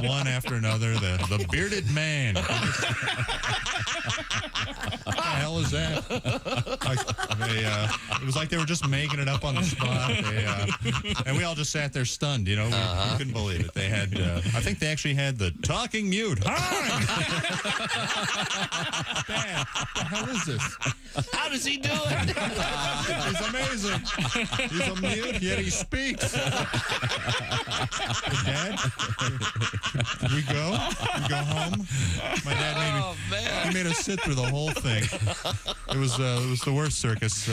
one after another. The bearded man. What the hell is that? It was like they were just making it up on the spot. And we all just sat there stunned, We couldn't believe it. They had, I think they actually had the talking mute. Hi! Dad, what the hell is this? How does he do it? He's amazing. He's a mute, yet he speaks. Dad, we go home. My dad made us sit through the whole thing. It was the worst circus.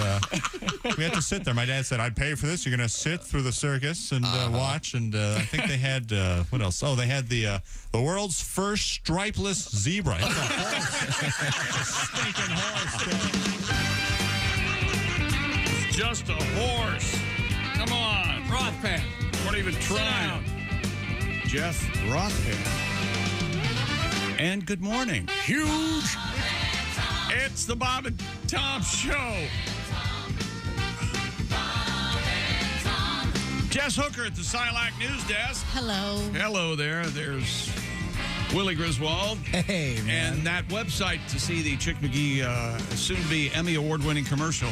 We had to sit there. My dad said, "I'd pay for this. You're going to sit through the circus and watch." And I think they had what else? Oh, they had the world's first stripeless zebra. It's a horse. Stinking horse. It's just a horse. Come on, Rothpan. weren't even trying. Jeff Rothpan. And good morning. Huge. It's the Bob and Tom Show. Jess Hooker at the Silac News Desk. Hello. Hello there. There's Willie Griswold. Hey, man. And that website to see the Chick McGee soon-to-be Emmy Award-winning commercial.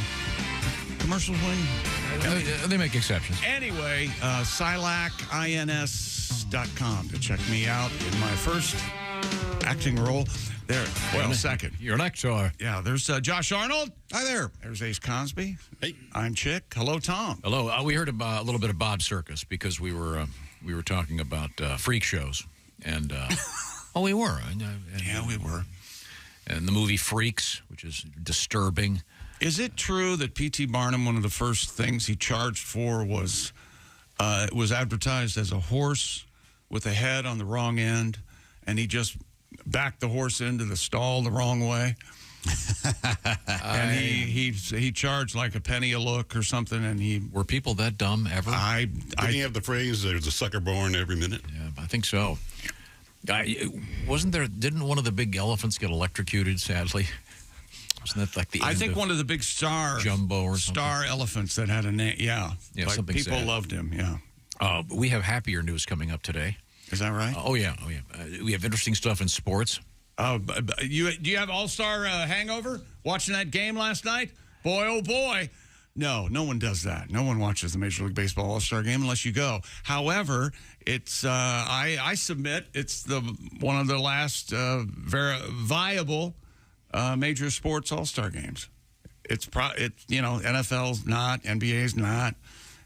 Commercials win? They make exceptions. Anyway, SilacINS.com to check me out in my first acting role. There. Well, second. You're an actor. Yeah, there's Josh Arnold. Hi there. There's Ace Cosby. Hey. I'm Chick. Hello, Tom. Hello. We heard about a little bit of Bob's Circus because we were talking about freak shows, and we were. Yeah, we were. And the movie Freaks, which is disturbing. Is it true that P.T. Barnum, one of the first things he charged for was it was advertised as a horse with a head on the wrong end, and he just backed the horse into the stall the wrong way? And he charged like a penny a look or something, and Were people that dumb ever? Didn't he have the phrase, there's a sucker born every minute? Yeah, I think so. Didn't one of the big elephants get electrocuted, sadly? Wasn't that like the I end think of one of the big Jumbo or something? star elephants that had a name, Yeah, like something people sad. loved him, yeah. We have happier news coming up today. Is that right? Oh, yeah. We have interesting stuff in sports. Do you have All-Star hangover watching that game last night? Boy, oh boy. No one does that. No one watches the Major League Baseball All-Star game unless you go. However, it's I submit it's one of the last very viable major sports All-Star games. It's NFL's not, NBA's not.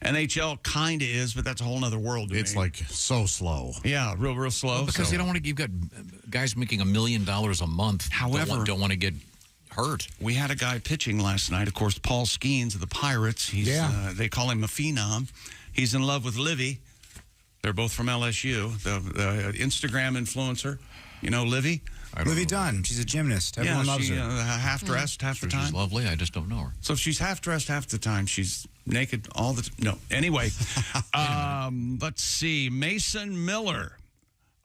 NHL kind of is, but that's a whole other world to me. It's like so slow. Yeah, real slow. Well, because you don't want to. You've got guys making $1 million a month. However, don't want to get hurt. We had a guy pitching last night. Of course, Paul Skeens of the Pirates. They call him a phenom. He's in love with Livy. They're both from LSU. The Instagram influencer. You know Livy? Livy Dunn. She's a gymnast. Everyone loves her. Half-dressed half the time. She's lovely. I just don't know her. So if she's half-dressed half the time, she's naked all the time. No. Anyway, let's see. Mason Miller,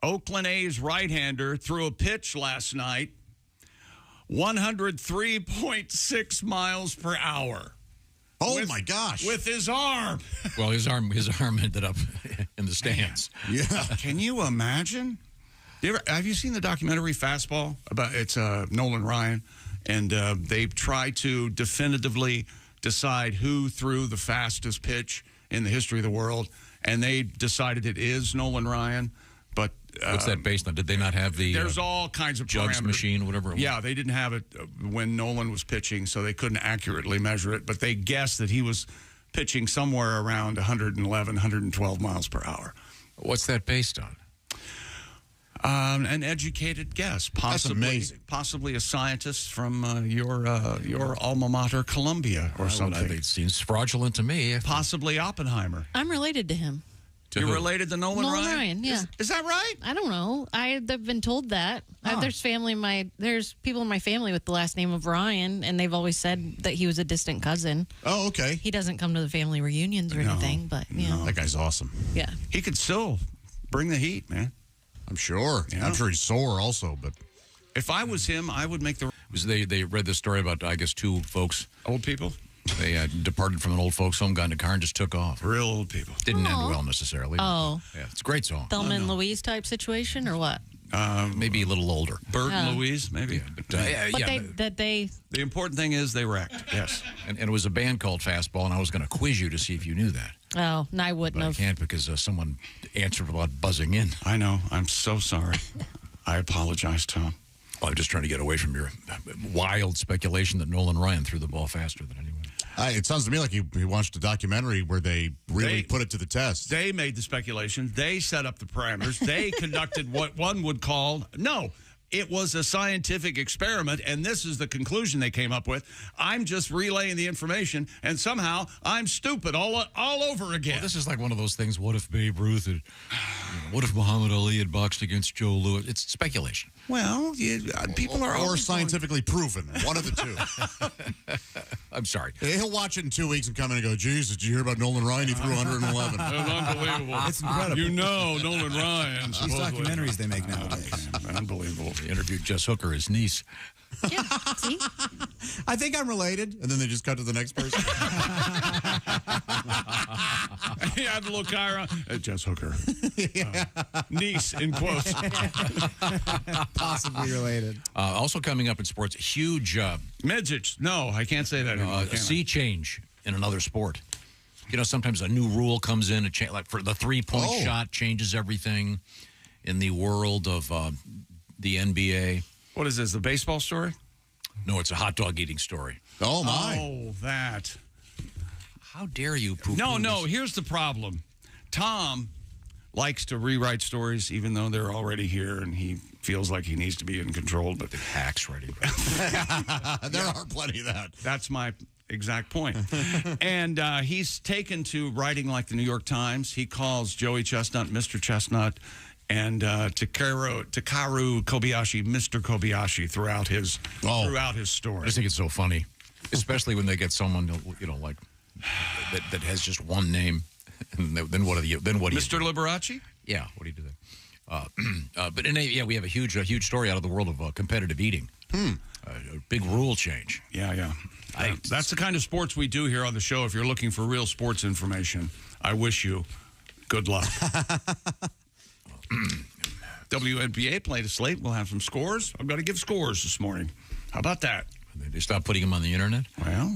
Oakland A's right-hander, threw a pitch last night, 103.6 miles per hour. Oh, my gosh. With his arm. Well, his arm ended up in the stands. Yeah. Can you imagine? Have you seen the documentary Fastball? It's Nolan Ryan, and they try to definitively decide who threw the fastest pitch in the history of the world, and they decided it is Nolan Ryan. But what's that based on? Did they not have the? There's all kinds of jugs parameters. Machine, whatever it was. Yeah, they didn't have it when Nolan was pitching, so they couldn't accurately measure it. But they guessed that he was pitching somewhere around 111, 112 miles per hour. What's that based on? An educated guess, possibly. That's amazing. Possibly a scientist from your alma mater, Columbia, or something. It seems fraudulent to me. Possibly Oppenheimer. I'm related to him. You're related to Nolan Ryan? Nolan Ryan, yeah. Is that right? I don't know. I've been told that. There's people in my family with the last name of Ryan, and they've always said that he was a distant cousin. Oh, okay. He doesn't come to the family reunions or anything, but That guy's awesome. yeah. He could still bring the heat, man. I'm sure. Yeah. I'm sure he's sore also, but If I was him, I would make the They read this story about, I guess, two folks. old people. They departed from an old folks' home, got in a car, and just took off. Real old people. Didn't end well necessarily. Oh. Yeah, it's a great song. Thelma and Louise type situation, or what? Maybe a little older. Bert and Louise, maybe. Yeah, But The important thing is they wrecked, yes. And it was a band called Fastball, and I was going to quiz you to see if you knew that. Oh, no, I wouldn't But I have. can't because someone answered without buzzing in. I know. I'm so sorry. I apologize, Tom. Well, I'm just trying to get away from your wild speculation that Nolan Ryan threw the ball faster than anyone. It sounds to me like you watched a documentary where they really put it to the test. They made the speculation. They set up the parameters. They conducted what one would call, it was a scientific experiment, and this is the conclusion they came up with. I'm just relaying the information, and somehow I'm stupid all over again. Well, this is like one of those things, what if Babe Ruth had, what if Muhammad Ali had boxed against Joe Louis? It's speculation. Well, people are or scientifically proven. One of the two. I'm sorry. He'll watch it in 2 weeks and come in and go, Jesus, did you hear about Nolan Ryan? He threw 111. Unbelievable. It's incredible. You know Nolan Ryan. These documentaries they make nowadays. Unbelievable. They interviewed Jess Hooker, his niece. Yeah, see? I think I'm related. And then they just cut to the next person. He had the little Kyra. Jess Hooker. Niece, in quotes. Possibly related. Also coming up in sports, huge Midgets. No, I can't say that anymore. a sea change in another sport. You know, sometimes a new rule comes in, like for the three-point shot changes everything in the world of the NBA. What is this, the baseball story? No, it's a hot dog eating story. Oh, my. Oh, that. How dare you poo-poo No, this? here's the problem. Tom likes to rewrite stories even though they're already here and he feels like he needs to be in control. But The hack's ready. There are plenty of that. that's my exact point. And he's taken to writing like the New York Times. He calls Joey Chestnut Mr. Chestnut and Takaru Kobayashi Mr. Kobayashi throughout his I story. just think it's so funny, especially when they get someone, like that has just one name. And then what do you? Then what do you? Mr. Liberace? Yeah, what do you do then? But we have a huge story out of the world of competitive eating. A big rule change. Yeah. That's the kind of sports we do here on the show. If you're looking for real sports information, I wish you good luck. WNBA played a slate. We'll have some scores. I'm going to give scores this morning. How about that? They stopped putting them on the internet. Well,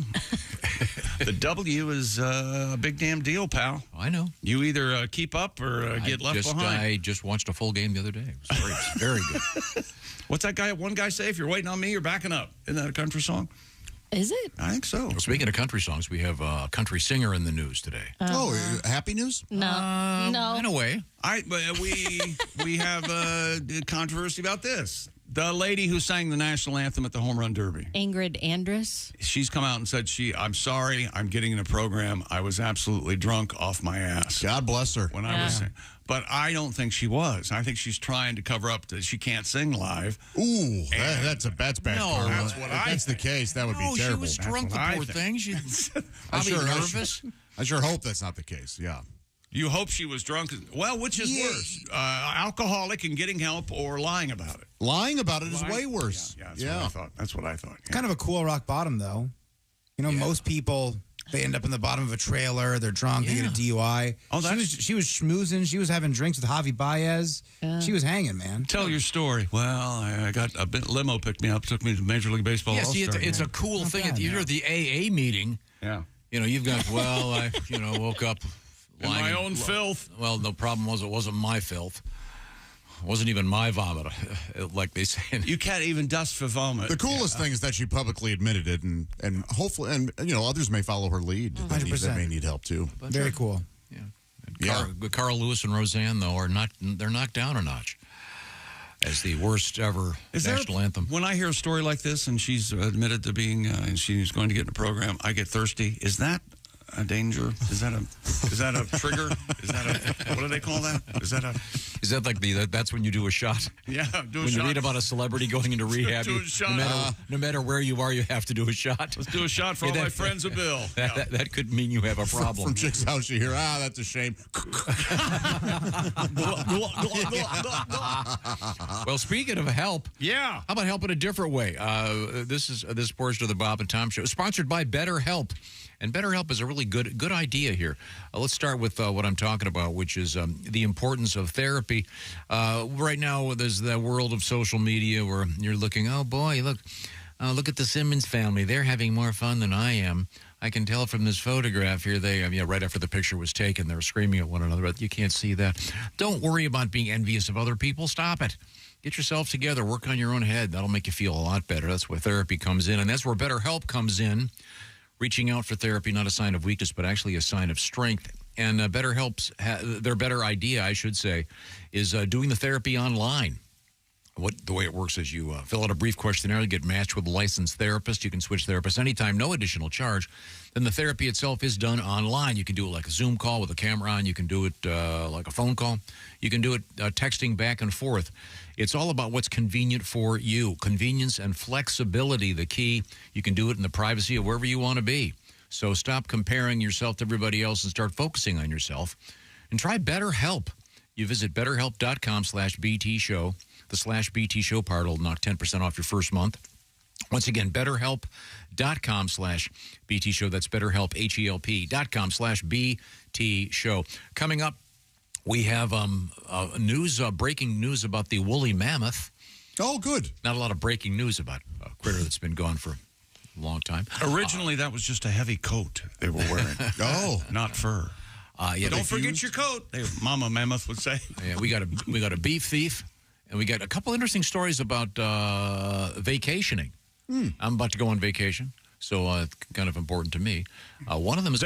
the W is a big damn deal, pal. I know. You either keep up or get left behind. I just watched a full game the other day. It was very good. What's that guy? One guy say, if you're waiting on me, you're backing up. Isn't that a country song? Is it? I think so. Well, speaking of country songs, we have a country singer in the news today. Happy news? No. No. In a way. We have a controversy about this. The lady who sang the national anthem at the Home Run Derby. Ingrid Andress. She's come out and said, I'm sorry, I'm getting in a program. I was absolutely drunk off my ass. God bless her. When I was singing. But I don't think she was. I think she's trying to cover up that she can't sing live. Ooh, that's bad karma. that's what If that's the case, that would be terrible. She was drunk, the poor thing. She's probably nervous. I sure hope that's not the case, yeah. You hope she was drunk. Well, which is worse? Alcoholic and getting help or lying about it? Lying about it is way worse. Yeah, that's what I thought. That's what I thought. Yeah. Kind of a cool rock bottom, though. You know, most people, they end up in the bottom of a trailer. They're drunk. They get a DUI. Oh, she was schmoozing. She was having drinks with Javi Baez. She was hanging, man. Tell your story. Well, I got a limo picked me up, took me to Major League Baseball. Yeah, see, it's a cool thing. bad, You're at the AA meeting. Yeah. You know, you've got, I woke up in my own filth. Well, the problem was it wasn't my filth. It wasn't even my vomit, like they say. You can't even dust for vomit. The coolest thing is that she publicly admitted it, and hopefully, and others may follow her lead. 100%. That may need help too. Very cool. Yeah. Carl Lewis and Roseanne, though, they're knocked down a notch as the worst ever national anthem. When I hear a story like this, and she's admitted to being, and she's going to get in a program, I get thirsty. Is that a danger? Is that a trigger? Is that a, what do they call that? Is that like that's when you do a shot? Yeah, do a when shot. you read about a celebrity going into rehab, do a shot. No matter where you are, you have to do a shot. Let's do a shot for all my friends of Bill. That could mean you have a problem. From Chick's house, you hear, that's a shame. Well, speaking of help, how about help in a different way? This portion of the Bob and Tom Show is sponsored by BetterHelp. And BetterHelp is a really good idea here. Let's start with what I'm talking about, which is the importance of therapy. Right now, there's the world of social media where you're looking, oh, boy, look at the Simmons family. They're having more fun than I am. I can tell from this photograph here, right after the picture was taken, they were screaming at one another, but you can't see that. Don't worry about being envious of other people. Stop it. Get yourself together. Work on your own head. That'll make you feel a lot better. That's where therapy comes in, and that's where BetterHelp comes in. Reaching out for therapy, not a sign of weakness, but actually a sign of strength. And BetterHelp's, their better idea, I should say, is doing the therapy online. The way it works is you fill out a brief questionnaire, you get matched with a licensed therapist. You can switch therapists anytime, no additional charge. Then the therapy itself is done online. You can do it like a Zoom call with a camera on. You can do it like a phone call. You can do it texting back and forth. It's all about what's convenient for you. Convenience and flexibility, the key. You can do it in the privacy of wherever you want to be. So stop comparing yourself to everybody else and start focusing on yourself. And try BetterHelp. You visit betterhelp.com/BT show. The /BT show part will knock 10% off your first month. Once again, betterhelp.com/BT show. That's BetterHelp, HELP.com/BT show. Coming up, we have breaking news about the woolly mammoth. Oh, good. Not a lot of breaking news about a critter that's been gone for a long time. Originally, that was just a heavy coat they were wearing. Not fur. But don't forget your coat. Mama Mammoth would say. Yeah, we got a beef thief, and we got a couple interesting stories about vacationing. I'm about to go on vacation, so it's kind of important to me. One of them is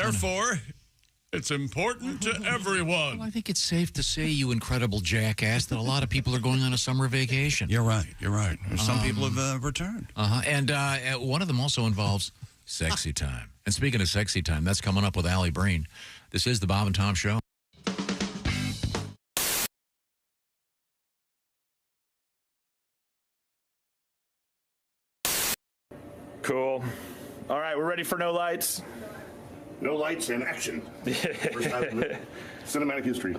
it's important to everyone. Well, I think it's safe to say, you incredible jackass, that a lot of people are going on a summer vacation. You're right. Some people have returned. And one of them also involves sexy time. And speaking of sexy time, that's coming up with Alli Breen. This is the Bob and Tom Show. Cool. All right, we're ready for No Lights. No lights in action. First time in cinematic history.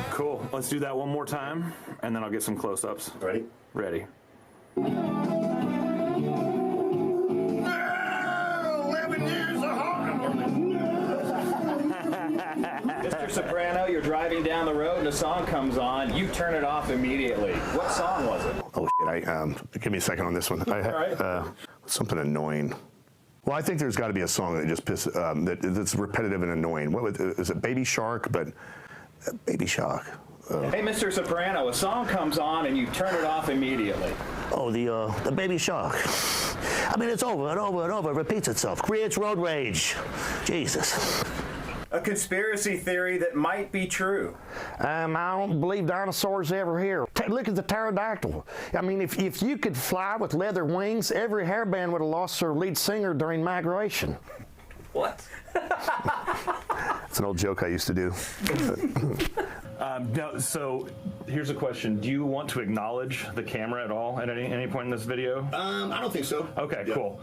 Cool. Let's do that one more time, and then I'll get some close-ups. Ready? Ready. 11 years of Mr. Soprano, you're driving down the road and a song comes on. You turn it off immediately. What song was it? Oh, shit. Give me a second on this one. Something annoying. Well, I think there's got to be a song that just that's repetitive and annoying. Is it Baby Shark? But Baby Shark. Hey, Mr. Soprano, a song comes on and you turn it off immediately. Oh, the Baby Shark. I mean, it's over and over and over. It repeats itself. Creates road rage. Jesus. A conspiracy theory that might be true. I don't believe dinosaurs ever here. Look at the pterodactyl. I mean, if you could fly with leather wings, every hairband would have lost their lead singer during migration. What? It's an old joke I used to do. So here's a question. Do you want to acknowledge the camera at all at any point in this video? I don't think so. Okay, cool.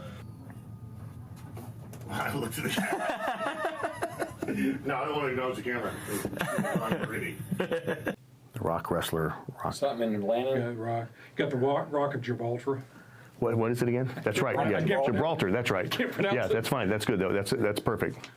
I looked at the camera. No, I don't want to acknowledge the camera. I'm ready. The rock wrestler. Something in Atlanta. Yeah, rock. Got the rock of Gibraltar. What is it again? That's right. Yeah, Gibraltar. That's right. Yeah, that's fine. That's good though. That's perfect.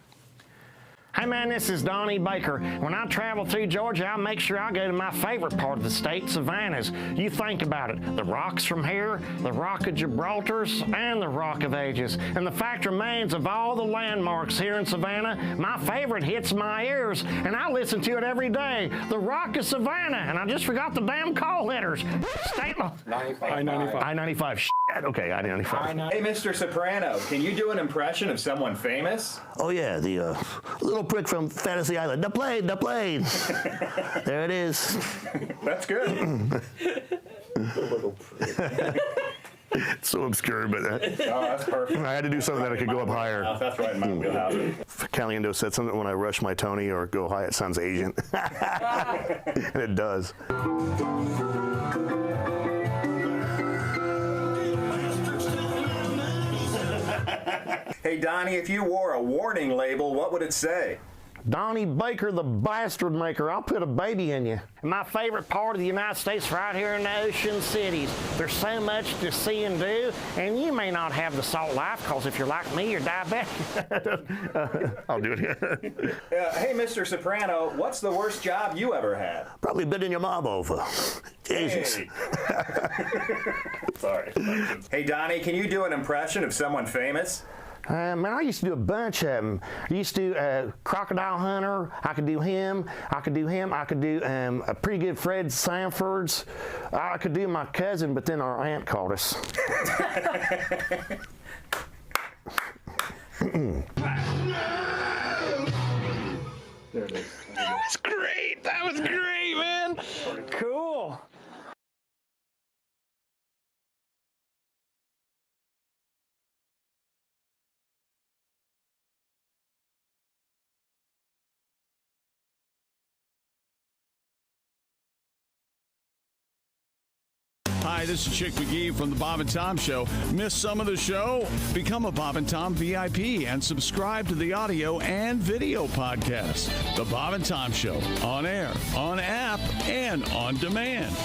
Hey man, this is Donnie Baker. When I travel through Georgia, I make sure I go to my favorite part of the state, Savannah's. You think about it. The rocks from here, the Rock of Gibraltar's, and the Rock of Ages. And the fact remains, of all the landmarks here in Savannah, my favorite hits my ears, and I listen to it every day. The Rock of Savannah, and I just forgot the damn call letters. State law. I-95. I-95. Okay, identify. Hey, Mr. Soprano, can you do an impression of someone famous? Oh, yeah, the little prick from Fantasy Island. The plane. There it is. That's good. It's so obscure, but that's perfect. I had to do something that I could go up higher. That's right in my wheelhouse. Caliendo said something when I rush my Tony or go high, it sounds Asian. And it does. Hey, Donnie, if you wore a warning label, what would it say? Donnie Baker, the bastard maker. I'll put a baby in you. My favorite part of the United States right here in the ocean cities. There's so much to see and do, and you may not have the salt life, because if you're like me, you're diabetic. I'll do it again. Hey, Mr. Soprano, what's the worst job you ever had? Probably bending your mom over. Jesus. Hey. Sorry. Hey, Donnie, can you do an impression of someone famous? Man, I used to do a bunch of them. I used to do Crocodile Hunter. I could do him. I could do a pretty good Fred Sanford's. I could do my cousin, but then our aunt called us. There it is. That was great. That was great, man. Cool. Hi, this is Chick McGee from the Bob and Tom Show. Miss some of the show? Become a Bob and Tom VIP and subscribe to the audio and video podcast. The Bob and Tom Show, on air, on app, and on demand.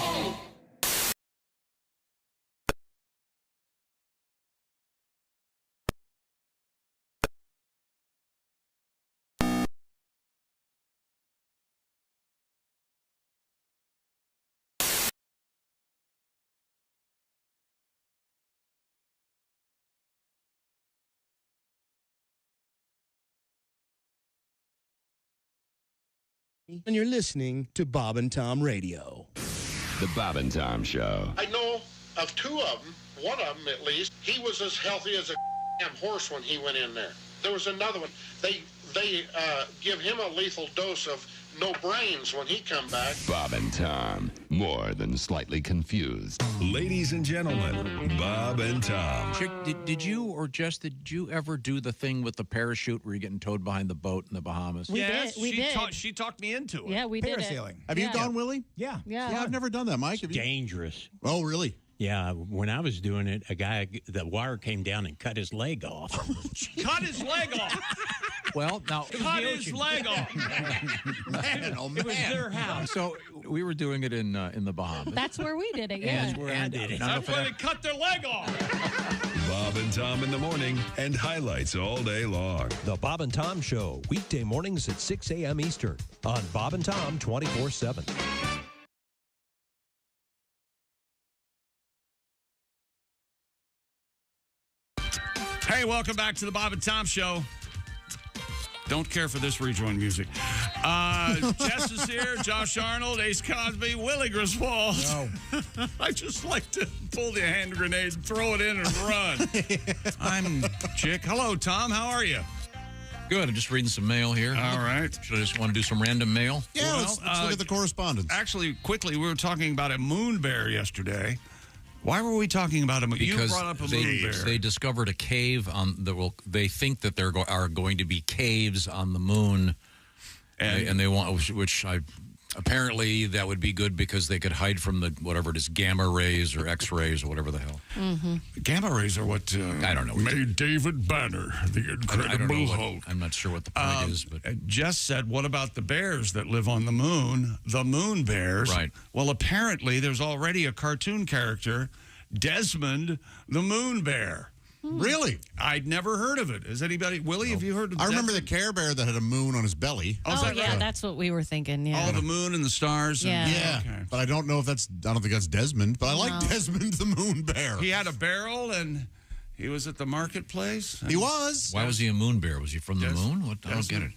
And you're listening to Bob and Tom Radio. The Bob and Tom Show. I know of two of them, one of them at least, he was as healthy as a damn horse when he went in there. There was another one. They give him a lethal dose of no brains when he come back. Bob and Tom, more than slightly confused. Ladies and gentlemen, Bob and Tom. Chick, did you or Jess, did you ever do the thing with the parachute where you're getting towed behind the boat in the Bahamas? We did. She talked me into it. Yeah, we did it. Parasailing. Have you gone, Willie? Yeah. Yeah. I've never done that, Mike. It's dangerous. Oh, really? Yeah, when I was doing it, a guy, the wire came down and cut his leg off. Cut his leg off. Well, now Cut his leg off. Man, oh, man. It was their house. So we were doing it in the Bahamas. That's where we did it, yeah. That's where I did it. That's where they cut their leg off. Bob and Tom in the morning and highlights all day long. The Bob and Tom Show, weekday mornings at 6 a.m. Eastern on Bob and Tom 24/7. Hey, welcome back to the Bob and Tom Show. Don't care for this rejoin music. Jess is here, Josh Arnold, Ace Cosby, Willie Griswold. No. I just like to pull the hand grenade, throw it in, and run. I'm Chick. Hello, Tom. How are you? Good. I'm just reading some mail here. All right. Should I just want to do some random mail? Yeah, Well, let's look at the correspondence. Actually, quickly, we were talking about a moon bear yesterday. Why were we talking about a moon? You Because brought up a moon bear. they discovered a cave on the. Well, they think that there are going to be caves on the moon, and they want, which I apparently that would be good because they could hide from the whatever it is, gamma rays or X-rays or whatever the hell. Mm-hmm. Gamma rays are what I don't know. made David Banner the Incredible I don't know Hulk. I'm not sure what the point is, but Jess said, what about the bears that live on the moon? The moon bears. Right. Well, apparently there's already a cartoon character, Desmond the Moon Bear. Really? I'd never heard of it. Is anybody, Willie, have you heard of I remember the Desmond? Care Bear that had a moon on his belly. Oh, is that yeah, right? that's what we were thinking, yeah. Oh, the moon and the stars. Yeah. Yeah, Okay. but I don't know if that's, I don't think that's Desmond, but I like No. Desmond the Moon Bear. He had a barrel and he was at the marketplace. He was. why was he a moon bear? Was he from the moon? What? I don't get it.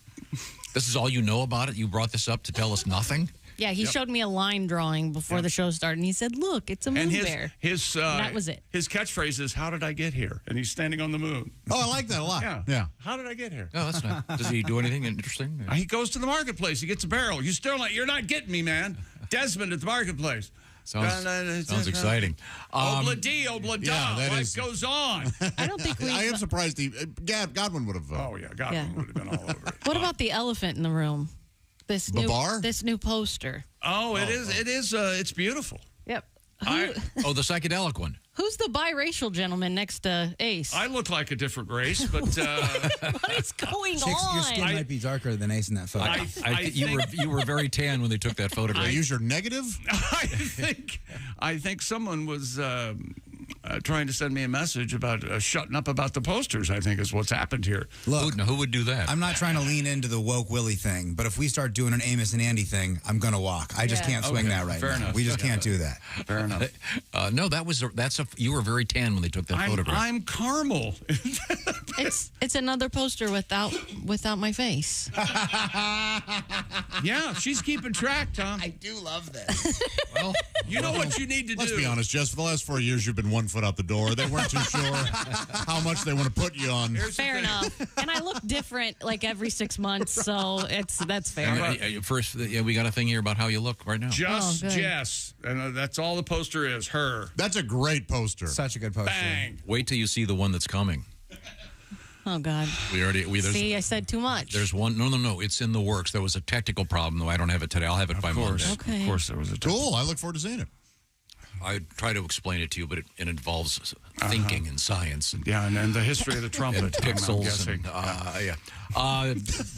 This is all you know about it? You brought this up to tell us nothing? Yeah, he showed me a line drawing before the show started, and he said, "Look, it's a moon bear." And that was it. His catchphrase is, "How did I get here?" And he's standing on the moon. Oh, I like that a lot. Yeah. How did I get here? Oh, that's nice. Does he do anything interesting? He goes to the marketplace. He gets a barrel. You're not getting me, man. Desmond at the marketplace. Sounds exciting. Obla-dee, obla-da. Life goes on. I don't think I am surprised Godwin would have. Oh, yeah. Godwin would have been all over it. What about the elephant in the room? This new poster. Oh, it is. It's beautiful. Yep. The psychedelic one. Who's the biracial gentleman next to Ace? I look like a different race, but what is going on? Your skin might be darker than Ace in that photo. You were very tan when they took that photograph. Use your negative? I think someone was trying to send me a message about shutting up about the posters, I think is what's happened here. Look, who would do that? I'm not trying to lean into the woke Willie thing, but if we start doing an Amos and Andy thing, I'm going to walk. I just can't swing that right Fair now. enough. We just can't do that. Fair enough. No, you were very tan when they took that photograph. I'm caramel. It's another poster without my face. Yeah, she's keeping track, Tom. I do love this. Well, you know what you need to do. Let's be honest, Jess. For the last 4 years, you've been 1 foot out the door. They weren't too sure how much they want to put you on. Fair enough. And I look different like every 6 months, so that's fair. First, we got a thing here about how you look right now. Just Jess. And that's all the poster is, her. That's a great poster. Such a good poster. Bang. Wait till you see the one that's coming. Oh, God. See, I said too much. There's one. No. It's in the works. There was a technical problem, though. I don't have it today. I'll have it by Monday. Okay. Of course there was a Cool. I look forward to seeing it. I try to explain it to you, but it involves thinking and science. And the history of the trumpet. And pixels.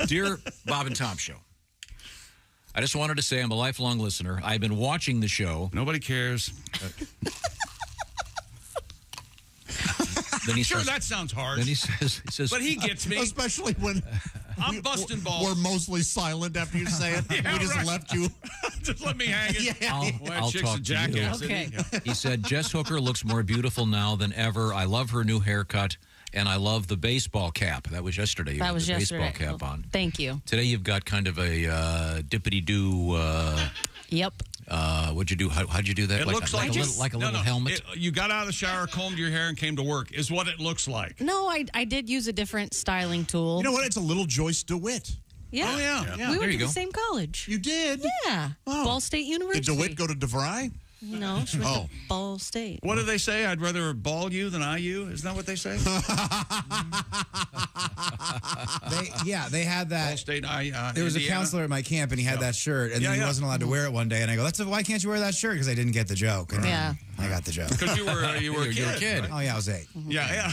Dear Bob and Tom Show, I just wanted to say I'm a lifelong listener. I've been watching the show. Nobody cares. Then he sure, that sounds hard. Then he says, but he gets me. Especially when I'm busting balls. We're mostly silent after you say it. We just left you. Just let me hang it. I'll talk to you. Okay. He said, Jess Hooker looks more beautiful now than ever. I love her new haircut, and I love the baseball cap. That was yesterday. That was yesterday. Baseball cap on. Thank you. Today you've got kind of a dippity-doo. Yep. What'd you do? How'd you do that? It looks like a little helmet. You got out of the shower, combed your hair, and came to work. Is what it looks like. No, I did use a different styling tool. You know what? It's a little Joyce DeWitt. Yeah. Oh, yeah. We went to the same college. You did? Yeah. Oh. Ball State University. Did DeWitt go to DeVry? No, she went to Ball State. What do they say? I'd rather ball you than I you. Isn't that what they say? They had that. Ball State, there was a counselor at my camp, and he had that shirt, and then he wasn't allowed to wear it one day. And I go, why can't you wear that shirt? Because I didn't get the joke. And I got the joke. Because you were a kid. Right? Oh, yeah, I was 8. Yeah.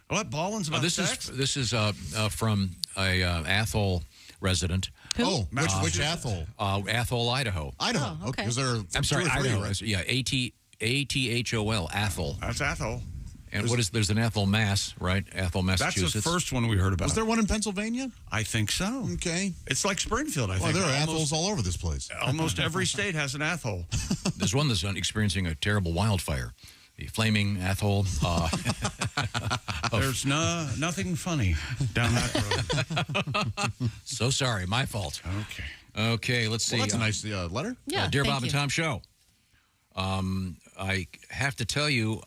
What, balling's about sex? This is from a Athol resident. Who? Oh, which Athol? Athol, Idaho. Idaho. Oh, okay. I'm sorry, Idaho. Right? Yeah, Athol, Athol. That's Athol. And there's an Athol, Mass, right? Athol, Massachusetts. That's the first one we heard about. Was there one in Pennsylvania? I think so. Okay. It's like Springfield, I think. Well, there are Athols all over this place. Almost every state has an Athol. There's one that's experiencing a terrible wildfire. The flaming Athol. There's nothing funny down that road. So sorry, my fault. Okay, let's see. Well, that's a nice letter. Yeah, Dear Bob and Tom Show, I have to tell you,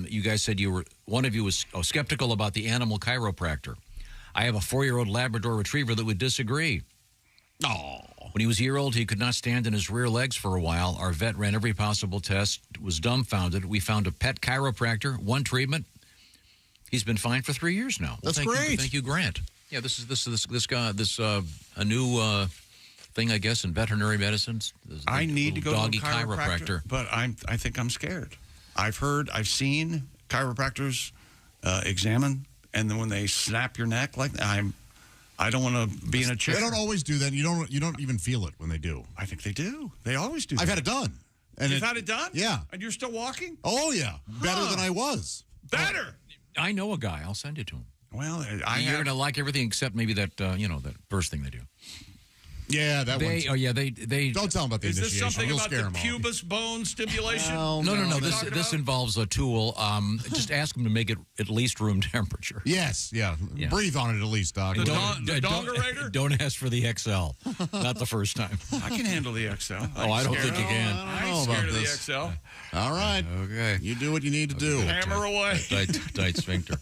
you guys said one of you was skeptical about the animal chiropractor. I have a 4-year-old Labrador Retriever that would disagree. Oh. When he was a year old, he could not stand on his rear legs for a while. Our vet ran every possible test, was dumbfounded. We found a pet chiropractor, one treatment. He's been fine for 3 years now. That's great. Thank you, Grant. Yeah, this guy, a new thing, I guess, in veterinary medicine. I need to go to a chiropractor, but I think I'm scared. I've seen chiropractors examine, and then when they snap your neck like that, I don't want to be in a chair. They don't always do that. You don't even feel it when they do. I think they do. They always do. I've had it done. And You've had it done? Yeah. And you're still walking? Oh, yeah. Better than I was. Better. I know a guy. I'll send you to him. Well, you're going to like everything except maybe that, that first thing they do. Yeah, that one. They don't tell them about the Is initiation. this something You'll about scare the them all. pubis bone stimulation? No. This involves a tool. Just ask them to make it at least room temperature. Yes, yeah. Breathe on it at least, Doc. The dongerator? Don't ask for the XL. Not the first time. I can handle the XL. I don't think you can. I'm scared of the XL. All right. Okay. You do what you need to do. Hammer away. Tight sphincter.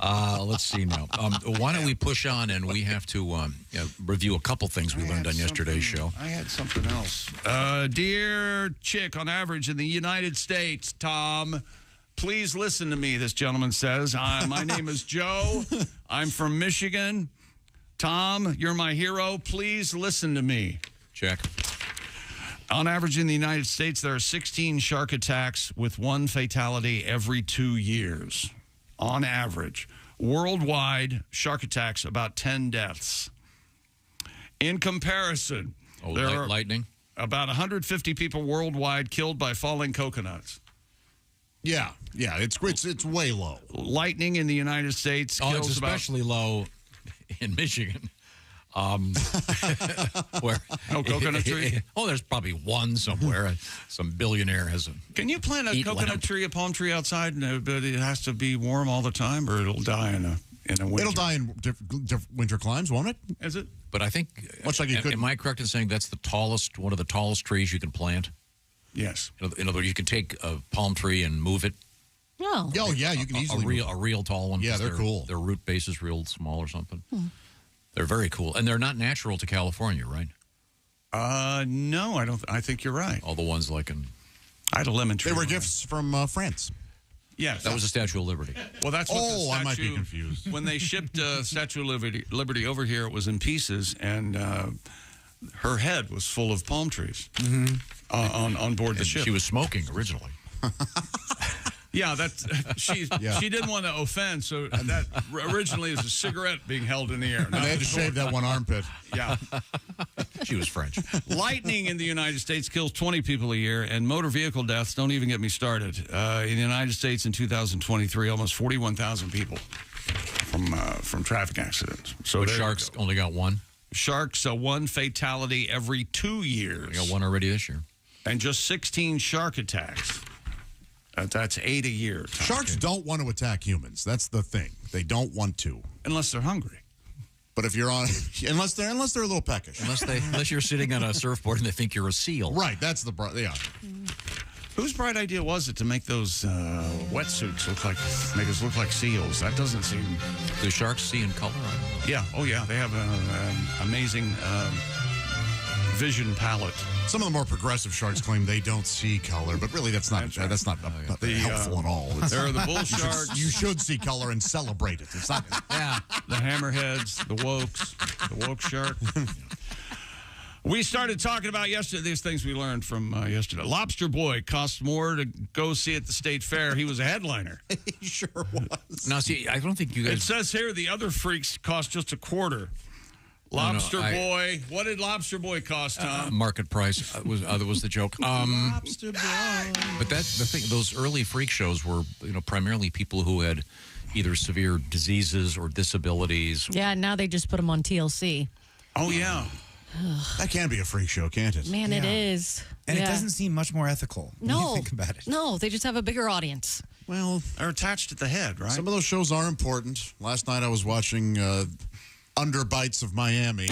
Let's see now. Why don't we push on, and we have to review a couple things we learned on yesterday's show. I had something else. Dear chick, on average in the United States, Tom, please listen to me, this gentleman says. My name is Joe. I'm from Michigan. Tom, you're my hero. Please listen to me. Check. On average in the United States, there are 16 shark attacks with one fatality every 2 years. On average. Worldwide, shark attacks, about 10 deaths. In comparison, there are lightning? About 150 people worldwide killed by falling coconuts. Yeah, it's way low. Lightning in the United States kills it's especially low in Michigan. Where coconut tree? There's probably one somewhere. Some billionaire has a. Can you plant a coconut tree, a palm tree outside, but it has to be warm all the time, or it'll die in a winter? It'll die in different winter climes, won't it? Is it? But I think, much like you could. Am I correct in saying that's one of the tallest trees you can plant? Yes. In other words, you can take a palm tree and move it. No. Oh, yeah, you can easily a real tall one. Yeah, they're cool. Their root base is real small or something. They're very cool, and they're not natural to California, right? No, I don't. I think you're right. All the ones like in. I had a lemon tree. They were gifts from France. Yes, that was the Statue of Liberty. Well, that's what the statue, I might be confused. When they shipped Statue of Liberty over here, it was in pieces, and her head was full of palm trees on board the ship. She was smoking originally. Yeah, she didn't want to offend, so that originally is a cigarette being held in the air. And they had to shave that one armpit. Yeah. She was French. Lightning in the United States kills 20 people a year, and motor vehicle deaths, don't even get me started. In the United States in 2023, almost 41,000 people from traffic accidents. So but sharks only got one? Sharks, one fatality every 2 years. We got one already this year. And just 16 shark attacks. That's 8 a year. Sharks don't want to attack humans. That's the thing. They don't want to. Unless they're hungry. But if you're on, unless they're a little peckish. Unless you're sitting on a surfboard and they think you're a seal. Right, that's yeah. Whose bright idea was it to make those wetsuits make us look like seals? That doesn't seem. Do sharks see in color? Yeah. Oh, yeah. They have an amazing vision palette. Some of the more progressive sharks claim they don't see color, but really that's not helpful at all. There are the bull sharks. You should see color and celebrate it. It's not. Yeah. The hammerheads, the woke shark. We started talking about yesterday, these things we learned from yesterday. Lobster Boy cost more to go see at the state fair. He was a headliner. He sure was. Now, see, I don't think you guys. It says here the other freaks cost just a quarter. Lobster Boy. What did Lobster Boy cost, Tom? Market price was the joke. Lobster Boy. But that's the thing. Those early freak shows were, primarily people who had either severe diseases or disabilities. Yeah, now they just put them on TLC. Oh, yeah. That can be a freak show, can't it? Man, it is. And it doesn't seem much more ethical when you think about it. No, they just have a bigger audience. Well, they're attached at the head, right? Some of those shows are important. Last night I was watching Underbites of Miami.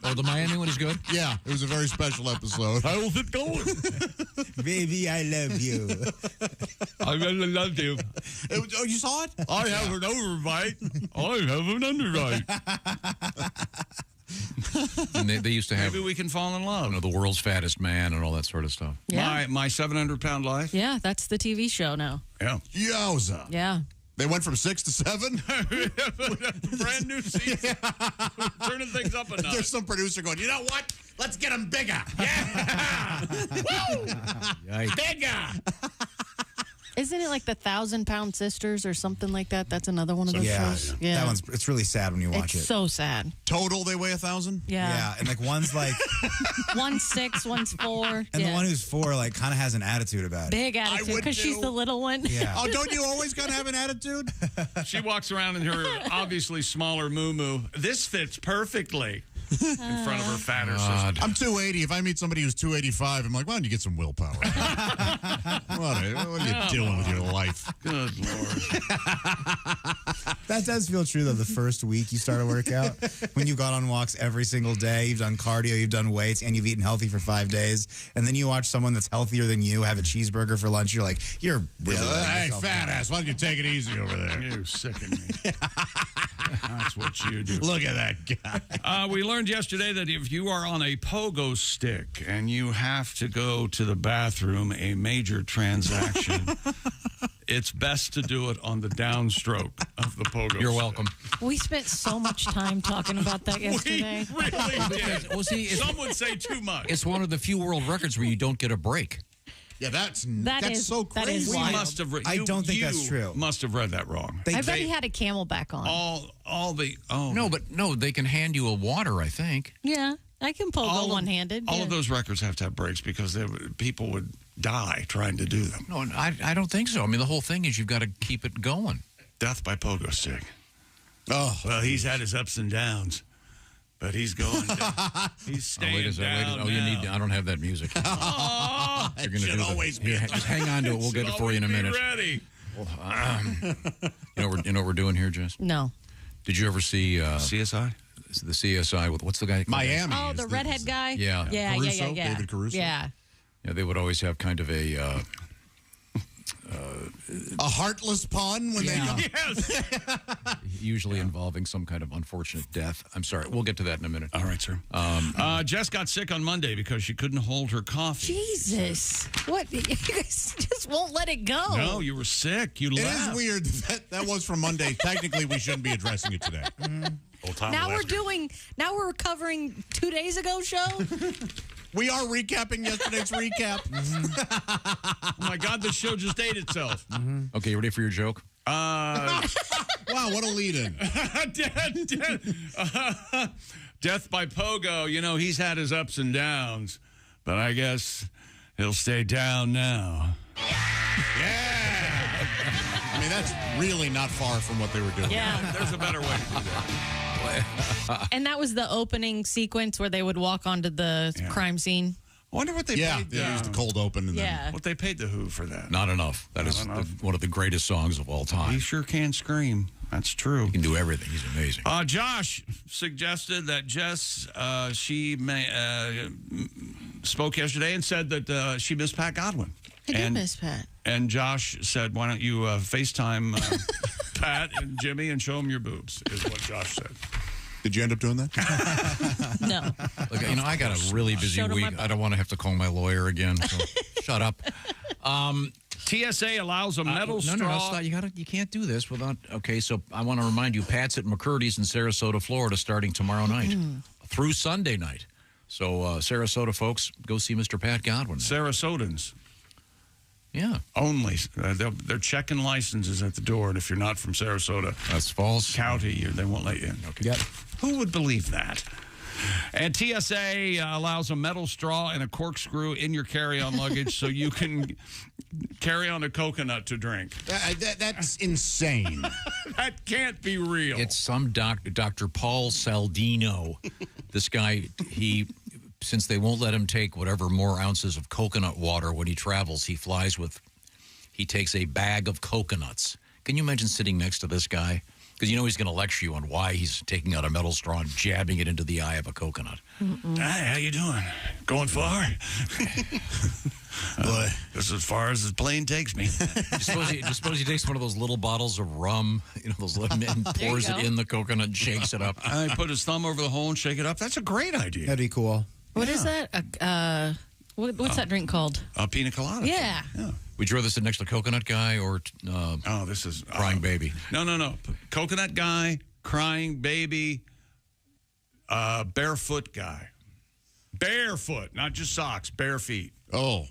Oh, the Miami one is good? Yeah, it was a very special episode. How's it going? Baby, I love you. I really love you. Oh, you saw it? I have an overbite. I have an underbite. And they used to have. Maybe we can fall in love. The world's fattest man and all that sort of stuff. Yeah. My 700-pound life. Yeah, that's the TV show now. Yeah. Yowza. Yeah. They went from 6 to 7? Brand new season. Turning things up a notch. There's some producer going, you know what? Let's get them bigger. Yeah. Woo! Bigger. Isn't it like the 1,000-Pound Sisters or something like that? That's another one of those shows. Yeah, it's really sad when you watch it. It's so sad. Total, they weigh 1,000? Yeah. And one's like... one's 6, one's 4. And the one who's 4 kind of has an attitude about it. Big attitude, because she's the little one. Yeah. Oh, don't you always kind of have an attitude? She walks around in her obviously smaller moo-moo. This fits perfectly. in front of her fatter sister. I'm 280. If I meet somebody who's 285, I'm like, why don't you get some willpower? What are you doing with your life? Good Lord. That does feel true, though, the first week you start a workout. When you've gone on walks every single day, you've done cardio, you've done weights, and you've eaten healthy for 5 days, and then you watch someone that's healthier than you have a cheeseburger for lunch, you're like, you're really hey, fat ass, why don't you take it easy over there? You sicken me. That's what you do. Look at that guy. We learned yesterday that if you are on a pogo stick and you have to go to the bathroom, a major transaction, it's best to do it on the downstroke of the pogo You're stick. welcome. We spent so much time talking about that yesterday. We really did. Well, see, some would say too much. It's one of the few world records where you don't get a break. Yeah, that's so crazy. That is We wild. must have. I don't think that's true. Must have read that wrong. I bet he had a Camelback on. No, they can hand you a water, I think. Yeah, I can pogo one-handed. All of those records have to have breaks because people would die trying to do them. No, I don't think so. I mean, the whole thing is you've got to keep it going. Death by pogo stick. Oh, well, he's had his ups and downs, but he's going down. He's staying down. Oh, you need. I don't have that music. It should always be. Just hang on to it. We'll get it for you in a minute. Ready. You know what we're doing here, Jess? No. Did you ever see CSI? The CSI with what's the guy? Miami. Oh, the redhead guy? Yeah. Yeah, Caruso, yeah. David Caruso. Yeah. Yeah, they would always have kind of a heartless pun when they come. Yes. usually involving some kind of unfortunate death. I'm sorry. We'll get to that in a minute. All right, sir. Jess got sick on Monday because she couldn't hold her coffee. Jesus. What? You guys just won't let it go. No, you were sick. You laughed. It is weird that was from Monday. Technically, we shouldn't be addressing it today. Now we're recovering 2 days ago show. We are recapping yesterday's recap. Oh my God, the show just ate itself. Okay, you ready for your joke? Wow, what a lead-in. Death by Pogo. You know, he's had his ups and downs, but I guess he'll stay down now. Yeah! I mean, that's really not far from what they were doing. Yeah. There's a better way to do that. And that was the opening sequence where they would walk onto the crime scene. I wonder what they paid. They used the cold open. And then what they paid the Who for that. Not enough. That is one of the greatest songs of all time. He sure can scream. That's true. He can do everything. He's amazing. Josh suggested that Jess, spoke yesterday and said that she missed Pat Godwin. I did miss Pat. And Josh said, why don't you FaceTime Pat and Jimmy and show them your boobs, is what Josh said. Did you end up doing that? No. Look, I got a really busy week. I don't want to have to call my lawyer again. So shut up. TSA allows a metal straw. No, stop. You can't do this without. Okay, so I want to remind you, Pat's at McCurdy's in Sarasota, Florida, starting tomorrow night through Sunday night. So Sarasota folks, go see Mr. Pat Godwin. Sarasotans. Yeah. Only. They're checking licenses at the door, and if you're not from Sarasota, that's false. County, they won't let you in. Okay. Yep. Who would believe that? And TSA allows a metal straw and a corkscrew in your carry-on luggage so you can carry on a coconut to drink. That's insane. That can't be real. It's some Dr. Paul Saldino. This guy, since they won't let him take whatever more ounces of coconut water when he travels, he takes a bag of coconuts. Can you imagine sitting next to this guy? Because you know he's going to lecture you on why he's taking out a metal straw and jabbing it into the eye of a coconut. Hi, how you doing? Going far? This is as far as the plane takes me. Just suppose he takes one of those little bottles of rum, and pours it in the coconut and shakes it up. I put his thumb over the hole and shake it up. That's a great idea. That'd be cool. What is that? What's that drink called? A pina colada. Yeah. Would you rather sit next to the coconut guy or this is crying baby? No. Coconut guy, crying baby, barefoot guy. Barefoot, not just socks, bare feet. Oh.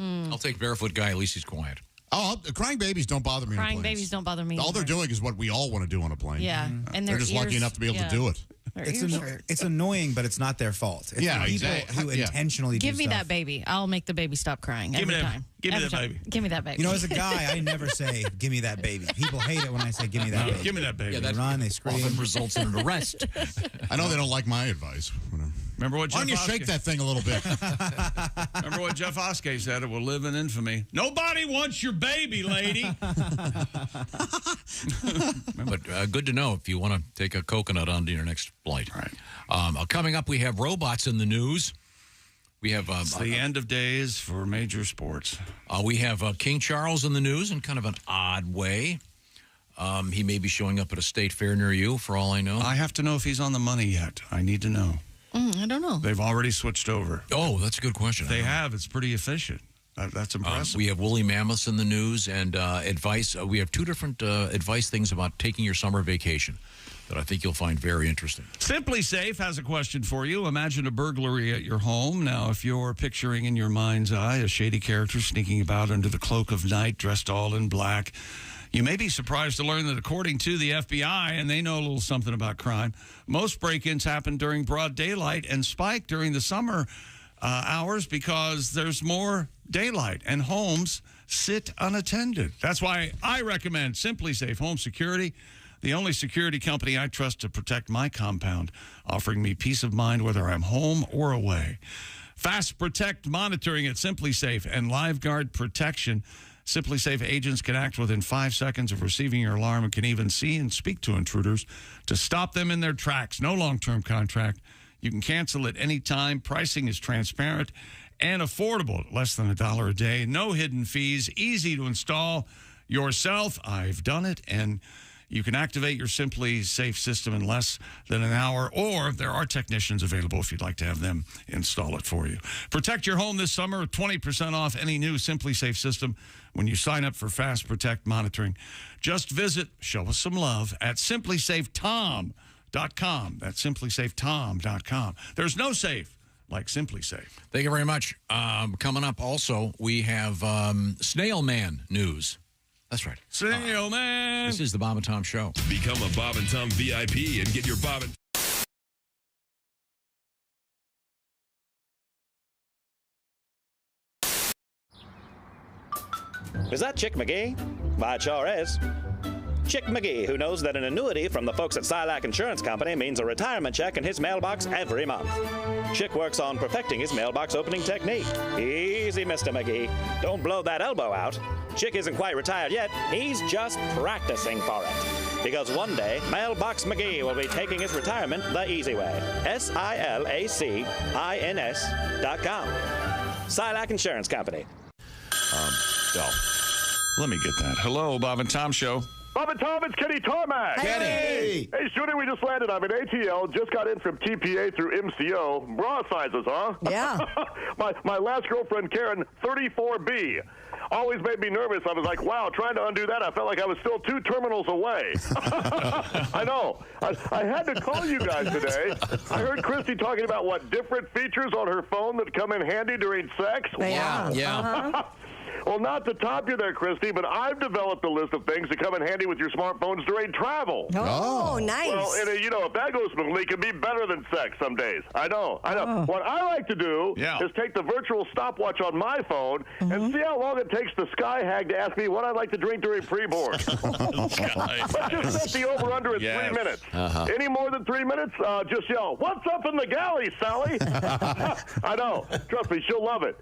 I'll take barefoot guy. At least he's quiet. Oh, crying babies don't bother me. Crying babies don't bother me. All they're either. doing is what we all want to do on a plane. Yeah, and they're just lucky enough to be able to do it. Or It's, ear shirt. it's annoying, but it's not their fault. It's the people who intentionally Give do me stuff. that baby. I'll make the baby stop crying Give me every that- time. give me Every that time. baby. Give me that baby. You know, as a guy, I never say, give me that baby. People hate it when I say, give me that baby. Give me that baby. Yeah, They that run, they scream. often results in an arrest. I know they don't like my advice. Remember what Why Jeff don't you shake Oskey- that thing a little bit? Remember what Jeff Oskey said? It will live in infamy. Nobody wants your baby, lady. But good to know if you want to take a coconut onto your next flight. Right. Coming up, we have robots in the news. We have It's the end of days for major sports. we have King Charles in the news in kind of an odd way. He may be showing up at a state fair near you, for all I know. I have to know if he's on the money yet. I need to know. I don't know. They've already switched over. Oh, that's a good question. They have. It's pretty efficient. That's impressive. We have woolly mammoths in the news and advice. We have two different advice things about taking your summer vacation that I think you'll find very interesting. Simply Safe has a question for you. Imagine a burglary at your home. Now, if you're picturing in your mind's eye a shady character sneaking about under the cloak of night, dressed all in black, you may be surprised to learn that according to the FBI, and they know a little something about crime, most break-ins happen during broad daylight and spike during the summer hours because there's more daylight and homes sit unattended. That's why I recommend Simply Safe Home Security, the only security company I trust to protect my compound, offering me peace of mind whether I'm home or away. Fast Protect monitoring at Simply Safe and LiveGuard protection. Simply Safe agents can act within 5 seconds of receiving your alarm and can even see and speak to intruders to stop them in their tracks. No long-term contract. You can cancel at any time. Pricing is transparent and affordable at less than $1 a day. No hidden fees. Easy to install yourself. I've done it, and you can activate your Simply Safe system in less than an hour, or there are technicians available if you'd like to have them install it for you. Protect your home this summer with 20% off any new Simply Safe system when you sign up for Fast Protect monitoring. Just visit, show us some love, at simplysafetom.com. That's simplysafetom.com. There's no safe like Simply Safe. Thank you very much. Coming up also, we have Snail Man news. That's right. Snail Man. This is the Bob and Tom Show. Become a Bob and Tom VIP and get your Bob and Is that Chick McGee? Why, it sure is. Chick McGee, who knows that an annuity from the folks at Silac Insurance Company means a retirement check in his mailbox every month. Chick works on perfecting his mailbox opening technique. Easy, Mr. McGee. Don't blow that elbow out. Chick isn't quite retired yet. He's just practicing for it. Because one day, Mailbox McGee will be taking his retirement the easy way. SILACINS.com. Silac Insurance Company. Let me get that. Hello, Bob and Tom Show. Bob and Tom, it's Kenny Tarmac. Kenny! Hey, shooting, we just landed. I'm in ATL, just got in from TPA through MCO. Bra sizes, huh? Yeah. my last girlfriend, Karen, 34B. Always made me nervous. I was like, wow, trying to undo that, I felt like I was still 2 terminals away. I know. I had to call you guys today. I heard Christy talking about, different features on her phone that come in handy during sex? Yeah. Wow. Yeah. Uh-huh. Well, not to top you there, Christy, but I've developed a list of things that come in handy with your smartphones during travel. Oh, nice. Well, and, if that goes smoothly, it can be better than sex some days. I know. What I like to do is take the virtual stopwatch on my phone and see how long it takes the sky hag to ask me what I'd like to drink during pre-board. Let's just set the over-under at 3 minutes. Any more than 3 minutes, just yell, "What's up in the galley, Sally?" I know. Trust me, she'll love it.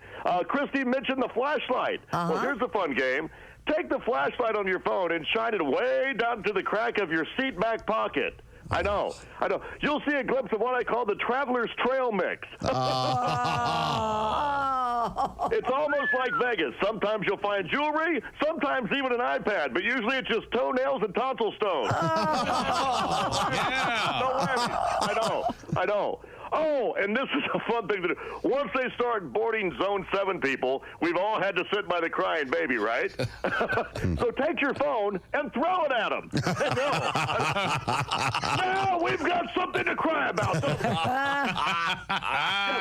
Christy mentioned the flashlight. Well, here's a fun game. Take the flashlight on your phone and shine it way down to the crack of your seat back pocket. I know. You'll see a glimpse of what I call the Traveler's Trail Mix. It's almost like Vegas. Sometimes you'll find jewelry, sometimes even an iPad, but usually it's just toenails and tonsil stones. No whammies. I know. Oh, and this is a fun thing to do. Once they start boarding Zone 7 people, we've all had to sit by the crying baby, right? So take your phone and throw it at them. Now we've got something to cry about.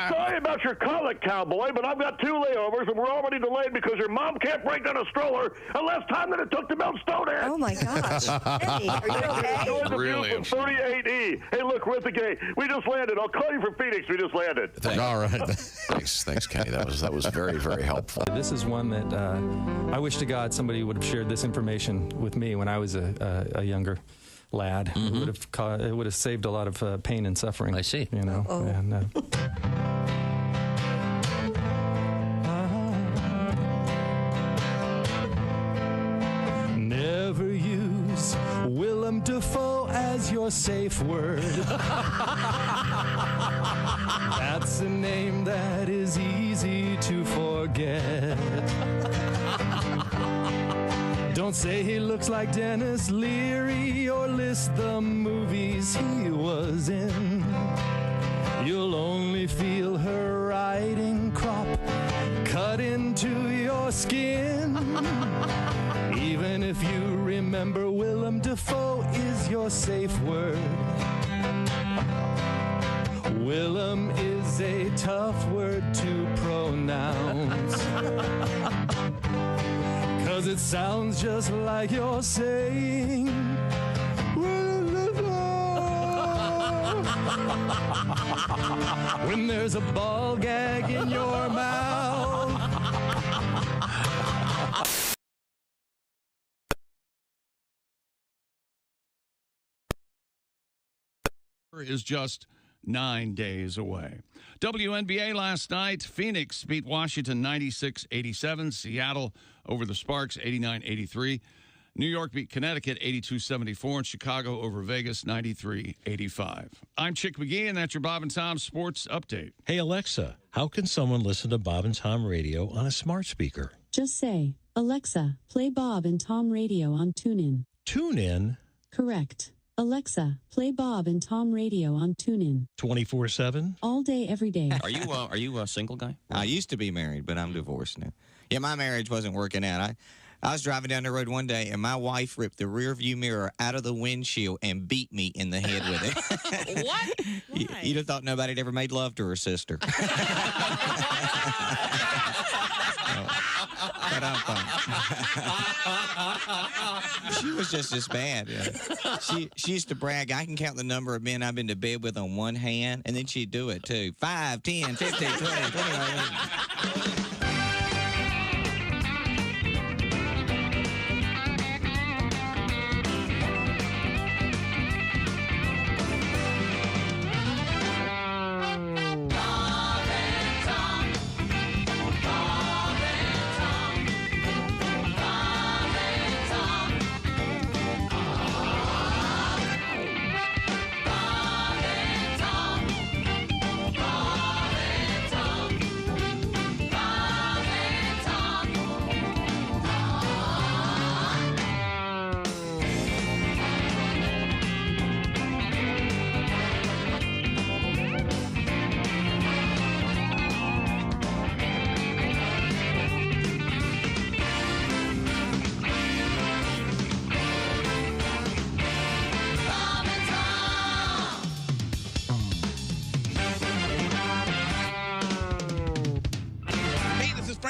Sorry about your colic, cowboy, but I've got 2 layovers, and we're already delayed because your mom can't break down a stroller in less time than it took to melt Stonehenge. Oh, my gosh. Eddie, are you okay? Really? 38E. Hey, look, we're at the gate. We just landed. I'll call you from Phoenix. We just landed. All right. Thanks, Kenny. That was very, very helpful. This is one that I wish to God somebody would have shared this information with me when I was a younger lad. It would have saved a lot of pain and suffering. I see. You know. And, never use Willem Dafoe as your safe word. That's a name that is easy to forget. Don't say he looks like Dennis Leary or list the movies he was in. You'll only feel her riding crop cut into your skin. Even if you remember Willem Dafoe is your safe word. Willem is a tough word to pronounce. 'Cause it sounds just like you're saying Willem Dafoe. When there's a ball gag in your mouth. Is just 9 days away. WNBA last night, Phoenix beat Washington 96-87. Seattle over the Sparks 89-83. New York beat Connecticut 82-74. And Chicago over Vegas 93-85. I'm Chick McGee, and that's your Bob and Tom Sports Update. Hey, Alexa, how can someone listen to Bob and Tom Radio on a smart speaker? Just say, Alexa, play Bob and Tom Radio on TuneIn. TuneIn? Correct. Alexa, play Bob and Tom Radio on TuneIn. 24/7? All day, every day. Are you a single guy? I used to be married, but I'm divorced now. Yeah, my marriage wasn't working out. I was driving down the road one day, and my wife ripped the rear view mirror out of the windshield and beat me in the head with it. What? You'd have thought nobody had ever made love to her sister. She was just as bad. She used to brag, I can count the number of men I've been to bed with on one hand, and then she'd do it too. 5, 10, 15, 20, 21.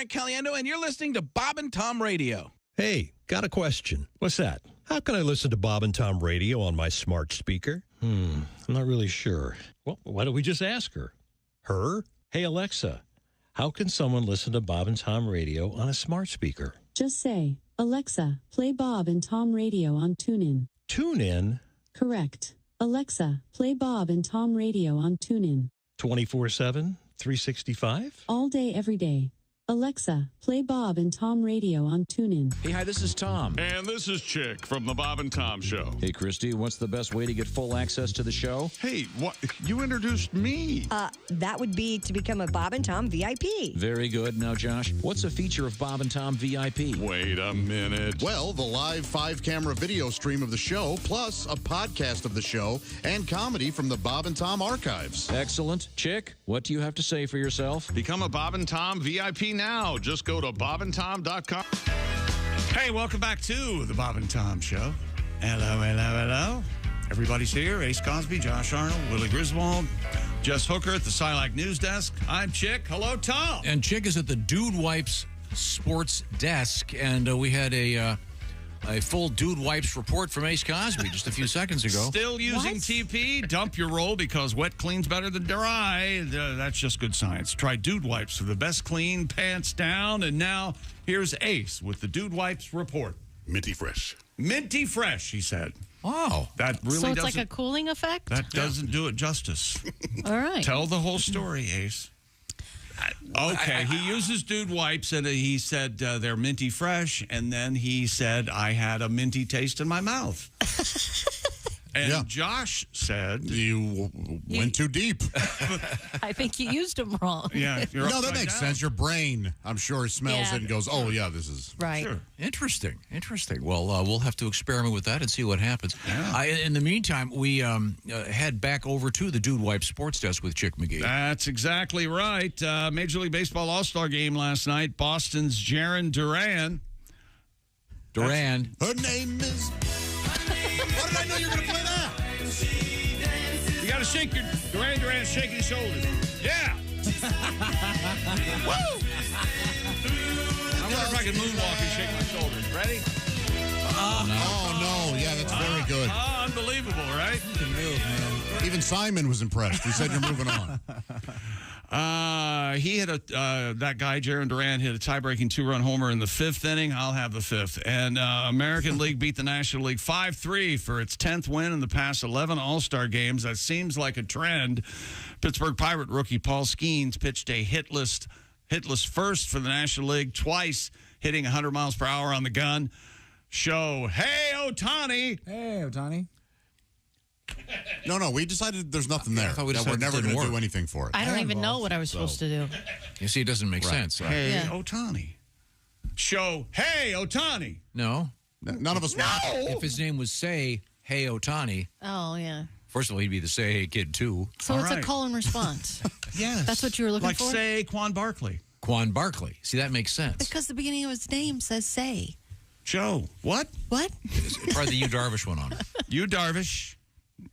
Caliendo, and you're listening to Bob and Tom Radio. Hey, got a question. What's that? How can I listen to Bob and Tom Radio on my smart speaker? I'm not really sure. Well, why don't we just ask her? Her? Hey, Alexa, how can someone listen to Bob and Tom Radio on a smart speaker? Just say, Alexa, play Bob and Tom Radio on TuneIn. TuneIn? Correct. Alexa, play Bob and Tom Radio on TuneIn. 24/7, 365? All day, every day. Alexa, play Bob and Tom Radio on TuneIn. Hey, hi, this is Tom. And this is Chick from the Bob and Tom Show. Hey, Christy, what's the best way to get full access to the show? Hey, what? You introduced me. That would be to become a Bob and Tom VIP. Very good. Now, Josh, what's a feature of Bob and Tom VIP? Wait a minute. Well, the live 5-camera video stream of the show, plus a podcast of the show and comedy from the Bob and Tom archives. Excellent. Chick, what do you have to say for yourself? Become a Bob and Tom VIP now. Just go to bobandtom.com. Hey, welcome back to the Bob and Tom Show. Hello. Everybody's here. Ace Cosby, Josh Arnold, Willie Griswold, Jess Hooker at the Silac News Desk. I'm Chick. Hello, Tom. And Chick is at the Dude Wipes Sports Desk, and we had a full Dude Wipes report from Ace Cosby just a few seconds ago. Still using TP. Dump your roll because wet cleans better than dry. That's just good science. Try Dude Wipes for the best clean, pants down. And now here's Ace with the Dude Wipes report. Minty fresh. Minty fresh, he said. Wow. That really So it's doesn't, like a cooling effect? that doesn't do it justice. All right. Tell the whole story, Ace. Okay, he uses Dude Wipes, and he said they're minty fresh, and then he said, I had a minty taste in my mouth. And Josh said... You went too deep. I think you used them wrong. Yeah, you're No, that upside makes down. sense. Your brain, I'm sure, smells it and goes, oh, yeah, this is... Right. Sure. Interesting. Well, we'll have to experiment with that and see what happens. Yeah. In the meantime, we head back over to the Dude Wipe Sports Desk with Chick McGee. That's exactly right. Major League Baseball All-Star Game last night. Boston's Duran Duran. Her name is... Why did I know you were going to play that? You got to shake your... Duran shaking his shoulders. Yeah. Woo! I wonder if I can moonwalk and shake my shoulders. Ready? Oh, no. Yeah, that's very good. Unbelievable, right? You can move, man. Even Simon was impressed. He said you're moving on. He hit that guy, Duran Duran, hit a tie-breaking 2-run homer in the 5th inning. I'll have the 5th. And American League beat the National League 5-3 for its 10th win in the past 11 All-Star games. That seems like a trend. Pittsburgh Pirate rookie Paul Skeens pitched a hitless first for the National League, twice hitting 100 miles per hour on the gun. Hey, Ohtani. Hey, Ohtani. No, we decided there's nothing there. thought we That we're decided it never didn't going to do work. anything for it. I don't even know what I was supposed to do. You see, it doesn't make sense. Hey, Yeah. Ohtani. Hey, Ohtani. No. None of us. No. If his name was Say Hey Ohtani, Oh, yeah. first of all, he'd be the Say Hey Kid, too. So All it's right. a call and response. Yes. That's what you were looking like for? Like, say, Quan Barkley. Quan Barkley. See, that makes sense. Because the beginning of his name says say. Joe. What? What? Try the You Darvish one on. You Darvish.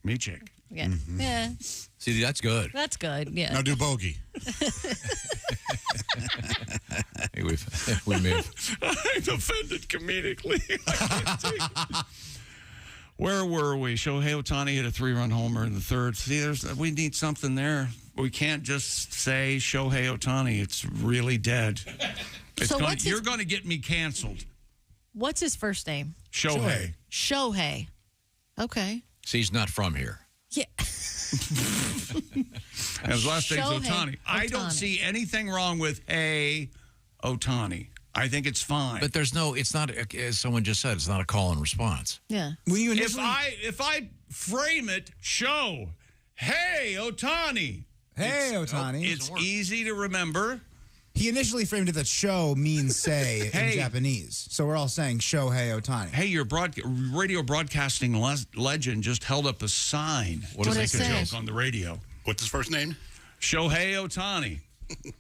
Me Chick. Yeah. Yeah. See, that's good. That's good. Yeah. Now do bogey. Hey, we may have. I'm offended comedically. I can't take it. Where were we? Shohei Ohtani hit a 3-run homer in the 3rd. See, we need something there. We can't just say Shohei Ohtani. It's really dead. You're going to get me canceled. What's his first name? Shohei. Shohei. Okay. See, he's not from here. Yeah. And his last name's Shohei Ohtani. I don't see anything wrong with Hey Ohtani. I think it's fine. But there's no, it's not, as someone just said, it's not a call and response. Yeah. If I frame it, Hey Ohtani. Hey, Ohtani. It's easy to remember. He initially framed it that show means say in Japanese. So we're all saying Shohei Ohtani. Hey, your radio broadcasting legend just held up a sign to make a joke on the radio. What's his first name? Shohei Ohtani.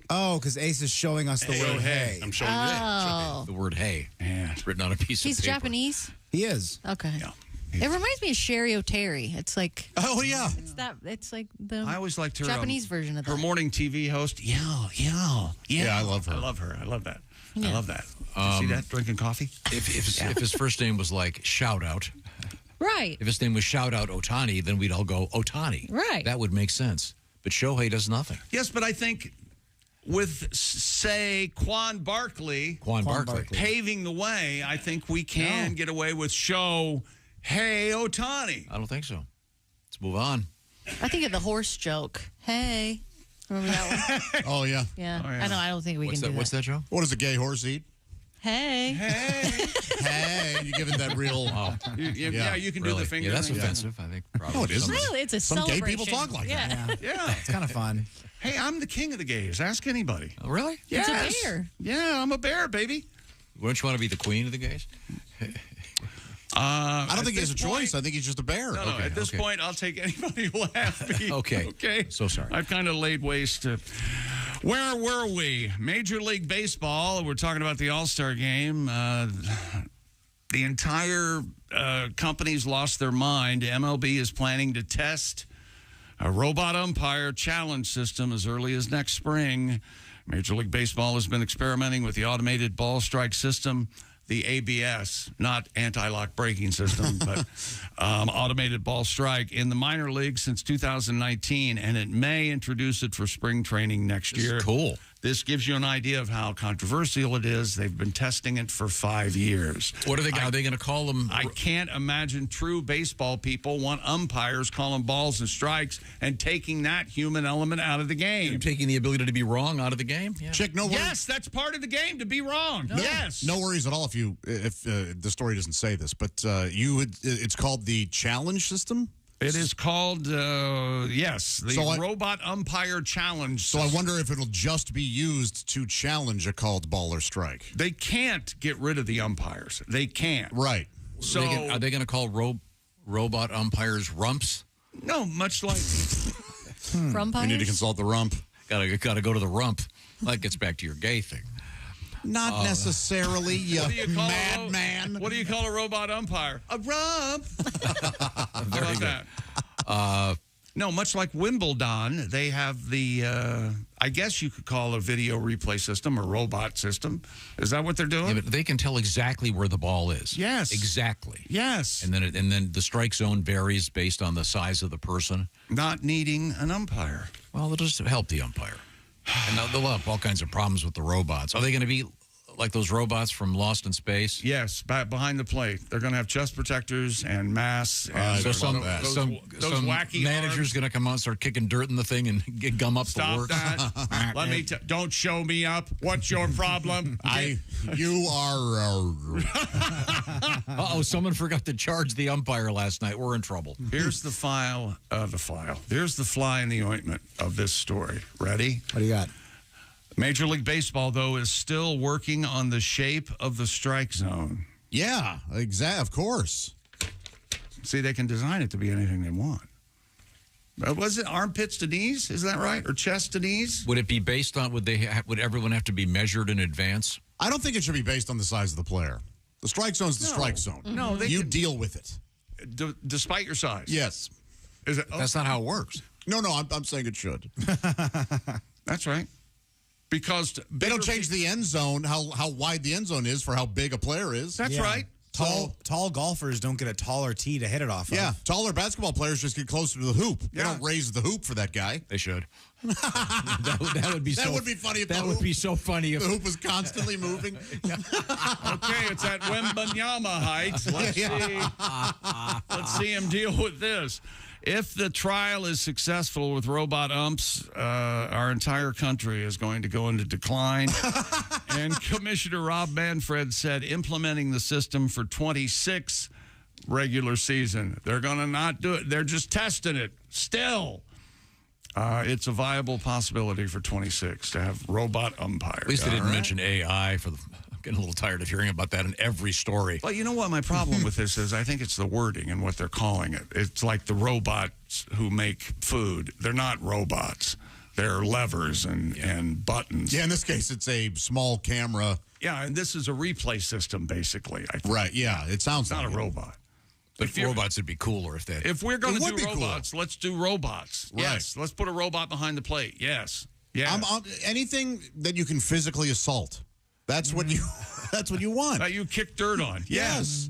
Oh, because Ace is showing us the word hey. I'm showing Oh. The word hey. It's written on a piece He's of paper. Japanese? He is. Okay. Yeah. It reminds me of Sherry O'Terry. It's like... Oh, yeah. It's like the I always liked her Japanese version of that. her morning TV host. Yeah, I love her. I love her. I love that. Yeah. I love that. You see that? Drinking coffee? If his first name was like Shout Out. Right. If his name was Shout Out Ohtani, then we'd all go Ohtani. Right. That would make sense. But Shohei does nothing. Yes, but I think with, say, Quan Barkley paving the way, I think we can get away with Hey Ohtani. I don't think so. Let's move on. I think of the horse joke. Hey. Remember that one? Oh, yeah. Yeah. I know. I don't think we can do that. What's that, Joe? What does a gay horse eat? Hey. Hey, you give it that real. Yeah, you can do the finger. Yeah, that's thing. offensive, I think. Probably. No, it isn't. Really, it's a Some celebration. gay people talk like that. Yeah. It's kind of fun. Hey, I'm the king of the gays. Ask anybody. Oh, really? Yes. It's a bear. Yeah, I'm a bear, baby. Wouldn't you want to be the queen of the gays? I don't think he has a choice. I think he's just a bear. No, at this point, I'll take anybody who will have me. Okay. Okay. So sorry. I've kind of laid waste to. Where were we? Major League Baseball. We're talking about the All-Star Game. The entire company's lost their mind. MLB is planning to test a robot umpire challenge system as early as next spring. Major League Baseball has been experimenting with the automated ball strike system, the ABS, not anti-lock braking system, but automated ball strike in the minor leagues since 2019, and it may introduce it for spring training next year. Cool. This gives you an idea of how controversial it is. They've been testing it for 5 years. What are they going to call them? I can't imagine true baseball people want umpires calling balls and strikes and taking that human element out of the game. You're taking the ability to be wrong out of the game? Yeah. Chick, no worries. Yes, that's part of the game, to be wrong. Yes. No worries at all if the story doesn't say this, but it's called the challenge system? It is called, yes, the Robot Umpire Challenge So system. I wonder if it'll just be used to challenge a called ball or strike. They can't get rid of the umpires. They can't. Right. So are they going to call robot umpires rumps? No, much like Rumpires? You need to consult the rump. Got to go to the rump. That gets back to your gay thing. Not necessarily, you madman. What do you call a robot umpire? A rump. How about that? No, much like Wimbledon, they have the, I guess you could call a video replay system or robot system. Is that what they're doing? Yeah, but they can tell exactly where the ball is. Yes. Exactly. Yes. And then the strike zone varies based on the size of the person. Not needing an umpire. Well, it'll just help the umpire. And they'll have all kinds of problems with the robots. Are they going to be like those robots from Lost in Space? Yes, behind the plate. They're going to have chest protectors and masks. And so some wacky manager's going to come out and start kicking dirt in the thing and get gum up Stop the work. that. Let me don't show me up. What's your problem? You are... Uh-oh, someone forgot to charge the umpire last night. We're in trouble. Here's the file. Here's the fly in the ointment of this story. Ready? What do you got? Major League Baseball, though, is still working on the shape of the strike zone. Yeah, exactly. Of course. See, they can design it to be anything they want. Was it armpits to knees? Is that right? Or chest to knees? Would it be based on, would everyone have to be measured in advance? I don't think it should be based on the size of the player. The strike zone's the strike zone. No, you deal with it. Despite your size? Yes. Is it? That's not how it works. No, I'm saying it should. That's right. Because they don't change the end zone, how wide the end zone is for how big a player is. That's right. Tall golfers don't get a taller tee to hit it off of. Yeah, taller basketball players just get closer to the hoop. They don't raise the hoop for that guy. They should. that would be that would be funny. If that would be so funny if the hoop was constantly moving. Okay, it's at Wembanyama height. Let's see him deal with this. If the trial is successful with robot umps, our entire country is going to go into decline. And Commissioner Rob Manfred said implementing the system for 26 regular season. They're going to not do it. They're just testing it. Still, it's a viable possibility for 26 to have robot umpires. At least they didn't mention AI. I'm getting a little tired of hearing about that in every story. Well, you know what my problem with this is? I think it's the wording and what they're calling it. It's like the robots who make food. They're not robots. They're levers and buttons. Yeah, in this case, it's a small camera. Yeah, and this is a replay system, basically. I think. Right, yeah. It sounds like not a robot. But robots would be cooler if that. If we're going to do robots, let's do robots. Right. Yes, let's put a robot behind the plate. Yes. Yeah. Anything that you can physically assault. That's what you. That's what you want. That you kick dirt on. Yes.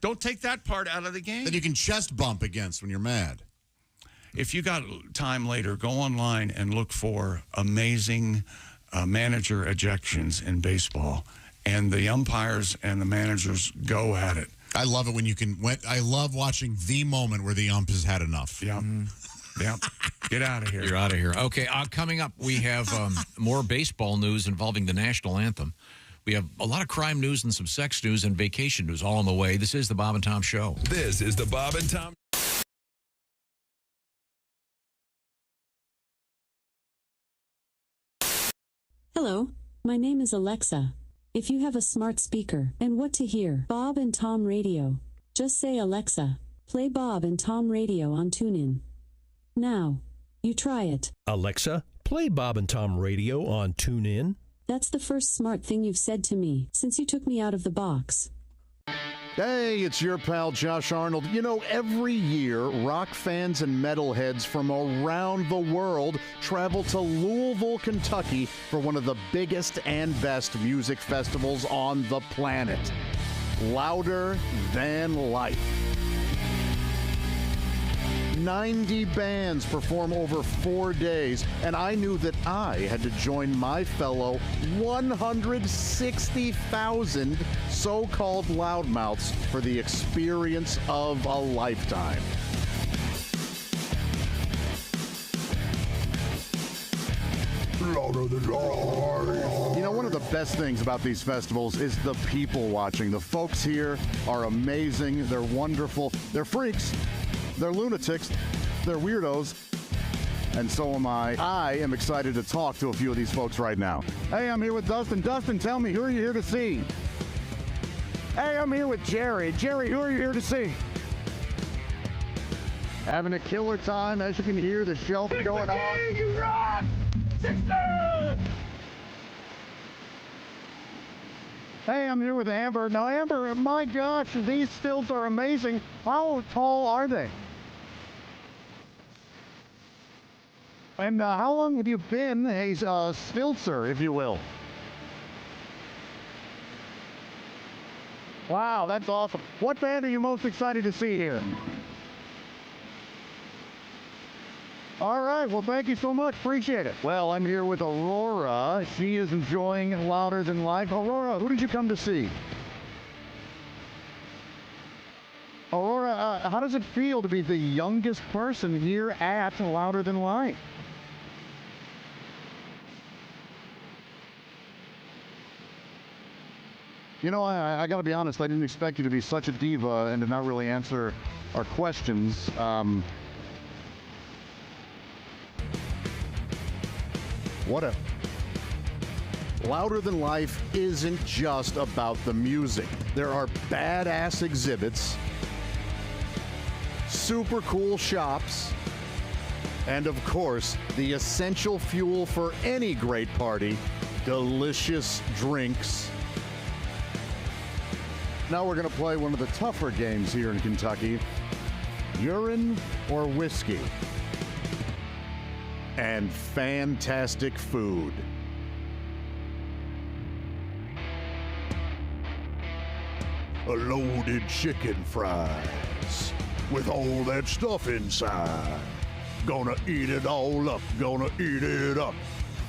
Don't take that part out of the game. That you can chest bump against when you're mad. If you got time later, go online and look for amazing manager ejections in baseball, and the umpires and the managers go at it. I love it when you can. I love watching the moment where the ump has had enough. Yeah. Yep. Get out of here. You're out of here. Okay, coming up, we have more baseball news involving the national anthem. We have a lot of crime news and some sex news and vacation news all on the way. This is the Bob and Tom Show. This is the Bob and Tom. Hello, my name is Alexa. If you have a smart speaker and what to hear, Bob and Tom Radio, just say Alexa, play Bob and Tom Radio on TuneIn. Now, you try it. Alexa, play Bob and Tom Radio on TuneIn. That's the first smart thing you've said to me since you took me out of the box. Hey, it's your pal Josh Arnold. You know, every year, rock fans and metalheads from around the world travel to Louisville, Kentucky for one of the biggest and best music festivals on the planet. Louder Than Life. 90 bands perform over 4 days, and I knew that I had to join my fellow 160,000 so-called loudmouths for the experience of a lifetime. Louder than life. You know, one of the best things about these festivals is the people watching. The folks here are amazing. They're wonderful. They're freaks. They're lunatics, they're weirdos, and so am I. I am excited to talk to a few of these folks right now. Hey, I'm here with Dustin. Dustin, tell me, who are you here to see? Hey, I'm here with Jerry. Jerry, who are you here to see? Having a killer time, as you can hear the shelf going on. You rock! 6-2! Hey, I'm here with Amber. Now, Amber, my gosh, these stilts are amazing. How tall are they? And how long have you been a stiltzer, if you will? Wow, that's awesome. What band are you most excited to see here? All right, well, thank you so much. Appreciate it. Well, I'm here with Aurora. She is enjoying Louder Than Life. Aurora, who did you come to see? Aurora, how does it feel to be the youngest person here at Louder Than Life? You know, I got to be honest, I didn't expect you to be such a diva and to not really answer our questions. What Louder Than Life isn't just about the music. There are badass exhibits, super cool shops, and of course, the essential fuel for any great party, delicious drinks. Now we're going to play one of the tougher games here in Kentucky, urine or whiskey. And fantastic food. A loaded chicken fries with all that stuff inside. Gonna eat it all up, gonna eat it up.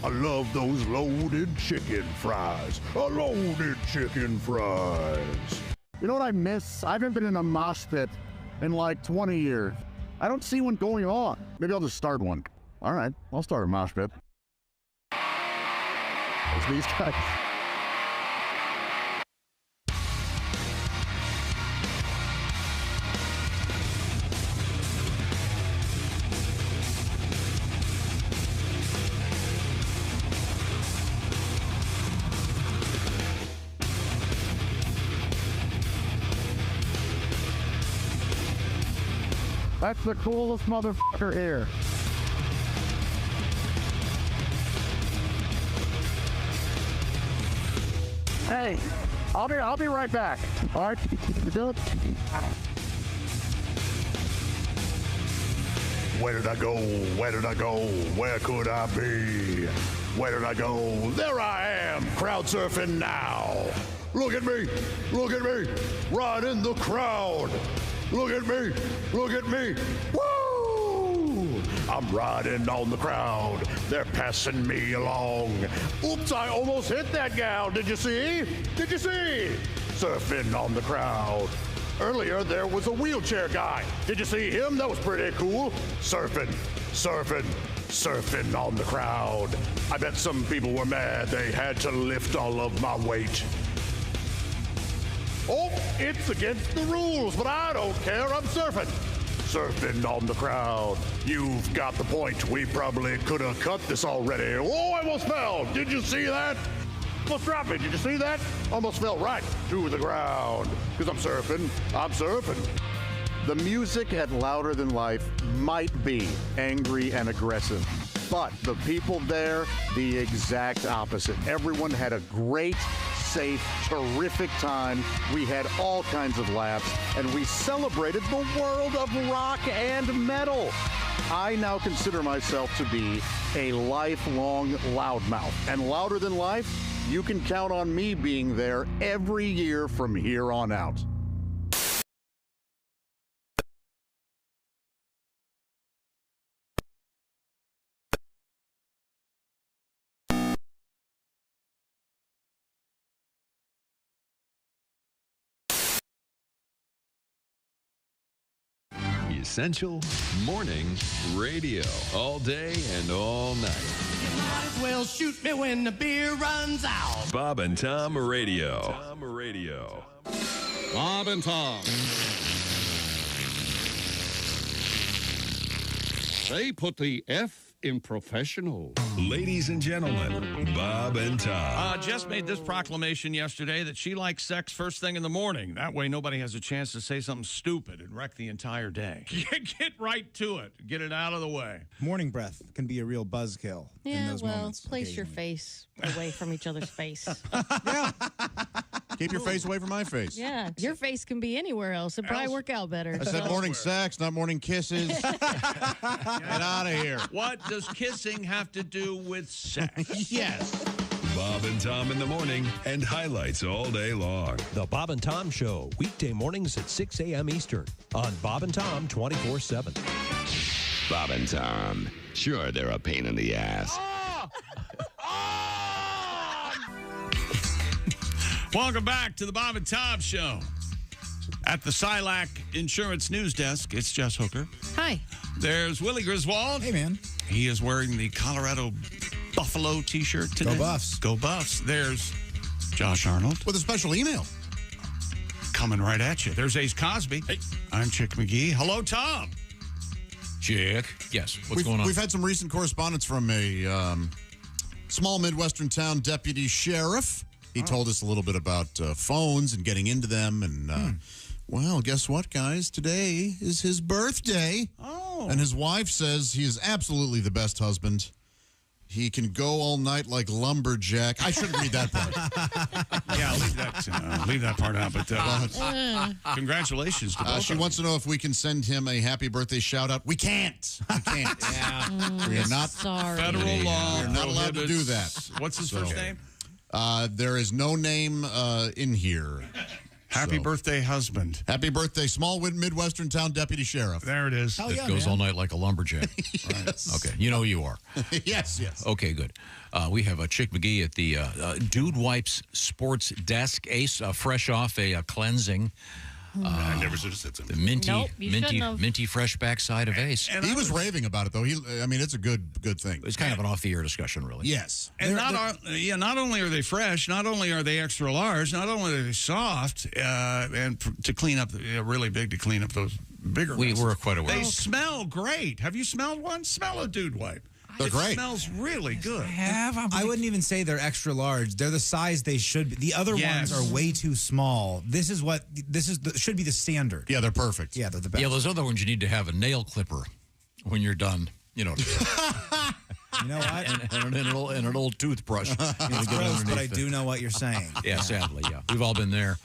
I love those loaded chicken fries. A loaded chicken fries. You know what I miss? I haven't been in a mosh pit in like 20 years. I don't see one going on. Maybe I'll just start one. All right, I'll start a mosh pit. It's these guys. That's the coolest motherfucker here. Hey, I'll be right back. All right. Where did I go? Where did I go? Where could I be? Where did I go? There I am, crowd surfing now. Look at me. Look at me. Right in the crowd. Look at me. Look at me. Woo! I'm riding on the crowd. They're passing me along. Oops, I almost hit that gal. Did you see? Did you see? Surfing on the crowd. Earlier, there was a wheelchair guy. Did you see him? That was pretty cool. Surfing on the crowd. I bet some people were mad they had to lift all of my weight. Oh, it's against the rules, but I don't care. I'm surfing on the crowd. You've got the point. We probably could have cut this already. Oh, I almost fell. Did you see that? Almost dropped me. Did you see that? Almost fell right to the ground. Because I'm surfing. The music at Louder Than Life might be angry and aggressive, but the people there, the exact opposite. Everyone had a great, safe, terrific time. We had all kinds of laughs, and we celebrated the world of rock and metal. I now consider myself to be a lifelong loudmouth, and Louder Than Life, you can count on me being there every year from here on out. Essential Morning Radio. All day and all night. You might as well shoot me when the beer runs out. Bob and Tom Radio. Bob and Tom. They put the F in professional. Ladies and gentlemen, Bob and Tom. Jess made this proclamation yesterday that she likes sex first thing in the morning. That way nobody has a chance to say something stupid and wreck the entire day. Get right to it. Get it out of the way. Morning breath can be a real buzzkill in Yeah, those well, moments. place your face away from each other's face. Keep your face away from my face. Yeah, your face can be anywhere else. It'd probably work out better. I said morning sex, not morning kisses. Get out of here. What does kissing have to do with sex? Yes. Bob and Tom in the morning and highlights all day long. The Bob and Tom Show, weekday mornings at 6 a.m. Eastern on Bob and Tom 24/7. Bob and Tom. Sure, they're a pain in the ass. Welcome back to the Bob and Tom Show. At the Silac Insurance News Desk, it's Jess Hooker. Hi. There's Willie Griswold. Hey, man. He is wearing the Colorado Buffalo T-shirt today. Go Buffs. Go Buffs. There's Josh Arnold. With a special email. Coming right at you. There's Ace Cosby. Hey. I'm Chick McGee. Hello, Tom. Chick. Yes. What's going on? We've had some recent correspondence from a small Midwestern town deputy sheriff. He told us a little bit about phones and getting into them. And, well, guess what, guys? Today is his birthday. Oh. And his wife says he is absolutely the best husband. He can go all night like lumberjack. I shouldn't read that part. Yeah, leave that part out. But congratulations to both. She wants to know if we can send him a happy birthday shout-out. We can't. Yeah. We are not. Sorry. Federal law. We're not allowed to do that. What's his first name? There is no name in here. Happy birthday, husband. Happy birthday, small Midwestern town deputy sheriff. There it is. It goes all night like a lumberjack. Yes. Okay, you know who you are. Yes. Okay, good. We have Chick McGee at the Dude Wipes Sports Desk. Ace, fresh off a cleansing. I never should have said something. The minty, Nope, you shouldn't have. minty fresh backside of Ace. He was raving about it, though. It's a good thing. It's kind of an off-the-air discussion, really. Yes. And not only are they fresh, not only are they extra large, not only are they soft, and to clean up, really big to clean up those bigger ones. We're quite aware. They smell great. Have you smelled one? Smell a Dude Wipe. They're great. It smells really good. I wouldn't even say they're extra large. They're the size they should be. The other ones are way too small. This should be the standard. Yeah, they're perfect. Yeah, they're the best. Yeah, those other ones you need to have a nail clipper when you're done. You know. You know what? and an old toothbrush. It's gross, but I do know what you're saying. Yeah, sadly, yeah. We've all been there.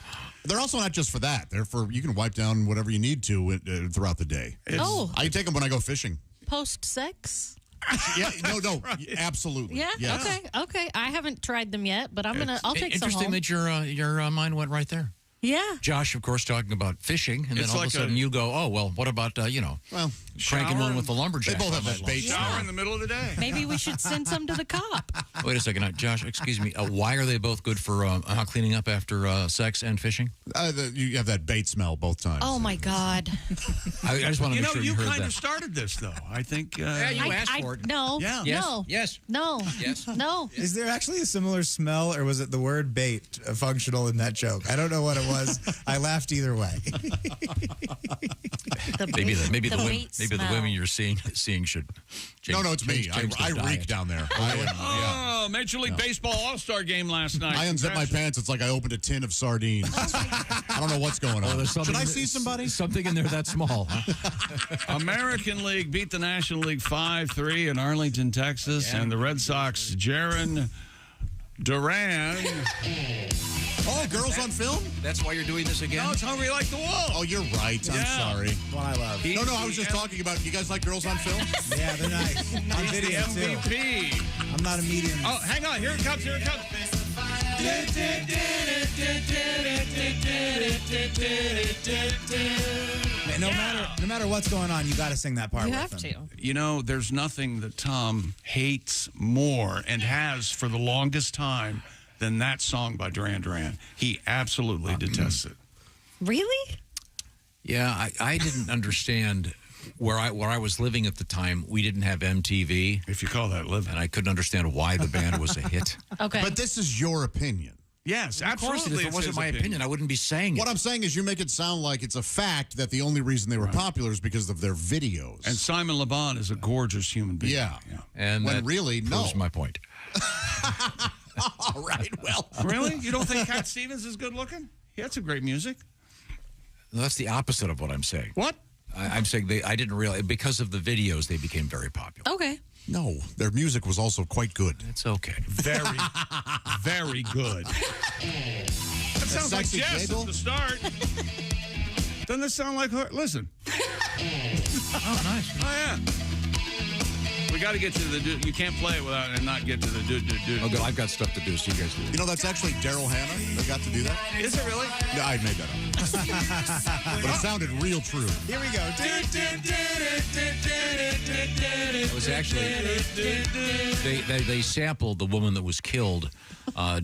They're also not just for that. They're for, you can wipe down whatever you need to throughout the day. I take them when I go fishing. Post-sex? Yeah, no, absolutely. Yeah. Yes. Okay. I haven't tried them yet, but I'll take some home. Interesting that your mind went right there. Yeah. Josh, of course, talking about fishing, and then It's all like of a sudden you go, oh, well, what about, well, cranking one with the lumberjack? They both have that bait shower in the middle of the day. Maybe we should send some to the cop. Wait a second, Josh, excuse me. Why are they both good for cleaning up after sex and fishing? You have that bait smell both times. Oh, my God. I just want to make sure you heard kind that. of started this, though. I think. Yeah, you asked for it. No. Yeah. Yes. No. Yes. No. Yes. No. Is there actually a similar smell, or was it the word bait functional in that joke? I don't know what it was. I laughed either way. Maybe the smell. women you're seeing should. No, it's me. I reek down there. Oh, Major League Baseball All-Star game last night. I unzip my pants. It's like I opened a tin of sardines. I don't know what's going on. Should I see somebody? Something in there that small. American League beat the National League 5-3 in Arlington, Texas, and the Red Sox, Duran Duran. Oh, girls on film? That's why you're doing this again? No, it's Hungry Like the Wolf. Oh, you're right. I'm sorry. One I love. No, I was just talking about, you guys like girls on film? Yeah, they're nice. On He's video, the MVP. too. I'm not a medium. Oh, hang on. Here it comes. No matter what's going on, you got to sing that part. You with have them. to. You know, there's nothing that Tom hates more and has for the longest time than that song by Duran Duran. He absolutely detests it. Really? Yeah, I didn't understand where I was living at the time. We didn't have MTV, if you call that living, and I couldn't understand why the band was a hit. Okay. But this is your opinion. Yes, Of course, absolutely. if it wasn't my opinion, I wouldn't be saying it. What I'm saying is you make it sound like it's a fact that the only reason they were popular is because of their videos. And Simon Le Bon is a gorgeous human being. Yeah. And when that really, no. proves my point. All right, well. Really? You don't think Cat Stevens is good looking? He had some great music. No, that's the opposite of what I'm saying. What? I'm saying I didn't realize, because of the videos, they became very popular. Okay. No, their music was also quite good. It's okay. Very, very good. That sounds like Sexy Jess Gable? at the start. Doesn't this sound like her? Listen. Oh, nice. Oh, yeah. We got to get to the dude. You can't play it without and not get to the dude. Okay, I've got stuff to do, so you guys do it. You know, that's actually Daryl Hannah that got to do that. Is it really? No, I made that up. But it sounded real true. Here we go. It was actually, they sampled the woman that was killed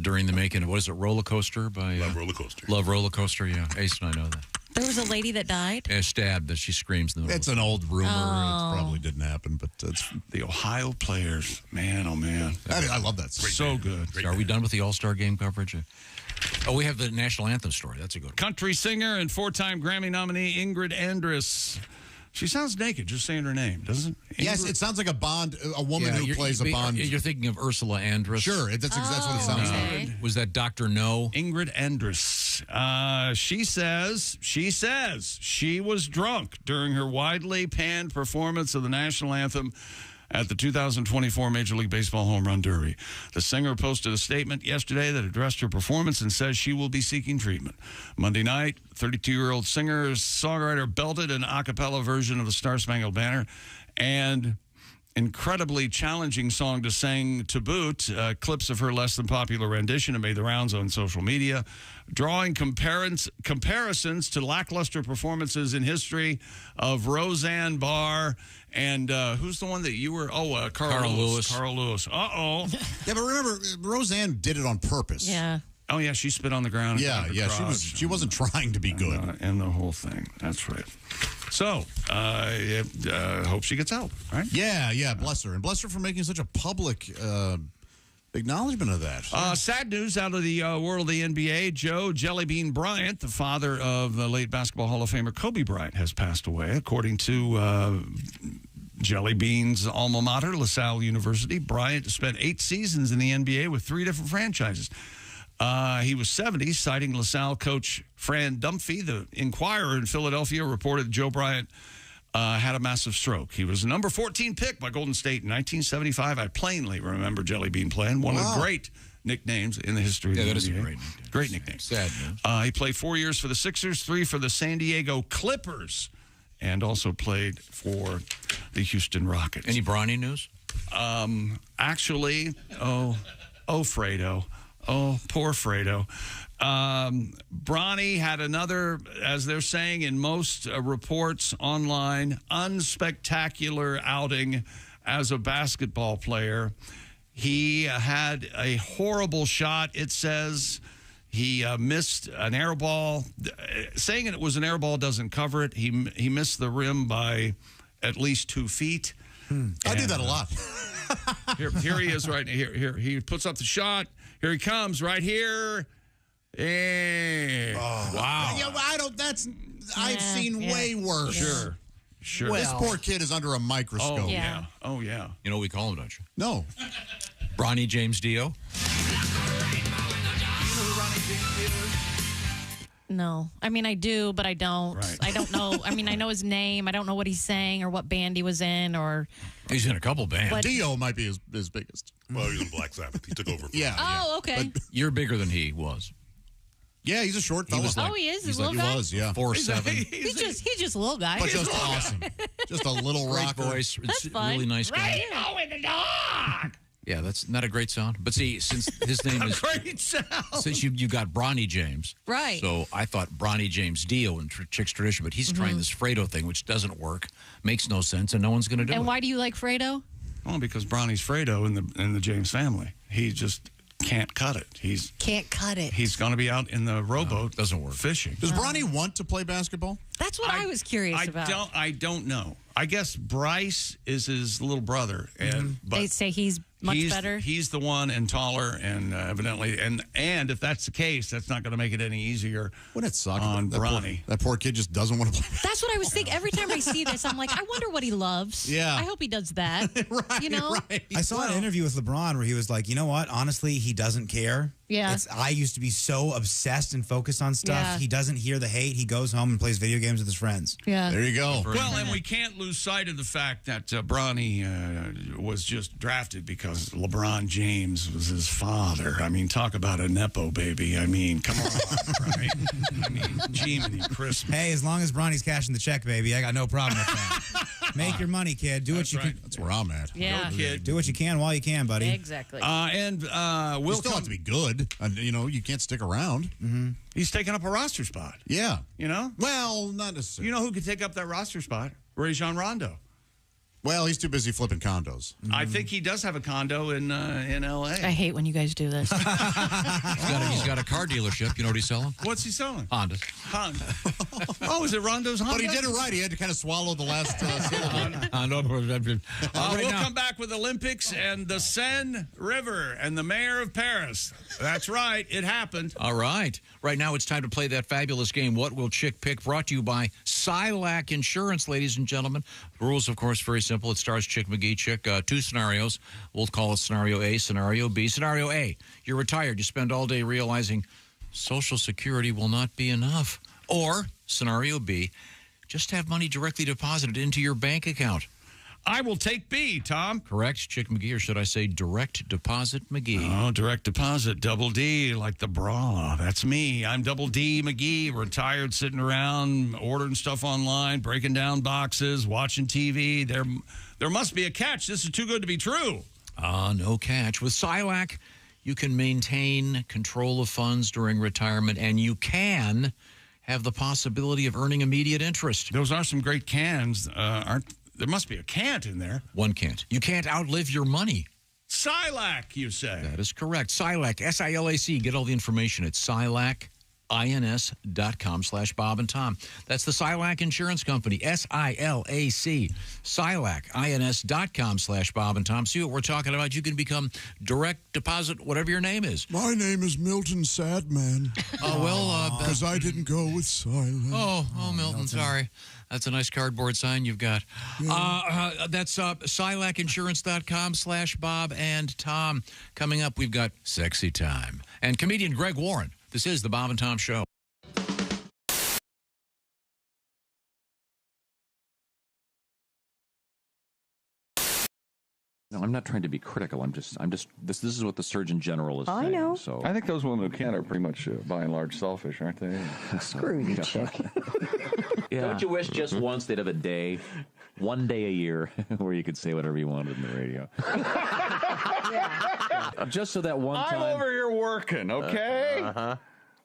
during the making of, what is it, Roller Coaster? By Love Roller Coaster. Love Roller Coaster, yeah. Ace and I know that. There was a lady that died? Stabbed, that she screams. In the It's an old rumor. Oh. It probably didn't happen, but it's The Ohio players. Man, oh, man. I love that. So good. So are we done with the All-Star game coverage? Oh, we have the national anthem story. That's a good one. Country singer and four-time Grammy nominee Ingrid Andress. She sounds naked just saying her name, doesn't it? Yes, it sounds like a Bond, a woman who plays a Bond. You're thinking of Ursula Andress. Sure, that's what it sounds okay. like. Was that Dr. No? Ingrid Andress. She says she was drunk during her widely panned performance of the national anthem at the 2024 Major League Baseball Home Run Derby. The singer posted a statement yesterday that addressed her performance and says she will be seeking treatment. Monday night, 32-year-old singer-songwriter belted an a cappella version of the Star Spangled Banner, and incredibly challenging song to sing to boot. Clips of her less than popular rendition have made the rounds on social media, drawing comparisons to lackluster performances in history of Roseanne Barr and who's the one that you were? Oh, Carl Lewis. Carl Lewis. Uh-oh. Yeah, but remember, Roseanne did it on purpose. Yeah. Oh, yeah, she spit on the ground. Yeah, she wasn't trying to be good. And the whole thing. That's right. So, hope she gets help, right? Yeah, bless her. And bless her for making such a public acknowledgement of that. Sad news out of the world of the NBA. Joe Jellybean Bryant, the father of the late Basketball Hall of Famer Kobe Bryant, has passed away. According to Jellybean's alma mater, LaSalle University, Bryant spent 8 seasons in the NBA with 3 different franchises. He was 70, citing LaSalle coach Fran Dunphy. The Inquirer in Philadelphia reported Joe Bryant had a massive stroke. He was the number 14 pick by Golden State in 1975. I plainly remember Jellybean playing. One of the great nicknames in the history of the NBA. That is a great nickname. Great nickname. Sad news. He played 4 years for the Sixers, 3 for the San Diego Clippers, and also played for the Houston Rockets. Any Bronny news? Actually, Fredo. Oh, poor Fredo. Bronny had another, as they're saying in most reports online, unspectacular outing as a basketball player. He had a horrible shot, it says. He missed an air ball. Saying it was an air ball doesn't cover it. He missed the rim by at least 2 feet. I do that a lot. Here he is right here. He puts up the shot. Here he comes right here. And wow. Yeah, I've seen way worse. Sure. Well, this poor kid is under a microscope. Oh, yeah. Oh, yeah. You know what we call him, don't you? No. Bronny James Dio. No. I mean, I do, but I don't. Right. I don't know. I mean, I know his name. I don't know what he's saying or what band he was in or... He's in a couple bands. But- Dio might be his biggest. Well, he's in Black Sabbath. He took over. Yeah. Oh, okay. But you're bigger than he was. Yeah, he's a short fella. He is? He's a little he guy? was, yeah. 4'7". He's just a little guy. But just awesome. Just a little Great rocker. voice. That's It's fine. really nice guy. Reno in the dog. Yeah, that's not a great sound. But see, since his name is... Great sound. Since you got Bronny James. Right. So I thought Bronny James Dio in Chick's tradition, but he's trying this Fredo thing, which doesn't work, makes no sense, and no one's going to do it. And why do you like Fredo? Well, because Bronny's Fredo in the James family. He just can't cut it. Can't cut it. He's going to be out in the rowboat. Doesn't work. Fishing. Does Bronny want to play basketball? That's what I was curious about. I don't know. I guess Bryce is his little brother, and but They say he's much better. He's the one and taller, and evidently, and if that's the case, that's not going to make it any easier. Wouldn't it suck on that Bronny? That poor kid just doesn't want to play. That's what I was thinking. Every time I see this, I'm like, I wonder what he loves. Yeah. I hope he does that. Right, you know? right. I saw an interview with LeBron where he was like, you know what? Honestly, he doesn't care. Yeah. I used to be so obsessed and focused on stuff. Yeah. He doesn't hear the hate. He goes home and plays video games with his friends. Yeah. There you go. Well, and we can't lose sight of the fact that Bronny was just drafted because LeBron James was his father. I mean, talk about a Nepo baby. I mean, come on, right? I mean, Jiminy Christmas. Hey, as long as Bronny's cashing the check, baby, I got no problem with that. Make your money, kid. Do what you can. That's where I'm at. Yeah. Go, kid. Do what you can while you can, buddy. Exactly. And You Will still have to be good. You can't stick around. Mm-hmm. He's taking up a roster spot. Yeah. You know? Well, not necessarily. You know who could take up that roster spot? Rajon Rondo. Well, he's too busy flipping condos. I think he does have a condo in L.A. I hate when you guys do this. He's got a car dealership. You know what he's selling? What's he selling? Honda. Oh, is it Rondo's Honda? But he did it right. He had to kind of swallow the last syllable. We'll come back with Olympics and the Seine River and the mayor of Paris. That's right. It happened. All right. Right now it's time to play that fabulous game, What Will Chick Pick? Brought to you by Silac Insurance, ladies and gentlemen. The rules, of course, very simple. It stars Chick McGee. Chick, 2 scenarios. We'll call it Scenario A, Scenario B. Scenario A, you're retired. You spend all day realizing Social Security will not be enough. Or, Scenario B, just have money directly deposited into your bank account. I will take B, Tom. Correct, Chick McGee, or should I say Direct Deposit McGee? Oh, direct deposit, double D, like the bra. That's me. I'm Double D McGee, retired, sitting around, ordering stuff online, breaking down boxes, watching TV. There must be a catch. This is too good to be true. No catch. With Silac, you can maintain control of funds during retirement, and you can have the possibility of earning immediate interest. Those are some great cans, there must be a can't in there. One can't. You can't outlive your money. Silac, you say? That is correct. Silac, S-I-L-A-C. Get all the information at silacins.com/Bob and Tom. That's the Silac Insurance Company, S-I-L-A-C. Silacins.com/Bob and Tom. See what we're talking about? You can become direct deposit, whatever your name is. My name is Milton Sadman. Because I didn't go with Silac. Oh, Milton, sorry. That's a nice cardboard sign you've got. Yeah. That's silacinsurance.com/Bob and Tom. Coming up, we've got Sexy Time. And comedian Greg Warren. This is the Bob and Tom Show. No, I'm not trying to be critical. I'm just. This is what the Surgeon General is saying. I know. So I think those women who can are pretty much, by and large, selfish, aren't they? Screw you, Chick. yeah. Don't you wish just once they'd have a day, one day a year, where you could say whatever you wanted in the radio? Yeah. Just so that one time. I'm over here working, okay?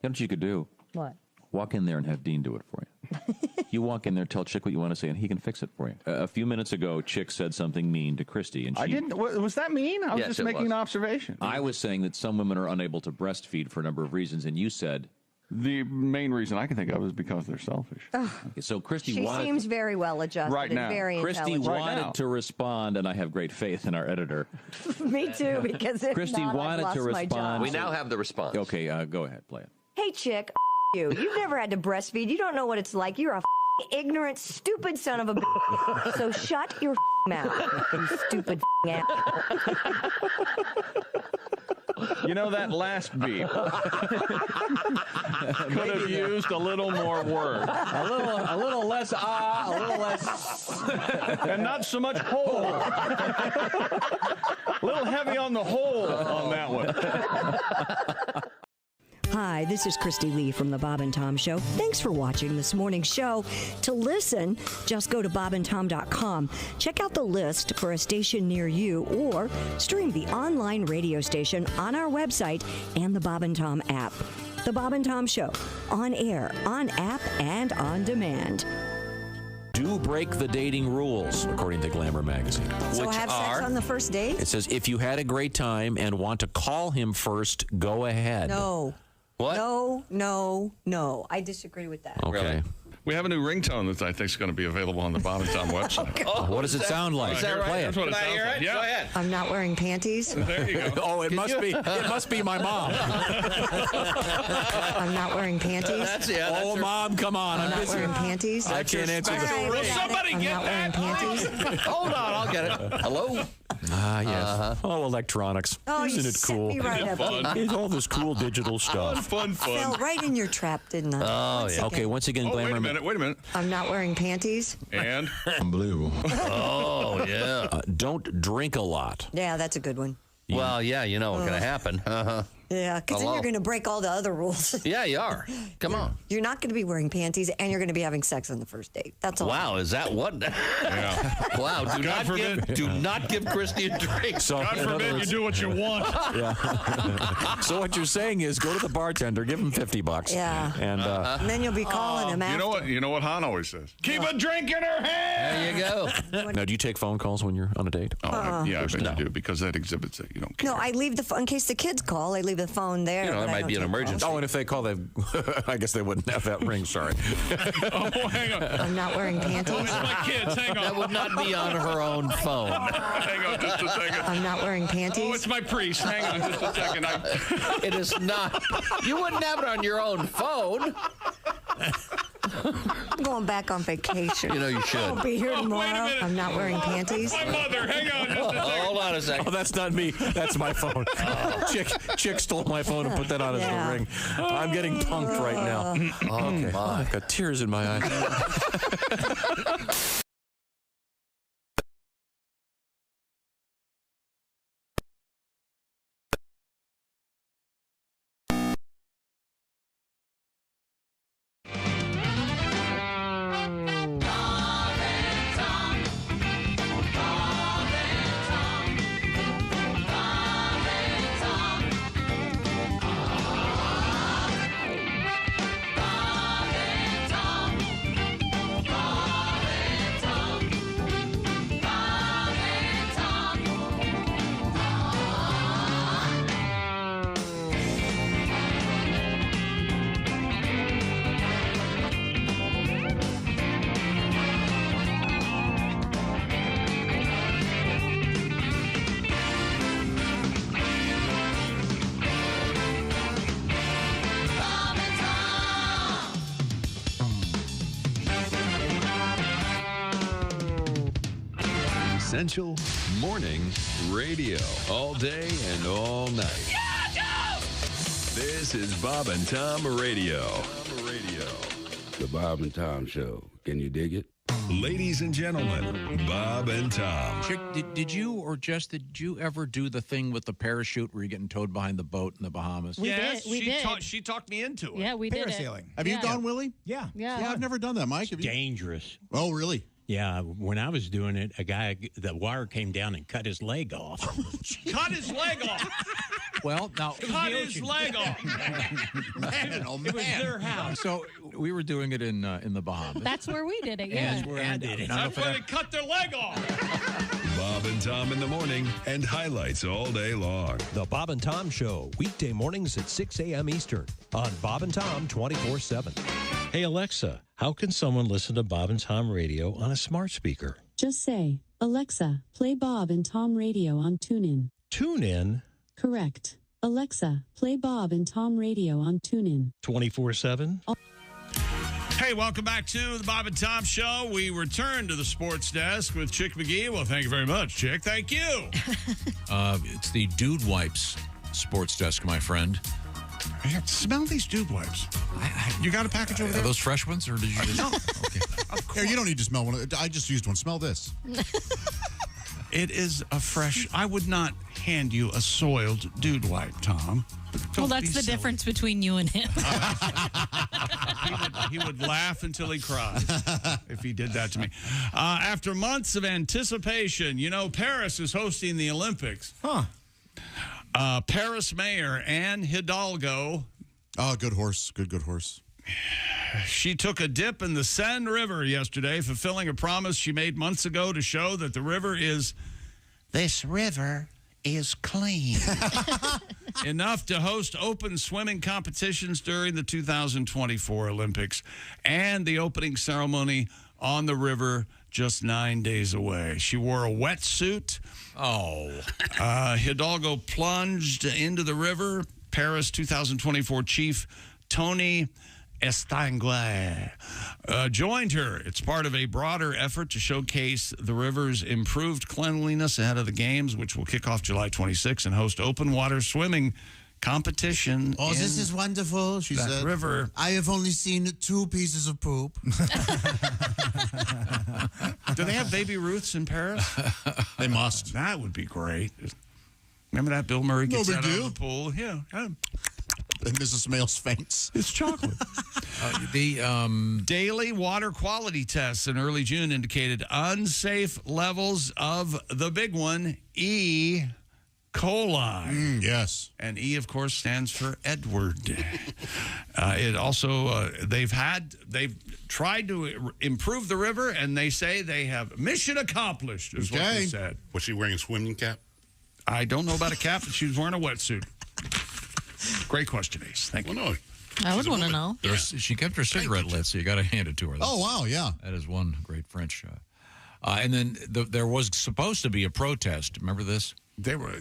You know what you could do? What? Walk in there and have Dean do it for you. You walk in there, tell Chick what you want to say, and he can fix it for you. A few minutes ago, Chick said something mean to Christy. And she, I didn't. Was that mean? I was Yes, just it making was. an observation. I was saying that some women are unable to breastfeed for a number of reasons, and you said... The main reason I can think of is because they're selfish. Okay, so Christy She wanted... seems very well adjusted Right now. and very Christy intelligent. wanted to respond, and I have great faith in our editor. Me too, because if Christy not, I've wanted lost to my respond. job. We now have the response. Okay, go ahead, play it. Hey, chick, you. You've never had to breastfeed. You don't know what it's like. You're a ignorant, stupid son of a bitch. So shut your mouth, you stupid ass. You know, that last beep could have used a little more word. A little less a little less, and not so much hole. A little heavy on the hole on that one. Hi, this is Christy Lee from The Bob and Tom Show. Thanks for watching this morning's show. To listen, just go to bobandtom.com. Check out the list for a station near you or stream the online radio station on our website and the Bob and Tom app. The Bob and Tom Show, on air, on app, and on demand. Do break the dating rules, according to Glamour magazine. So have sex on the first date? It says, if you had a great time and want to call him first, go ahead. No. What? No. I disagree with that. Okay. We have a new ringtone that I think is going to be available on the Bob and Tom website. What does it sound like? Is that right? Play it. That's what Can I hear it? Yeah. Go ahead. I'm not wearing panties. There you go. Oh, it must be. It must be my mom. I'm not wearing panties. Oh, Mom, come on. I'm not wearing panties. I can't answer All right, the we got Somebody it. I'm get not wearing panties. Hold on, I'll get it. Hello? Ah, yes. Oh, electronics. Oh, you Isn't it set cool? me right up. It's all this cool digital stuff. Fun. Fell right in your trap, didn't I? Oh, Once yeah. Okay, again. once again, Oh, Glamour. wait a minute. I'm not wearing panties. And? Unbelievable. Oh, yeah. Don't drink a lot. Yeah, that's a good one. Well, yeah, you know what's going to happen. Uh-huh. Yeah, because then Hello? you're going to break all the other rules. Yeah, you are. Come on. You're not going to be wearing panties, and you're going to be having sex on the first date. That's all. Wow, is that what? Wow, do not give Christy a drink. So, God in other forbid you words- do what you want. Yeah. So what you're saying is, go to the bartender, give him $50. Yeah. And And then you'll be calling him after. You know what Han always says? Keep a drink in her hand. There you go. now, do you take phone calls when you're on a date? Oh, yeah, I bet you do, because that exhibits that you don't care. No, I leave the phone in case the kids call. I leave the phone there. You know, but there I might don't be an take emergency. Oh, and if they call, I guess they wouldn't have that ring. Sorry. Oh, hang on. calls. I'm not wearing panties. It's my kids. Hang on. That would not be on her own phone. Hang on just a second. I'm not wearing panties. Oh, it's my priest. Hang on just a second. It is not. You wouldn't have it on your own phone. I'm going back on vacation. You know you should. I'll be here Oh, wait a tomorrow. minute. I'm not wearing panties. My mother. Hang on just a second. Hold on a Oh, second. that's not me. That's my phone. Chick stole my phone and put that on as Yeah. the ring. I'm getting punked right now. Okay. I've got tears in my eyes. Essential Morning Radio. All day and all night. This is Bob and Tom Radio. The Bob and Tom Show. Can you dig it? Ladies and gentlemen, Bob and Tom. Chick, did you or Jess, did you ever do the thing with the parachute where you're getting towed behind the boat in the Bahamas? We did. She talked me into it. Yeah, we did it. Parasailing. Have you gone, Willie? Yeah. Yeah. I've never done that, Mike. Have you? Dangerous. Oh, really? Yeah, when I was doing it, the wire came down and cut his leg off. Cut his leg off. Well, now cut his leg off. Man, oh man, it was their house. So we were doing it in the Bahamas. That's where we did it. Yeah, That's where they cut their leg off. Bob and Tom in the morning and highlights all day long. The Bob and Tom Show, weekday mornings at 6 a.m. Eastern on Bob and Tom 24/7. Hey, Alexa, how can someone listen to Bob and Tom radio on a smart speaker? Just say, Alexa, play Bob and Tom Radio on TuneIn. TuneIn? Correct. Alexa, play Bob and Tom Radio on TuneIn. 24/7? Hey, welcome back to the Bob and Tom Show. We return to the sports desk with Chick McGee. Well, thank you very much, Chick. Thank you. It's the Dude Wipes sports desk, my friend. I have to smell these Dude Wipes. You got a package over there? Are those fresh ones, or did you just... No. Okay. Here, you don't need to smell one. I just used one. Smell this. It is a fresh... I would not hand you a soiled Dude Wipe, Tom. Well, that's the difference between you and him. He would laugh until he cried if he did that to me. After months of anticipation, you know, Paris is hosting the Olympics. Huh. Paris Mayor Anne Hidalgo. Oh, good horse. Good horse. She took a dip in the Seine River yesterday, fulfilling a promise she made months ago to show that the river is... This river is clean. Enough to host open swimming competitions during the 2024 Olympics and the opening ceremony on the river just 9 days away. She wore a wetsuit. Oh. Hidalgo plunged into the river. Paris 2024 chief Tony Estanguet joined her. It's part of a broader effort to showcase the river's improved cleanliness ahead of the games, which will kick off July 26 and host open water swimming competition. Oh, this is wonderful, she said. River. I have only seen 2 pieces of poop. Do they have Baby Ruths in Paris? They must. That would be great. Remember that Bill Murray gets out of the pool? Yeah. And Mrs. Smales faints. It's chocolate. The daily water quality tests in early June indicated unsafe levels of the big one, E. coli. Yes. And E, of course, stands for Edward. It also, they've tried to improve the river, and they say they have mission accomplished, is what they said. Was she wearing a swimming cap? I don't know about a cap, but she was wearing a wetsuit. Great question, Ace. Thank you. Well, no. I would want to know. She kept her cigarette lit, so you got to hand it to her. Oh, wow, yeah. That is one great French. And then there was supposed to be a protest. Remember this?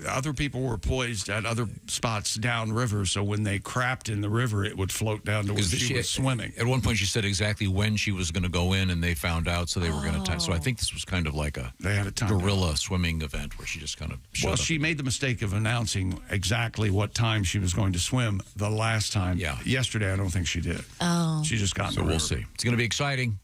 Other people were poised at other spots downriver, so when they crapped in the river, it would float down to where she was swimming. At one point, she said exactly when she was going to go in, and they found out, so they were going to time. So I think this was kind of like a guerrilla swimming event where she just kind of showed up. She made the mistake of announcing exactly what time she was going to swim the last time. Yeah. Yesterday, I don't think she did. Oh. She just got in the river. We'll see. It's going to be exciting.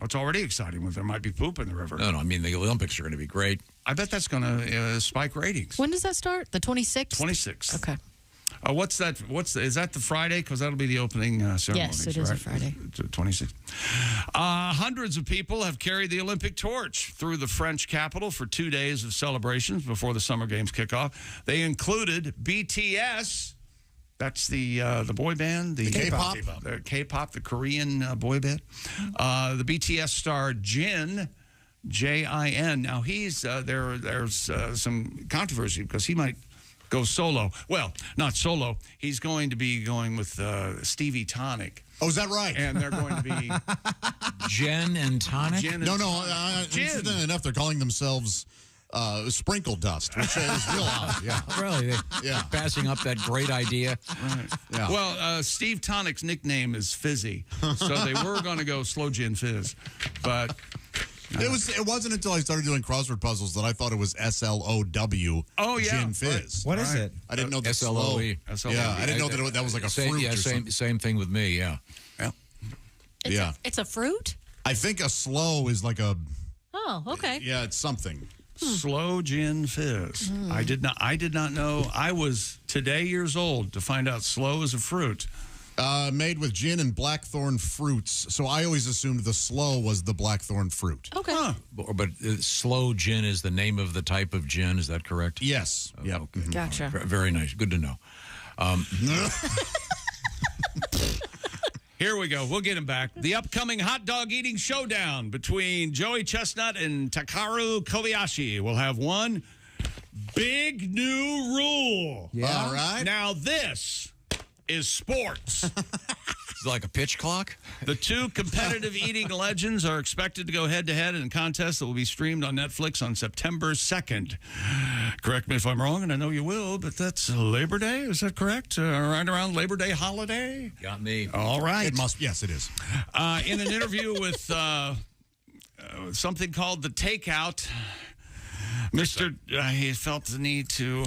It's already exciting when there might be poop in the river. No, I mean, the Olympics are going to be great. I bet that's going to spike ratings. When does that start? The 26th? 26th. Okay. What's that? Is that the Friday? Because that'll be the opening ceremony. Yes, it is a Friday. 26th. Hundreds of people have carried the Olympic torch through the French capital for 2 days of celebrations before the Summer Games kick off. They included BTS. That's the boy band, the K-pop, the Korean boy band. The BTS star Jin, J-I-N. Now he's there's some controversy because he might go solo. Well, not solo. He's going to be going with Stevie Tonic. Oh, is that right? And they're going to be Jen and Tonic. Interesting enough, they're calling themselves sprinkle dust, which is real odd. Yeah, really. Passing up that great idea. Right. Yeah. Well, Steve Tonic's nickname is Fizzy, so they were going to go Slow Gin Fizz, but it wasn't until I started doing crossword puzzles that I thought it was SLOW. Oh yeah, Gin Fizz. What is it? I didn't know that SLOE. Yeah, I didn't know that was like a fruit. Yeah, or same thing with me. Yeah. It's a fruit. I think a slow is like a. Oh, okay. Yeah, it's something. Slow Gin Fizz. I did not know. I was today years old to find out slow is a fruit. Made with gin and blackthorn fruits. So I always assumed the slow was the blackthorn fruit. Okay. But slow gin is the name of the type of gin. Is that correct? Yes. Yep. Okay. Gotcha. Very nice. Good to know. Here we go. We'll get him back. The upcoming hot dog eating showdown between Joey Chestnut and Takaru Kobayashi will have one big new rule. Yeah. All right. Now this is sports. It's like a pitch clock. The two competitive eating legends are expected to go head-to-head in a contest that will be streamed on Netflix on September 2nd. Correct me if I'm wrong, and I know you will, but that's Labor Day. Is that correct? Right around Labor Day holiday? Got me. All right. It must. Yes, it is. In an interview with something called The Takeout, he felt the need to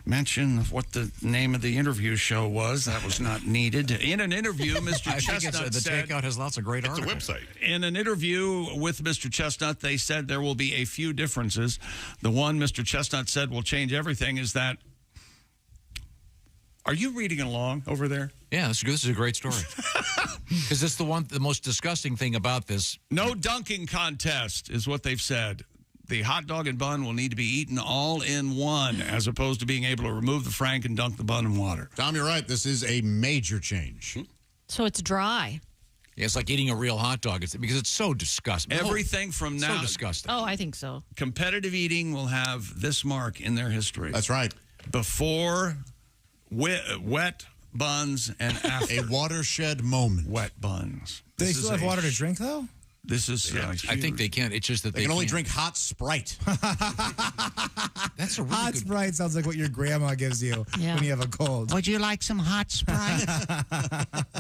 mention what the name of the interview show was. That was not needed. In an interview, Mr. Chestnut the said... Takeout has lots of great It's a articles. website. In an interview with Mr. Chestnut, they said there will be a few differences. The one Mr. Chestnut said will change everything is that... Are you reading along over there? Yeah, this is a great story. Because it's the most disgusting thing about this. No dunking contest is what they've said. The hot dog and bun will need to be eaten all in one, as opposed to being able to remove the frank and dunk the bun in water. Tom, you're right. This is a major change. So it's dry. Yeah, it's like eating a real hot dog because it's so disgusting. Everything from now... So disgusting. Oh, I think so. Competitive eating will have this mark in their history. That's right. Before wet buns and after. A watershed moment. Wet buns. Do they still have water to drink, though? This is... I think they can. It's just that they can only drink hot Sprite. That's a really hot good... Sprite sounds like what your grandma gives you when you have a cold. Would you like some hot Sprite?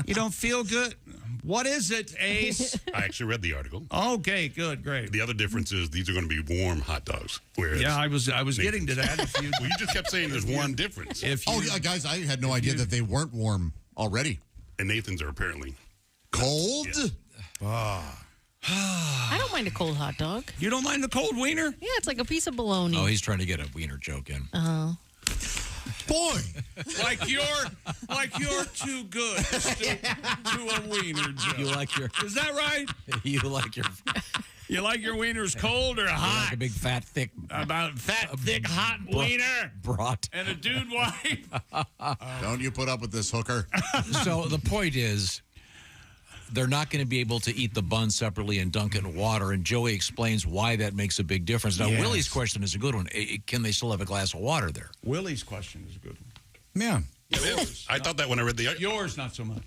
You don't feel good? What is it, Ace? I actually read the article. Okay, good, great. The other difference is these are going to be warm hot dogs. Whereas Yeah, I was getting to that. Well, you just kept saying there's one difference. Oh, yeah, guys, I had no idea that they weren't warm already. And Nathan's are apparently cold. Yeah. I don't mind a cold hot dog. You don't mind the cold wiener? Yeah, it's like a piece of bologna. Oh, he's trying to get a wiener joke in. Oh. Boy, like you're too good to a wiener joke. You like your? Is that right? You like your? You like your wieners cold or hot? Like a big fat thick. Thick hot wiener. Brat. And a dude wife. Don't you put up with this, hooker? So the point is, they're not going to be able to eat the bun separately and dunk it in water. And Joey explains why that makes a big difference. Now, Yes. Willie's question is a good one. Can they still have a glass of water there? Willie's question is a good one. Yeah. I thought that when I read the article. Yours, not so much.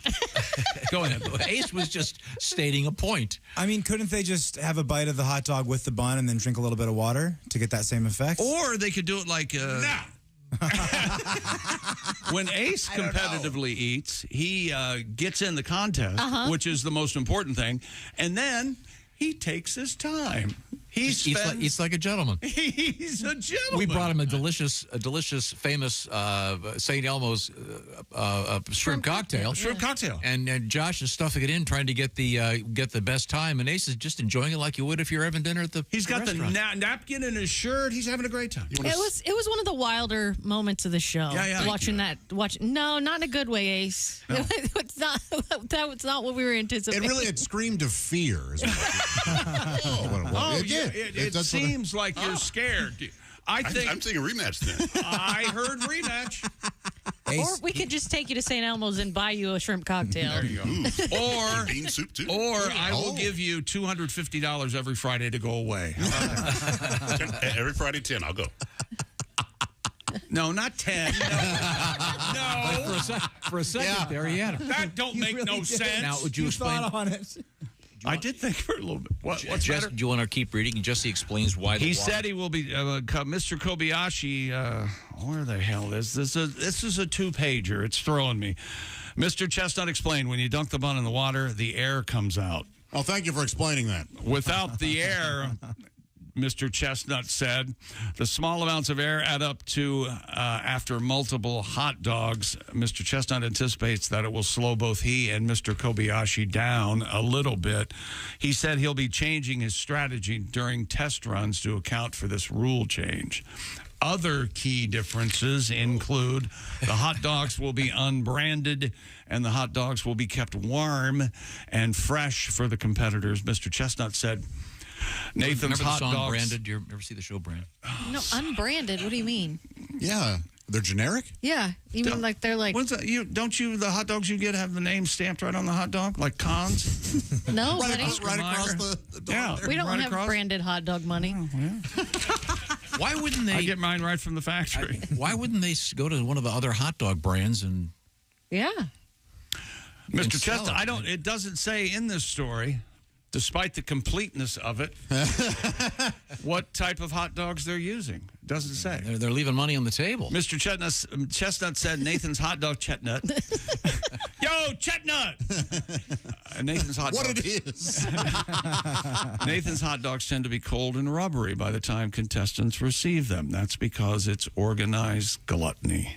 Go ahead. Ace was just stating a point. I mean, couldn't they just have a bite of the hot dog with the bun and then drink a little bit of water to get that same effect? Or they could do it like... When Ace competitively eats, he gets in the contest, which is the most important thing, and then he takes his time. He's like a gentleman. He's a gentleman. We brought him a delicious, famous St. Elmo's shrimp cocktail. Shrimp cocktail. And Josh is stuffing it in, trying to get the best time. And Ace is just enjoying it like you would if you're having dinner at the. He's got restaurant. the napkin in his shirt. He's having a great time. It was one of the wilder moments of the show. Yeah. Watching that. No, not in a good way, Ace. No. It's not. That was not what we were anticipating. It really had screamed of fear. It seems like you're scared. I'm seeing a rematch then. I heard rematch. Or we could just take you to St. Elmo's and buy you a shrimp cocktail. There you go. Or bean soup too. Or I will give you $250 every Friday to go away. Every Friday 10, I'll go. No, not 10. No. For a second there, he had him. That don't make no sense. Now, would you explain? Thought on it. I did think for a little bit. What's Jess, better? do you want to keep reading? And Jesse explains why. He said he will be Mr. Kobayashi. Where the hell is this? This is a two-pager. It's throwing me. Mr. Chestnut explained when you dunk the bun in the water, the air comes out. Oh, thank you for explaining that. Without the air, Mr. Chestnut said, the small amounts of air add up to, after multiple hot dogs, Mr. Chestnut anticipates that it will slow both he and Mr. Kobayashi down a little bit. He said he'll be changing his strategy during test runs to account for this rule change. Other key differences include the hot dogs will be unbranded and the hot dogs will be kept warm and fresh for the competitors. Mr. Chestnut said Nathan's Remember hot the song dogs. Branded? Do you ever see the show Branded? No, unbranded. What do you mean? Yeah. They're generic? Yeah. You mean like they're like. What's that? The hot dogs you get have the name stamped right on the hot dog? Like Cons? No, right, buddy. across the dog. Yeah. We don't right have across. branded hot dog money. Oh, yeah. Why wouldn't they? I get mine right from the factory. Why wouldn't they go to one of the other hot dog brands and? Yeah. Mr. Chestnut, it doesn't say in this story, despite the completeness of it, what type of hot dogs they're using. It doesn't say. They're leaving money on the table. Mr. Chestnut said Nathan's hot dog Chetnut. Yo, Chetnut! Nathan's hot dogs. What it is. Nathan's hot dogs tend to be cold and rubbery by the time contestants receive them. That's because it's organized gluttony.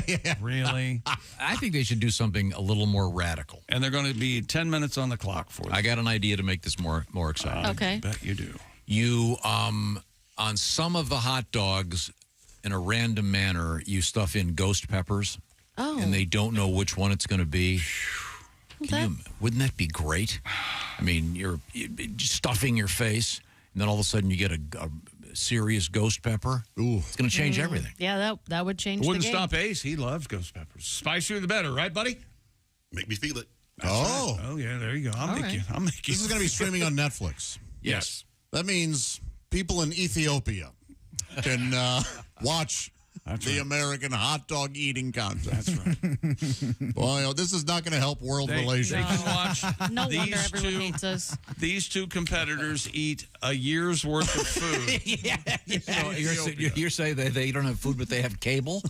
Yeah. Really? I think they should do something a little more radical. And they're going to be 10 minutes on the clock for them. I got an idea to make this more exciting. Okay. I bet you do. You, on some of the hot dogs, in a random manner, you stuff in ghost peppers. Oh. And they don't know which one it's going to be. Wouldn't that be great? I mean, you're stuffing your face, and then all of a sudden you get a serious ghost pepper. Ooh. It's going to change everything. Yeah, that would change Wouldn't the game. stop Ace. He loves ghost peppers. Spicier the better, right, buddy? Make me feel it. That's right. Oh, yeah, there you go. I'll make you. This is going to be streaming on Netflix. Yes. That means people in Ethiopia can watch the American hot dog eating contest. That's right. Boy, this is not going to help world relations. They can watch No wonder these everyone hates us. These two competitors eat a year's worth of food. So you're saying they don't have food, but they have cable?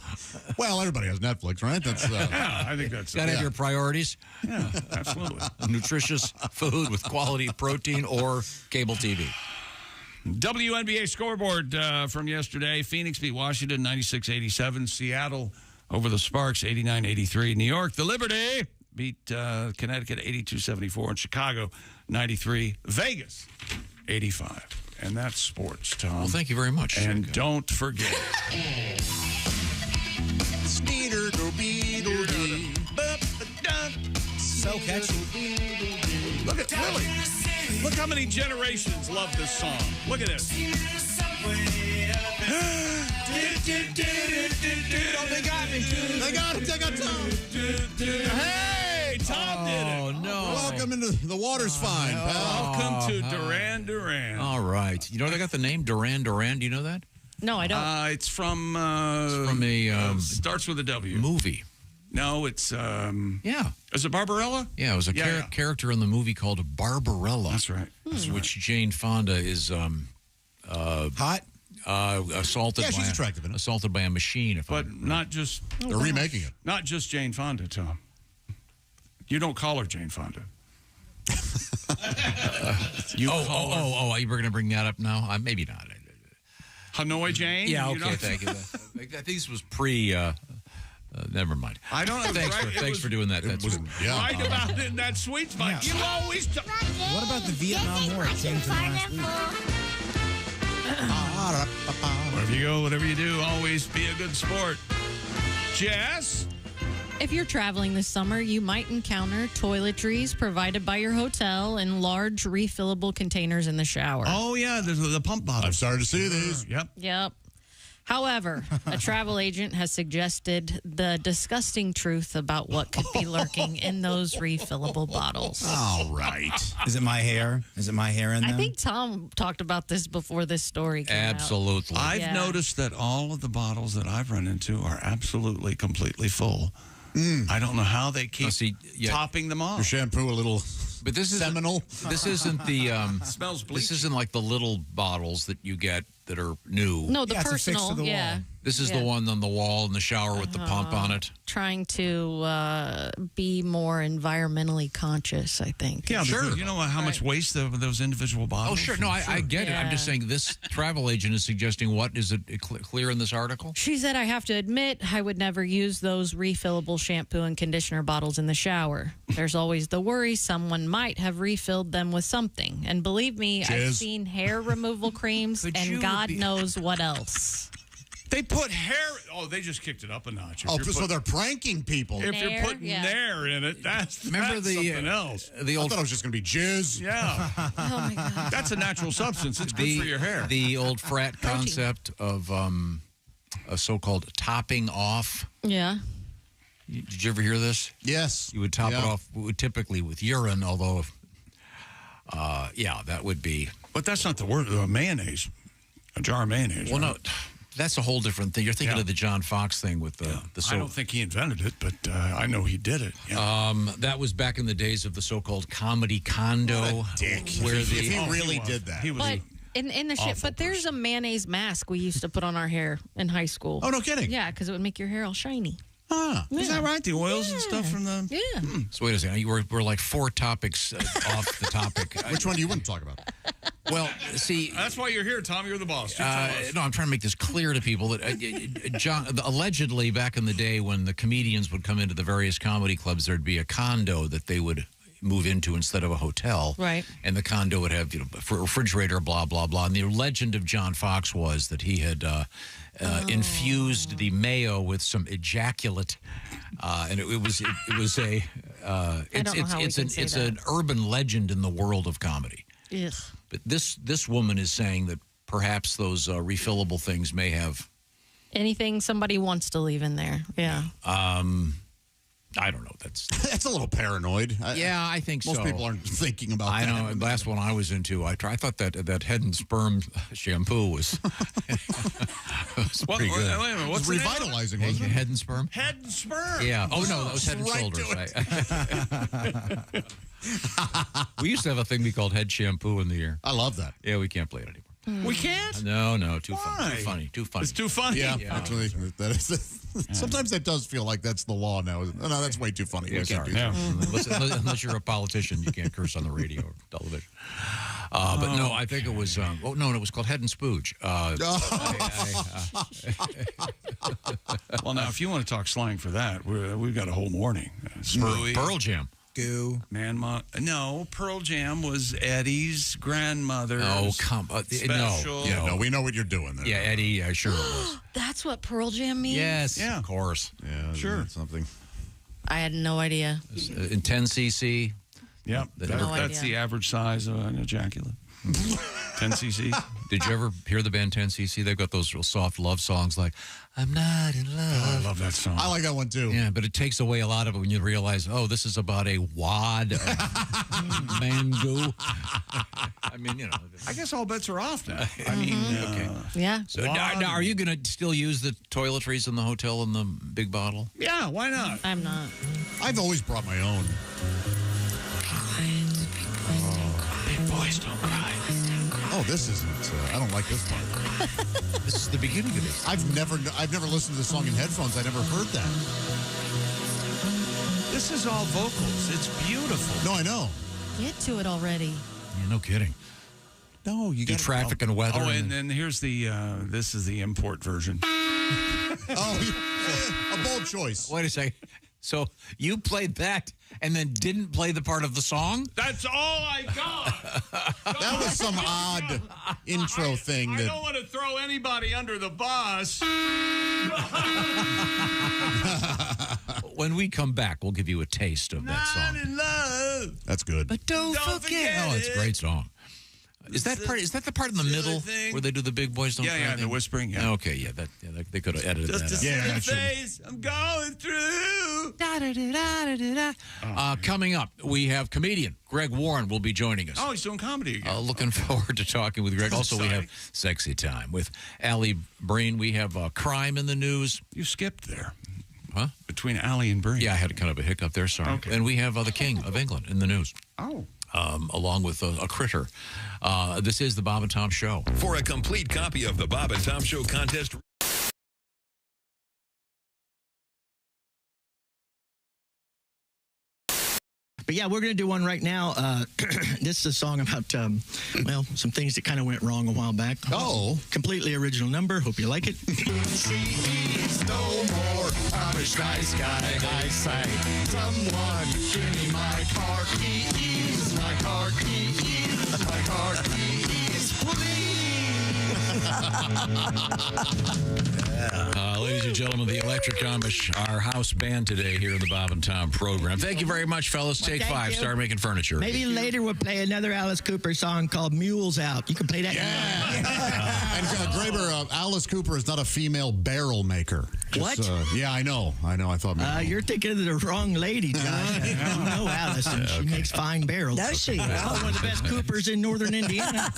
Well, everybody has Netflix, right? That's Yeah, I think that's got to have your priorities. Yeah, absolutely. Nutritious food with quality protein or cable TV. WNBA scoreboard from yesterday. Phoenix beat Washington 96-87. Seattle over the Sparks 89-83. New York, the Liberty beat Connecticut 82-74. And Chicago 93. Vegas 85. And that's sports, Tom. Well, thank you very much. And don't forget. So catchy. Look at Willie. Look how many generations love this song. Look at this. Oh, they got me. They got it. They got Tom. Hey, Tom did it. Oh, no. Welcome into the water's fine, pal. Welcome to Duran Duran. All right. You know they got the name Duran Duran? Do you know that? No, I don't. It's from a starts with a W. Movie. No, it's Yeah. Is it Barbarella? Yeah, it was a character in the movie called Barbarella. That's right. Which Jane Fonda is hot. Assaulted. Yeah, she's by attractive in it. Assaulted by a machine. But not just They're remaking it. Not just Jane Fonda, Tom. You don't call her Jane Fonda. You call her Are you going to bring that up now? Maybe not. Hanoi Jane? Yeah, You okay, don't- thank you. I think this was pre. Never mind. I don't know. Thanks for doing that. That's Right about it in that sweet spot. You always. What about the Vietnam War? It came to last week. Wherever you go, whatever you do, always be a good sport. Jess? If you're traveling this summer, you might encounter toiletries provided by your hotel in large refillable containers in the shower. Oh, yeah, there's the pump bottles. I've started to see these. Yep. However, a travel agent has suggested the disgusting truth about what could be lurking in those refillable bottles. All right. Is it my hair? Is it my hair in there? I think Tom talked about this before this story came Absolutely. out. I've noticed that all of the bottles that I've run into are absolutely, completely full. I don't know how they keep topping them off. Your shampoo a little But this is seminal. This isn't the smells bleachy. This isn't like the little bottles that you get that are new. No, the Yeah, it's affixed personal. to the Yeah. wall. This is the one on the wall in the shower with the pump on it. Trying to be more environmentally conscious, I think. Yeah, Sure. because you know how much waste those individual bottles? Oh, sure. No, I get it. I'm just saying this travel agent is suggesting what? Is it clear in this article? She said, I have to admit, I would never use those refillable shampoo and conditioner bottles in the shower. There's always the worry someone might have refilled them with something. And believe me, I've Jizz. seen hair removal creams Could you and God be- knows what else. They put hair. Oh, they just kicked it up a notch. So they're pranking people. If you're putting nair in it, that's something else. I thought it was just going to be jizz. Yeah. Oh, my God. That's a natural substance. It's good for your hair. The old frat concept of a so-called topping off. Yeah. Did you ever hear this? Yes. You would top it off typically with urine, although, that would be. But that's not the word. Mayonnaise. A jar of mayonnaise. Well, right? no. That's a whole different thing. You're thinking of the John Fox thing with the I don't think he invented it, but I know he did it. Yeah. That was back in the days of the so-called comedy condo. What a dick. If he really did that. He was But in the shit, but there's a mayonnaise mask we used to put on our hair in high school. Oh, no kidding. Yeah, because it would make your hair all shiny. Is that right? The oils and stuff from the... Yeah. So wait a second. We're like 4 topics off the topic. Which one do you want to talk about? Well, see... That's why you're here, Tom. You're the boss. You tell us. No, I'm trying to make this clear to people that allegedly back in the day when the comedians would come into the various comedy clubs, there'd be a condo that they would move into instead of a hotel. Right. And the condo would have, a refrigerator, blah, blah, blah. And the legend of John Fox was that he had infused the mayo with some ejaculate. And it's an urban legend in the world of comedy. Yes. But this woman is saying that perhaps those refillable things may have anything somebody wants to leave in there. Yeah. I don't know. That's a little paranoid. I think most so. people aren't thinking about I that. know. The last one I was into, I thought that Head and Sperm shampoo was, pretty good. Wait a minute. What's revitalizing? Wasn't it? Head and Sperm? Head and Sperm. Yeah. Oh, no, that was Head and Shoulders. We used to have a thing we called Head Shampoo in the year. I love that. Yeah, we can't play it anymore. We can't? No, too funny. Too funny. It's too funny? Yeah, actually. That is, sometimes that does feel like that's the law now. No, that's way too funny. Yeah, We can't sorry. do that. Unless you're a politician, you can't curse on the radio or television. But no, I think it was, it was called Head and Spooge. Well, now, if you want to talk slang for that, we've got a whole morning. Pearl Jam. Goo. No, Pearl Jam was Eddie's grandmother's. Oh, come on. Special. No, we know what you're doing there. Yeah, Eddie, sure it was. That's what Pearl Jam means? Yes, Yeah. of course. Yeah, Sure. Something. I had no idea. In 10cc. Yep, that's the average size of an ejaculate. 10 cc. Did you ever hear the band 10 cc? They've got those real soft love songs like I'm Not in Love. Oh, I love that song. I like that one too. Yeah, but it takes away a lot of it when you realize, this is about a wad of mango. I mean, I guess all bets are off now. I mean, okay. Yeah. So now are you going to still use the toiletries in the hotel in the big bottle? Yeah, why not? I'm not. I've always brought my own. Big boys don't cry. Oh, this isn't. I don't like this part. This is the beginning of this. I've never listened to the song in headphones. I never heard that. This is all vocals. It's beautiful. No, I know. Get to it already. Yeah, no kidding. No, you do traffic and weather. Oh, and then here's the. This is the import version. A bold choice. Wait a second. So you played that and then didn't play the part of the song? That's all I got. That was some odd intro thing. I don't want to throw anybody under the bus. When we come back, we'll give you a taste of that song. Not in love. That's good. But don't forget. Oh, it's a great song. Is that the part in the middle where they do the big boys don't cry? Yeah, the whispring. Yeah. Okay, they could have edited Just that out. a face I'm going through. Coming up, we have comedian Greg Warren will be joining us. Oh, he's doing comedy again. Looking forward to talking with Greg. Also, we have Sexy Time with Alli Breen. We have crime in the news. You skipped there. Huh? Between Alli and Breen. Yeah, I had kind of a hiccup there, sorry. Okay. And we have the King of England in the news. Oh. Along with a critter. This is the Bob and Tom Show. For a complete copy of the Bob and Tom Show contest. But yeah, we're going to do one right now. This is a song about, some things that kind of went wrong a while back. Oh. Completely original number. Hope you like it. She's no more Amish nice guy, eyesight. Someone give me my car keys. My car keys. My car keys, please. Ladies and gentlemen, the Electric Amish, our house band today here in the Bob and Tom program. Thank you very much, fellas. Take thank 5. you. Start making furniture. Maybe later we'll play another Alice Cooper song called Mules Out. You can play that. And Graber, Alice Cooper is not a female barrel maker. What? Yeah, I know. I thought maybe. You're thinking of the wrong lady, Josh. You know Alice, and she makes fine barrels. Does she? One of the best Coopers in northern Indiana.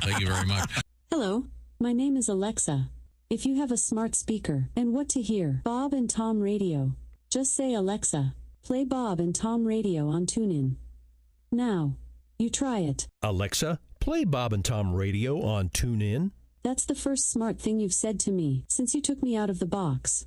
Thank you very much. Hello, my name is Alexa. If you have a smart speaker and what to hear, Bob and Tom Radio, just say Alexa, play Bob and Tom Radio on TuneIn. Now, you try it. Alexa, play Bob and Tom Radio on TuneIn. That's the first smart thing you've said to me since you took me out of the box.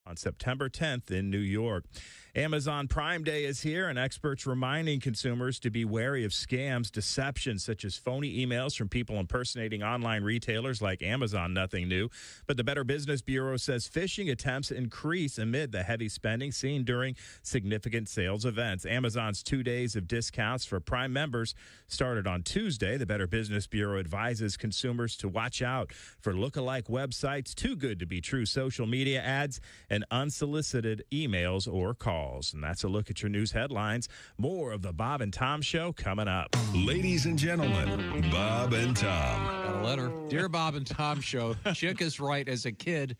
On September 10th in New York. Amazon Prime Day is here, and experts reminding consumers to be wary of scams, deceptions, such as phony emails from people impersonating online retailers like Amazon. Nothing new. But the Better Business Bureau says phishing attempts increase amid the heavy spending seen during significant sales events. Amazon's 2 days of discounts for Prime members started on Tuesday. The Better Business Bureau advises consumers to watch out for lookalike websites, too good to be true social media ads, and unsolicited emails or calls. And that's a look at your news headlines. More of the Bob and Tom Show coming up. Ladies and gentlemen, Bob and Tom. Got a letter. Dear Bob and Tom Show, Chick is right. As a kid,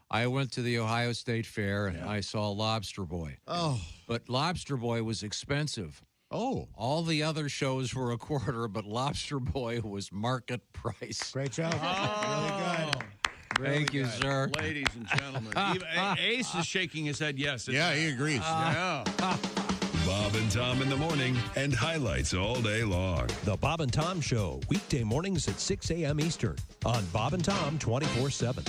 I went to the Ohio State Fair and I saw Lobster Boy. Oh. But Lobster Boy was expensive. Oh. All the other shows were $25, but Lobster Boy was market price. Great job. Really good. Thank you, sir. Ladies and gentlemen. Ace is shaking his head yes. Yeah, he agrees. Yeah. Bob and Tom in the morning and highlights all day long. The Bob and Tom Show, weekday mornings at 6 a.m. Eastern on Bob and Tom 24/7.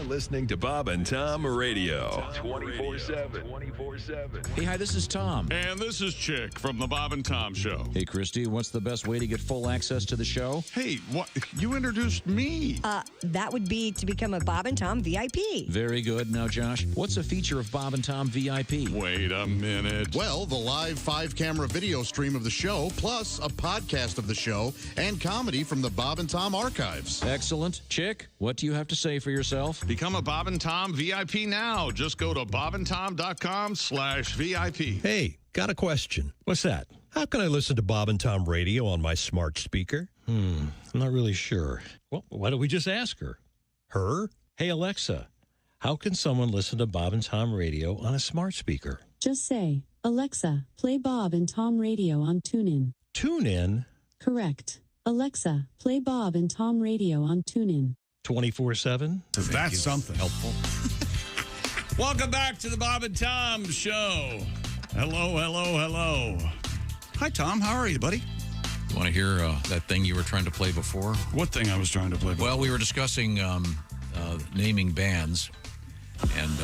Listening to Bob and Tom Radio 24/7. Hey, hi, this is Tom. And this is Chick from the Bob and Tom Show. Hey, Christy, what's the best way to get full access to the show? Hey, what? You introduced me. That would be to become a Bob and Tom VIP. Very good. Now, Josh, what's a feature of Bob and Tom VIP? Wait a minute. Well, the live 5-camera video stream of the show, plus a podcast of the show and comedy from the Bob and Tom archives. Excellent. Chick, what do you have to say for yourself? Become a Bob and Tom VIP now. Just go to bobandtom.com/VIP. Hey, got a question. What's that? How can I listen to Bob and Tom Radio on my smart speaker? I'm not really sure. Well, why don't we just ask her? Her? Hey, Alexa, how can someone listen to Bob and Tom Radio on a smart speaker? Just say, Alexa, play Bob and Tom Radio on TuneIn. TuneIn? Correct. Alexa, play Bob and Tom Radio on TuneIn. 24/7? That's something. Helpful. Welcome back to the Bob and Tom Show. Hello, hello, hello. Hi, Tom. How are you, buddy? You want to hear that thing you were trying to play before? What thing I was trying to play before? Well, we were discussing naming bands. And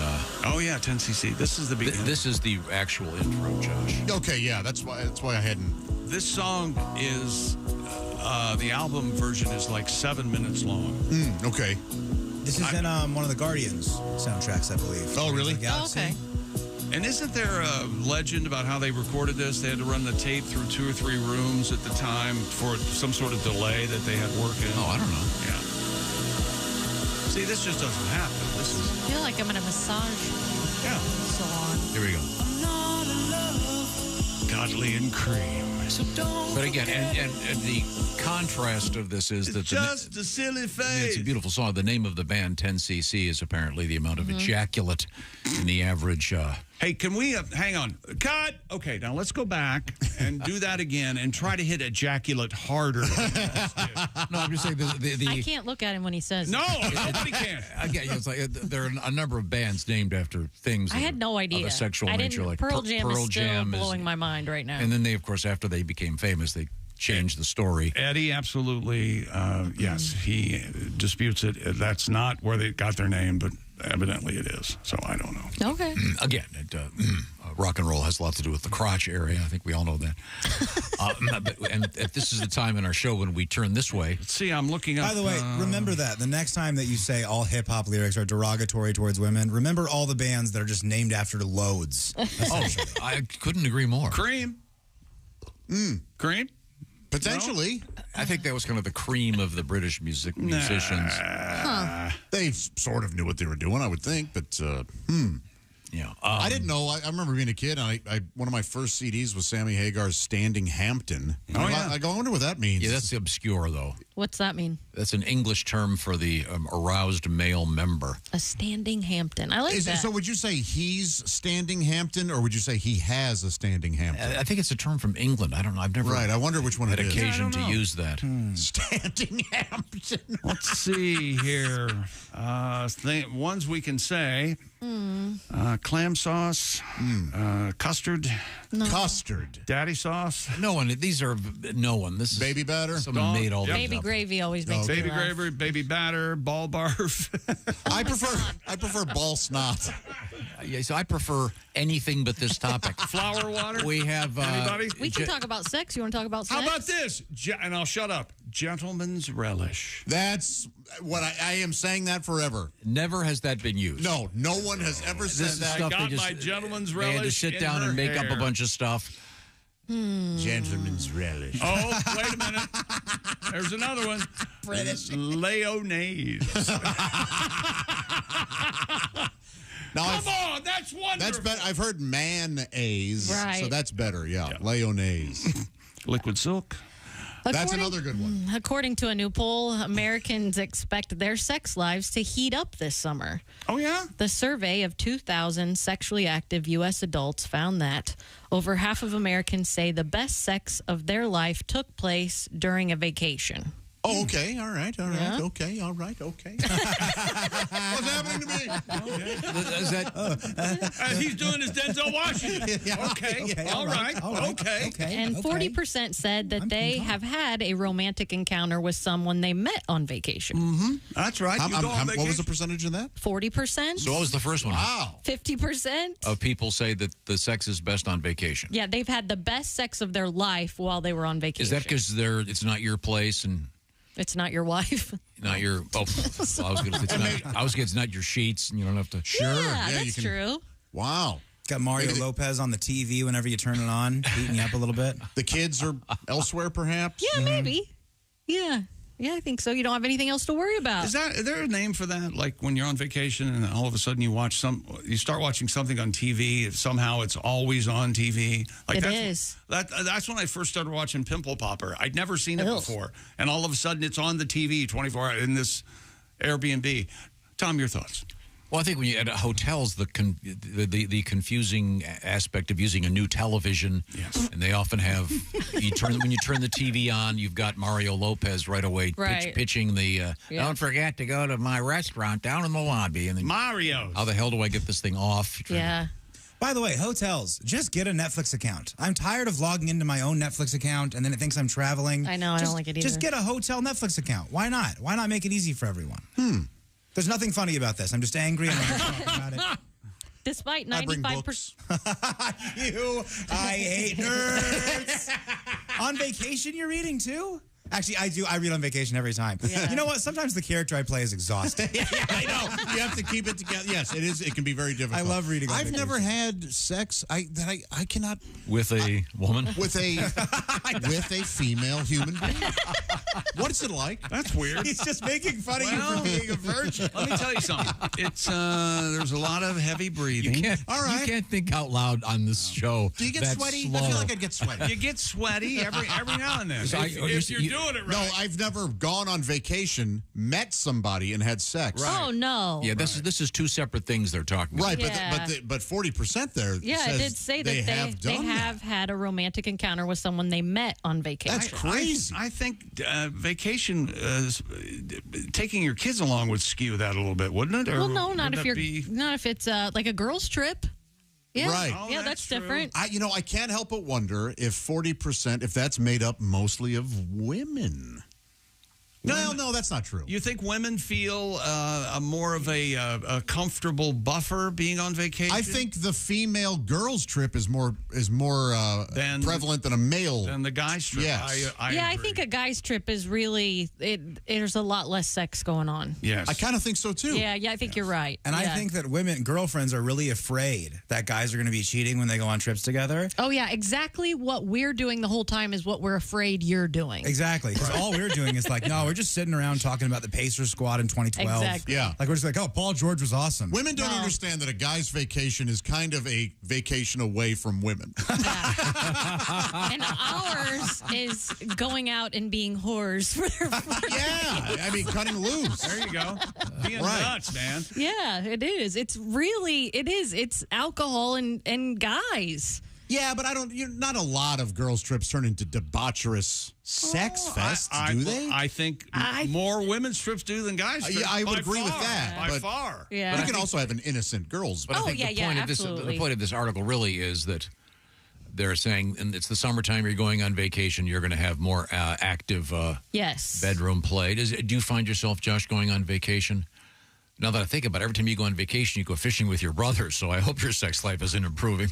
oh yeah, 10cc. This is the beginning. This is the actual intro, Josh. Okay, yeah, that's why I hadn't. This song is the album version is like 7 minutes long. Okay. This is in one of the Guardians soundtracks, I believe. Oh, really? Galaxy. Okay. And isn't there a legend about how they recorded this? They had to run the tape through 2 or 3 rooms at the time for some sort of delay that they had work in. Oh, I don't know. Yeah. See, this just doesn't happen. This is. I feel like I'm in a massage salon. Here we go. Godly and cream. But again, and the contrast of this is that just a silly face. It's a beautiful song. The name of the band, 10cc, is apparently the amount of ejaculate in the average. Hey, can we hang on? Cut. Okay, now let's go back and do that again and try to hit ejaculate harder. No, I'm just saying the I can't look at him when he says no, it. nobody can. Again, it's like there are a number of bands named after things. I had no idea. Of a sexual I nature, didn't, like Pearl Jam is still Jam blowing my mind right now. And then they, of course, after they became famous, they changed the story. Eddie, absolutely, yes, he disputes it. That's not where they got their name, but evidently it is. So I don't know. Okay. Again, rock and roll has a lot to do with the crotch area. I think we all know that. And this is the time in our show when we turn this way. Let's see, I'm looking up. By the way, remember that. The next time that you say all hip-hop lyrics are derogatory towards women, remember all the bands that are just named after loads. Oh, I couldn't agree more. Cream. Cream? Potentially. No? I think that was kind of the cream of the British musicians. They sort of knew what they were doing, I would think, but yeah. I didn't know. I remember being a kid, and one of my first CDs was Sammy Hagar's Standing Hampton. Oh, yeah. I wonder what that means. Yeah, that's obscure, though. What's that mean? That's an English term for the aroused male member. A standing Hampton. I like that. So would you say he's Standing Hampton, or would you say he has a Standing Hampton? I think it's a term from England. I don't know. I've never I wonder which one had it is. occasion to use that. Standing Hampton. Let's see here. Ones we can say. Clam sauce. Custard. No. Custard. Daddy sauce. No one. These are no one. This is baby batter. Someone made all these Baby up. gravy always makes me Baby laugh. gravy, baby batter, ball barf. I prefer ball snot. Yeah, so I prefer anything but this topic. Flower water. We have anybody? We can talk about sex. You want to talk about sex? How about this? And I'll shut up. Gentleman's relish. That's what I am saying that forever. Never has that been used. No one has ever said This is that. stuff I got they just, my gentleman's they had to relish sit in down her and make up hair. a bunch of stuff. Gentleman's relish. Oh, wait a minute. There's another one. Mayonnaise. Now, Come on, that's wonderful. That's better. I've heard mayonnaise, Right. so that's better. Yeah, mayonnaise. Liquid silk. That's another good one. According to a new poll, Americans expect their sex lives to heat up this summer. Oh, yeah? The survey of 2,000 sexually active U.S. adults found that over half of Americans say the best sex of their life took place during a vacation. Oh, okay. All right. Yeah. Okay. All right. Okay. What's happening to me? Is that, He's doing his Denzel Washington. Okay. All right. Okay. And 40% said that they have had a romantic encounter with someone they met on vacation. Mm-hmm. That's right. What was the percentage of that? 40%. so what was the first one? Wow. 50%. Of people say that the sex is best on vacation. Yeah, they've had the best sex of their life while they were on vacation. Is that because it's not your place and it's not your wife? not your? Oh, well, I was going to say it's not your sheets and you don't have to. Yeah, that's true. Wow. Got Mario Lopez on the TV whenever you turn it on, beating you up a little bit. The kids are elsewhere, perhaps? Yeah, maybe. Yeah. Yeah, I think so. You don't have anything else to worry about. Is there a name for that? Like when you're on vacation and all of a sudden you start watching something on TV, somehow it's always on TV. Like It is. That's when I first started watching Pimple Popper. I'd never seen it before. And all of a sudden it's on the TV 24 hours in this Airbnb. Tom, your thoughts? Well, I think when you at hotels, the confusing aspect of using a new television, yes, and they often have when you turn the TV on, you've got Mario Lopez right away pitching the don't forget to go to my restaurant down in the lobby, and then Mario. How the hell do I get this thing off? Yeah. By the way, hotels, just get a Netflix account. I'm tired of logging into my own Netflix account, and then it thinks I'm traveling. I know, I don't like it either. Just get a hotel Netflix account. Why not? Why not make it easy for everyone? There's nothing funny about this. I'm just angry and I'm just talking about it. Despite 95%. I hate nerds. On vacation, you're reading too? Actually, I do. I read on vacation every time. Yeah. You know what? Sometimes the character I play is exhausting. I know. You have to keep it together. Yes, it is. It can be very difficult. I love reading on I've vacation. never had sex. I cannot With a woman? with a female human being. What's it like? That's weird. He's just making fun of you for being a virgin. Let me tell you something. It's there's a lot of heavy breathing. All right. You can't think out loud on this show. Do you get That's sweaty? slow. I feel like I'd get sweaty. You get sweaty every now and then. If you're doing it right. No, I've never gone on vacation, met somebody, and had sex. Oh, no. Yeah, this is two separate things they're talking about. Right, Yeah. but 40% there. Yeah, says it did say that they they have had a romantic encounter with someone they met on vacation. That's crazy. I think vacation, taking your kids along would skew that a little bit, wouldn't it? Or Well, no, not would if that you're be- not if it's like a girls' trip. Yeah, Right. Oh, yeah, that's that's different. I can't help but wonder if 40%, if that's made up mostly of women. No, that's not true. You think women feel more of a comfortable buffer being on vacation? I think the female girls trip is more prevalent than a male. than the guys trip. Yes. I I agree. think a guy's trip is really there's a lot less sex going on. Yes. I kind of think so too. Yeah, I think you're right. And I Yeah. think that girlfriends are really afraid that guys are going to be cheating when they go on trips together. Oh yeah, exactly what we're doing the whole time is what we're afraid you're doing. Exactly. Because all we're doing is like, no, we're just sitting around talking about the Pacers squad in 2012. Exactly. Yeah. Like, we're just like, oh, Paul George was awesome. Women don't understand that a guy's vacation is kind of a vacation away from women. And ours is going out and being whores for their Yeah, I mean, cutting loose. There you go. Being Right. nuts, man. Yeah, it is. It's really It's alcohol and guys. Yeah, but not a lot of girls' trips turn into debaucherous sex fests, do they? I think more women's trips do than guys' trips. I would by agree with far, that. By but, far. Yeah. But you can also have an innocent girls. But I think the point of absolutely. the point of this article really is that they're saying, and it's the summertime, you're going on vacation, you're going to have more active Yes. bedroom play. Do you find yourself, Josh, going on vacation? Now that I think about it, every time you go on vacation, you go fishing with your brothers. So I hope your sex life isn't improving.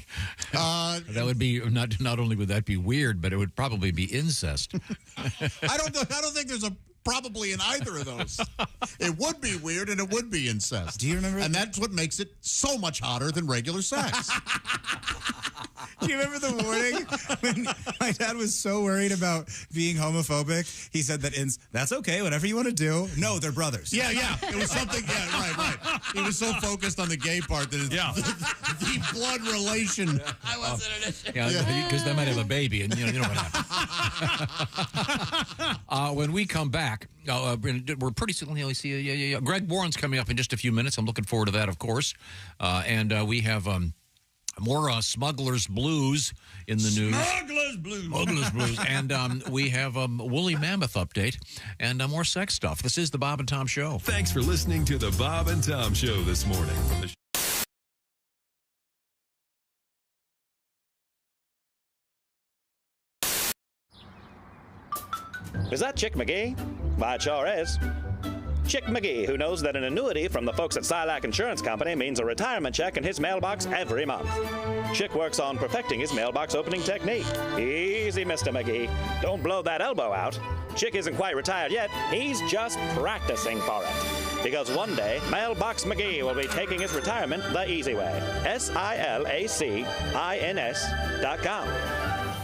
That would be not only would that be weird, but it would probably be incest. I don't think there's a probably in either of those. It would be weird and it would be incest. Do you remember? And that's what makes it so much hotter than regular sex. Do you remember the morning when my dad was so worried about being homophobic? He said that that's okay, whatever you want to do. No, they're brothers. Yeah. It was something, right. He was so focused on the gay part that it's the blood relation. I wasn't an issue. Yeah, because they might have a baby, and you know what happens. When we come back, we're pretty soon. You see, Greg Warren's coming up in just a few minutes. I'm looking forward to that, of course. And we have more Smuggler's Blues in the news. Smuggler's Blues. And we have Woolly Mammoth update and more sex stuff. This is the Bob and Tom Show. Thanks for listening to the Bob and Tom Show this morning. Is that Chick McGee? Why, it sure is. Chick McGee, who knows that an annuity from the folks at Silac Insurance Company means a retirement check in his mailbox every month. Chick works on perfecting his mailbox opening technique. Easy, Mr. McGee. Don't blow that elbow out. Chick isn't quite retired yet. He's just practicing for it. Because one day, Mailbox McGee will be taking his retirement the easy way. SILACINS.com.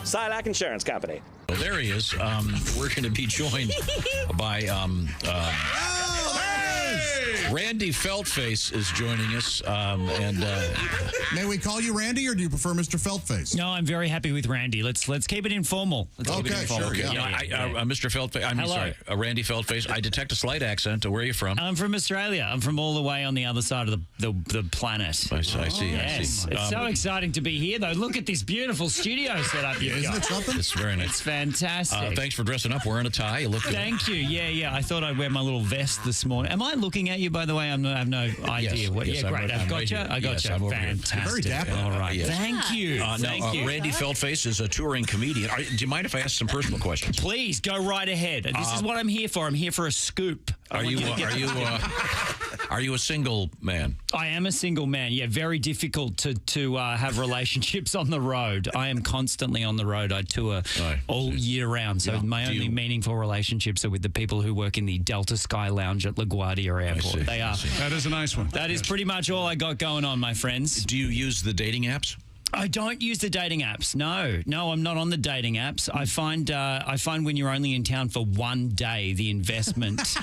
Silac Insurance Company. Well, there he is. We're going to be joined by Randy Feltface is joining us. May we call you Randy, or do you prefer Mr. Feltface? No, I'm very happy with Randy. Let's keep it informal. Mr. Feltface. I'm sorry, Randy Feltface. I detect a slight accent. Where are you from? I'm from Australia. I'm from all the way on the other side of the planet. I see. Yes, it's so exciting to be here, though. Look at this beautiful studio setup you've got. Isn't it something? It's very nice. It's fantastic. Thanks for dressing up, wearing a tie. You look good. Thank you. Yeah. I thought I'd wear my little vest this morning. Am I looking at you, by the way? I have no idea. Yes, great. I've got you. I got you. Fantastic. Very dapper. All right. Yes. Thank you. Thank you. Randy Feltface is a touring comedian. Do you mind if I ask some personal questions? Please go right ahead. This is what I'm here for. I'm here for a scoop. Are Are you a single man? I am a single man. Yeah, very difficult to have relationships on the road. I am constantly on the road. I tour all year round. So my only meaningful relationships are with the people who work in the Delta Sky Lounge at LaGuardia Airport. They are. That is a nice one. That is pretty much all I got going on, my friends. Do you use the dating apps? I don't use the dating apps. No, I'm not on the dating apps. I find when you're only in town for one day, the investment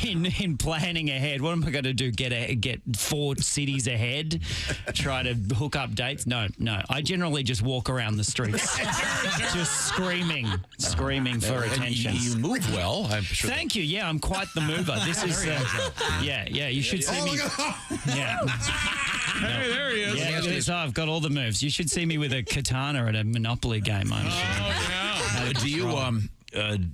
in planning ahead. What am I going to do? Get 4 cities ahead? Try to hook up dates? No. I generally just walk around the streets, just screaming for attention. You move well. I'm sure. Thank you. Yeah, I'm quite the mover. This is. Yeah. You should see me. Yeah. Hey, there he is. Yeah, look at this. Oh, I've got all the moves. You should see me with a katana at a Monopoly game, I'm sure. Do you,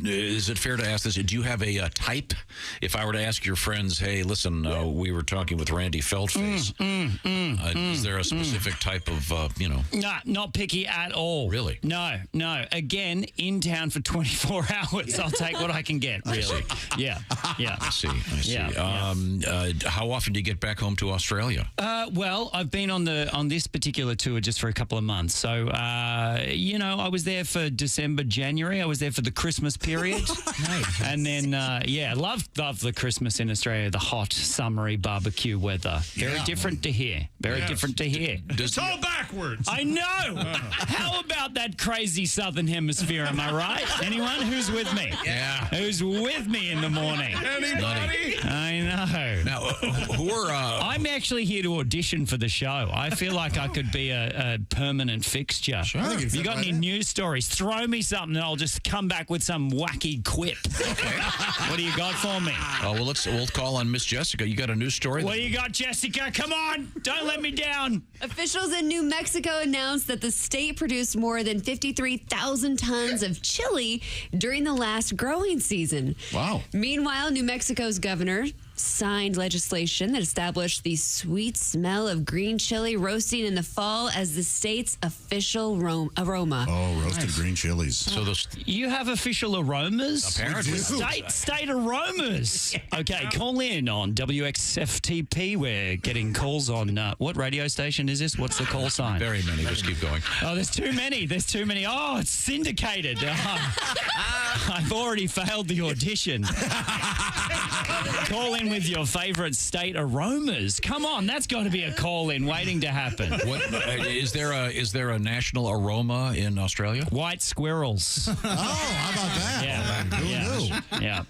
is it fair to ask this? Do you have a type? If I were to ask your friends, hey, listen, we were talking with Randy Feldface. Is there a specific type of, Nah, not picky at all. Really? No. Again, in town for 24 hours. I'll take what I can get, really. Yeah. I see. Yeah. How often do you get back home to Australia? Well, I've been on this particular tour just for a couple of months. So, I was there for December, January. I was there for the Christmas period. Nice. And then, love the Christmas in Australia, the hot, summery barbecue weather. Very different to here. Very different to here. It's all backwards. I know. How about that crazy southern hemisphere, am I right? Anyone who's with me? Yeah. Who's with me in the morning? Anybody? I know. Now, who are... I'm actually here to audition for the show. I feel like I could be a permanent fixture. Sure. Have you got any news stories? Throw me something and I'll just come back with some wacky quip. Okay. What do you got for me? We'll call on Miss Jessica. You got a news story? What do you got, Jessica? Come on. Don't let me down. Officials in New Mexico announced that the state produced more than 53,000 tons of chili during the last growing season. Wow. Meanwhile, New Mexico's governor signed legislation that established the sweet smell of green chili roasting in the fall as the state's official aroma. Oh, roasted green chilies. So you have official aromas? Apparently. State aromas. Okay, call in on WXFTP. We're getting calls on what radio station is this? What's the call sign? Very many. Just keep going. Oh, there's too many. Oh, it's syndicated. I've already failed the audition. Call in with your favorite state aromas. Come on, that's got to be a call in waiting to happen. What is there a national aroma in Australia? White squirrels. Oh, how about that? Yeah. Who knew? Yeah.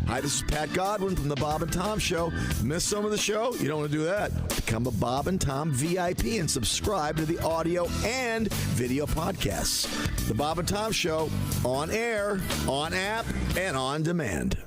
Hi, this is Pat Godwin from the Bob and Tom Show. Miss some of the show? You don't want to do that. Become a Bob and Tom VIP and subscribe to the audio and video podcasts. The Bob and Tom Show, on air, on app, and on demand.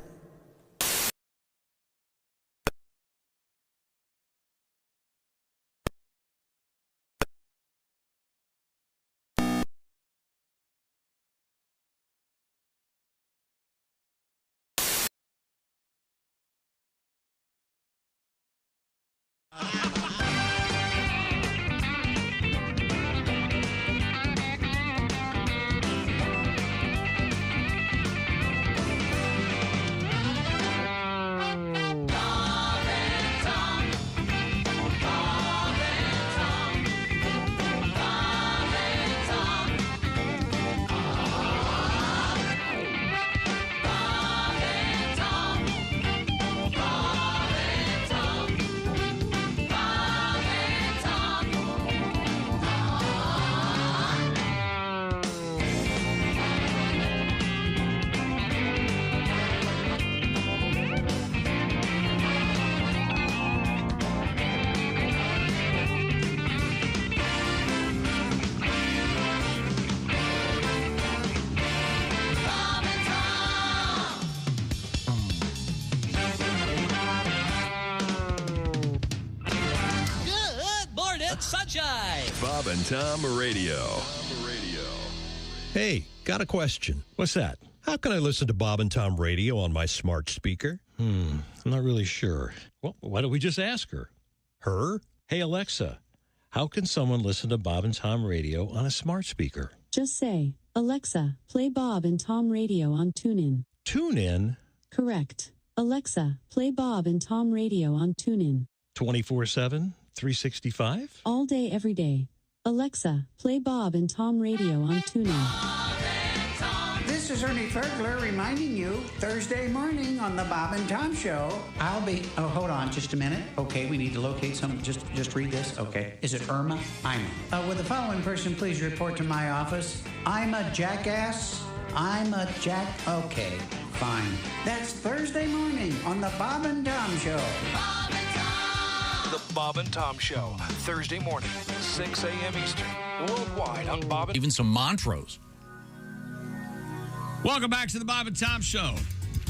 Bob and Tom Radio. Hey, got a question. What's that? How can I listen to Bob and Tom Radio on my smart speaker? I'm not really sure. Well, why don't we just ask her? Her? Hey, Alexa, how can someone listen to Bob and Tom Radio on a smart speaker? Just say, Alexa, play Bob and Tom Radio on TuneIn. TuneIn? Correct. Alexa, play Bob and Tom Radio on TuneIn. 24/7, 365? All day, every day. Alexa, play Bob and Tom Radio on TuneIn. This is Ernie Fergler reminding you, Thursday morning on the Bob and Tom Show, I'll be... Oh, hold on just a minute. Okay, we need to locate some... Just read this. Okay. Is it Irma? Will the following person please report to my office? I'm a jackass. I'm a jack... Okay, fine. That's Thursday morning on the Bob and Tom Show. Bob and Tom! The Bob and Tom Show, Thursday morning, 6 a.m. Eastern, worldwide on Bob and... Even some Montrose. Welcome back to the Bob and Tom Show.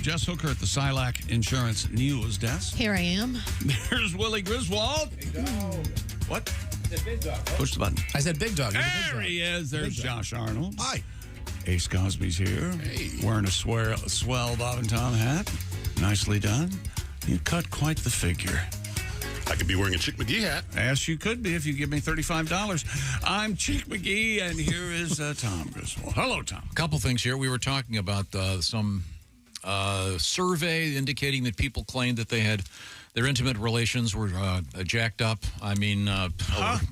Jess Hooker at the Silac Insurance News Desk. Here I am. There's Willie Griswold. What? Big dog. Push the button. I said big dog. There he is. There's Big dog. Josh Arnold. Hi. Ace Cosby's here. Wearing a swell Bob and Tom hat. Nicely done. You cut quite the figure. I could be wearing a Chick McGee hat. Yes, you could be if you give me $35. I'm Chick McGee, and here is Tom Griswold. Hello, Tom. A couple things here. We were talking about some survey indicating that people claimed that they had their intimate relations were jacked up. I mean,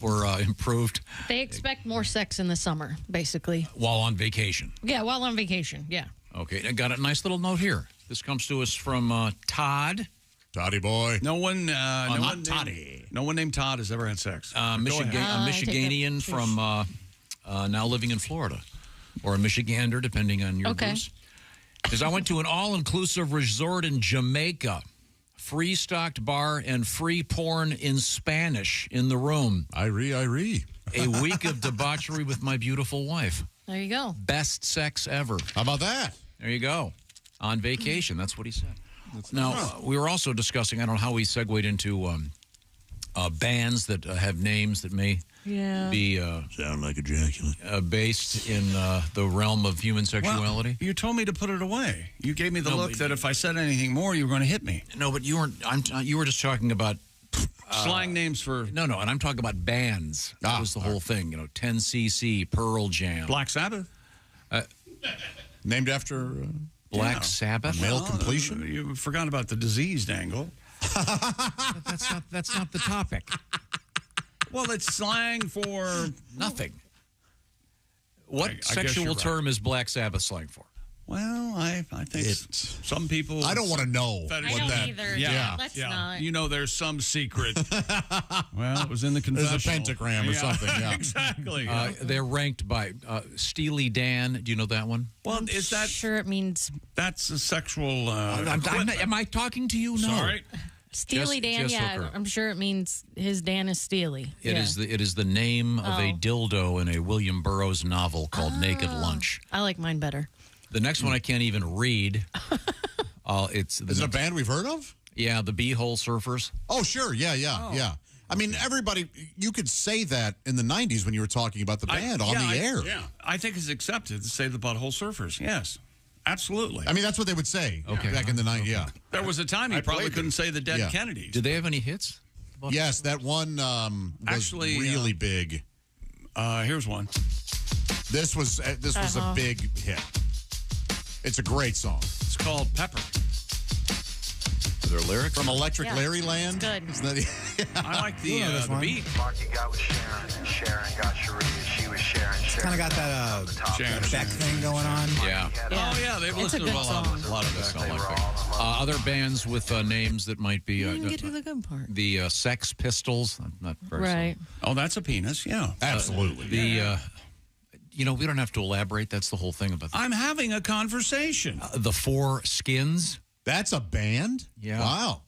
were improved. They expect more sex in the summer, basically. While on vacation. Yeah, while on vacation, yeah. Okay, I got a nice little note here. This comes to us from Todd. Toddy boy. No one named Todd has ever had sex. A Michiganian from now living in Florida, or a Michigander, depending on your views. Because I went to an all-inclusive resort in Jamaica, free-stocked bar and free porn in Spanish in the room. I re. A week of debauchery with my beautiful wife. There you go. Best sex ever. How about that? There you go. On vacation. That's what he said. Now, we were also discussing, I don't know how we segued into bands that have names that may be sound like ejaculate. Based in the realm of human sexuality. Well, you told me to put it away. You gave me the look that if I said anything more, you were going to hit me. No, but you weren't. You were just talking about slang names for... No, and I'm talking about bands. That was the whole thing. 10cc, Pearl Jam. Black Sabbath? Named after... Black Sabbath? Male completion? You forgot about the diseased angle. That's not the topic. Well, it's slang for... Nothing. What sexual term is Black Sabbath slang for? Well, I think some people... I don't want to know what that... Either. Yeah. Let's not. You know, there's some secret. Well, it was in the confessional. There's a pentagram or something, yeah. Exactly. They're ranked by Steely Dan. Do you know that one? Well, is that... Sure it means... That's a sexual... am I talking to you? No. Sorry. Steely Dan, Hooker. I'm sure it means his Dan is Steely. It is the name of a dildo in a William Burroughs novel called Naked Lunch. I like mine better. The next one I can't even read. Is it a band we've heard of? Yeah, the Butthole Surfers. Oh, sure. Yeah. I mean, everybody, you could say that in the 90s when you were talking about the band on the air. Yeah, I think it's accepted to say the Butthole Surfers. Yes, absolutely. I mean, that's what they would say back in the 90s, yeah. There was a time you probably couldn't say the Dead Kennedys. Did they have any hits? Yes, that one was really big. Here's one. This was a big hit. It's a great song. It's called Pepper. Are there lyrics? From Electric Larry Land? It's good. I like the beat. Marky got with Sharon, and Sharon got Sharia. She was Sharon. Kind of got that Beck thing going on. Yeah. Oh, yeah. They've listened to a lot of Beck. I like Beck. Other bands with names that might be... get to the good part. The Sex Pistols. Not very right. Oh, that's a penis. Yeah. Absolutely. We don't have to elaborate. That's the whole thing about that. I'm having a conversation. The Four Skins. That's a band? Yeah. Wow.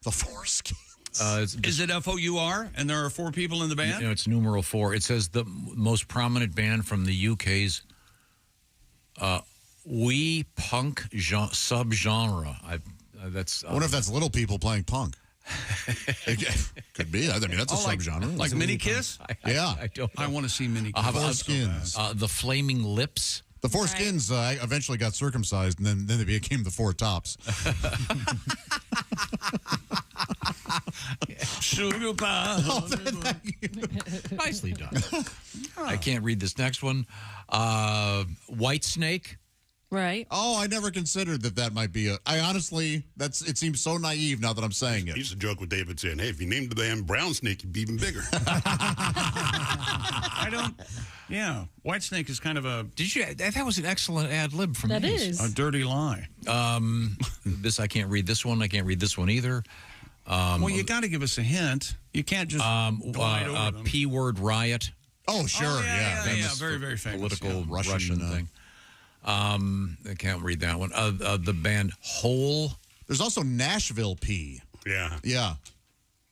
The Four Skins. Is it FOUR and there are 4 people in the band? It's numeral 4. It says the most prominent band from the UK's wee punk subgenre. I wonder if that's little people playing punk. Could be. I mean, that's a subgenre. Like Mini Kiss? I don't know. I want to see Mini Kiss. Four Skins. The Flaming Lips. The Four Skins eventually got circumcised, and then they became the Four Tops. Sugar pie. Nicely done. I can't read this next one. White Snake. Right. Oh, I never considered that might be I honestly, it seems so naive now that I'm saying it. He used to joke with David saying, hey, if you named the damn brown snake, you'd be even bigger. Yeah. White snake is kind of a... That was an excellent ad lib from That Mace. is. A dirty lie. I can't read this one. I can't read this one either. Well, you got to give us a hint. You can't just glide over them. P-word riot. Oh, sure. Yeah. Very, very famous. Political Russian thing. I can't read that one. The band Hole. There's also Nashville P. Yeah. Yeah.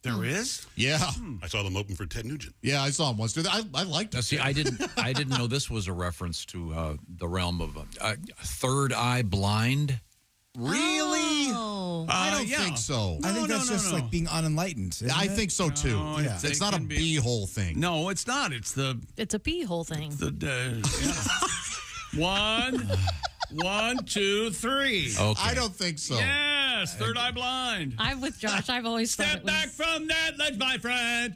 There is? Yeah. I saw them open for Ted Nugent. Yeah, I saw him once. I liked it. See, I didn't know this was a reference to the realm of third eye blind. Really? Oh. I don't think so. I think that's just like being unenlightened. I think so too. Yeah. It's not a B-hole thing. No, it's not. It's a pee hole thing. One, two, three. Okay. I don't think so. Yes, third eye blind. I'm with Josh. I've always thought Step back from that ledge, my friend.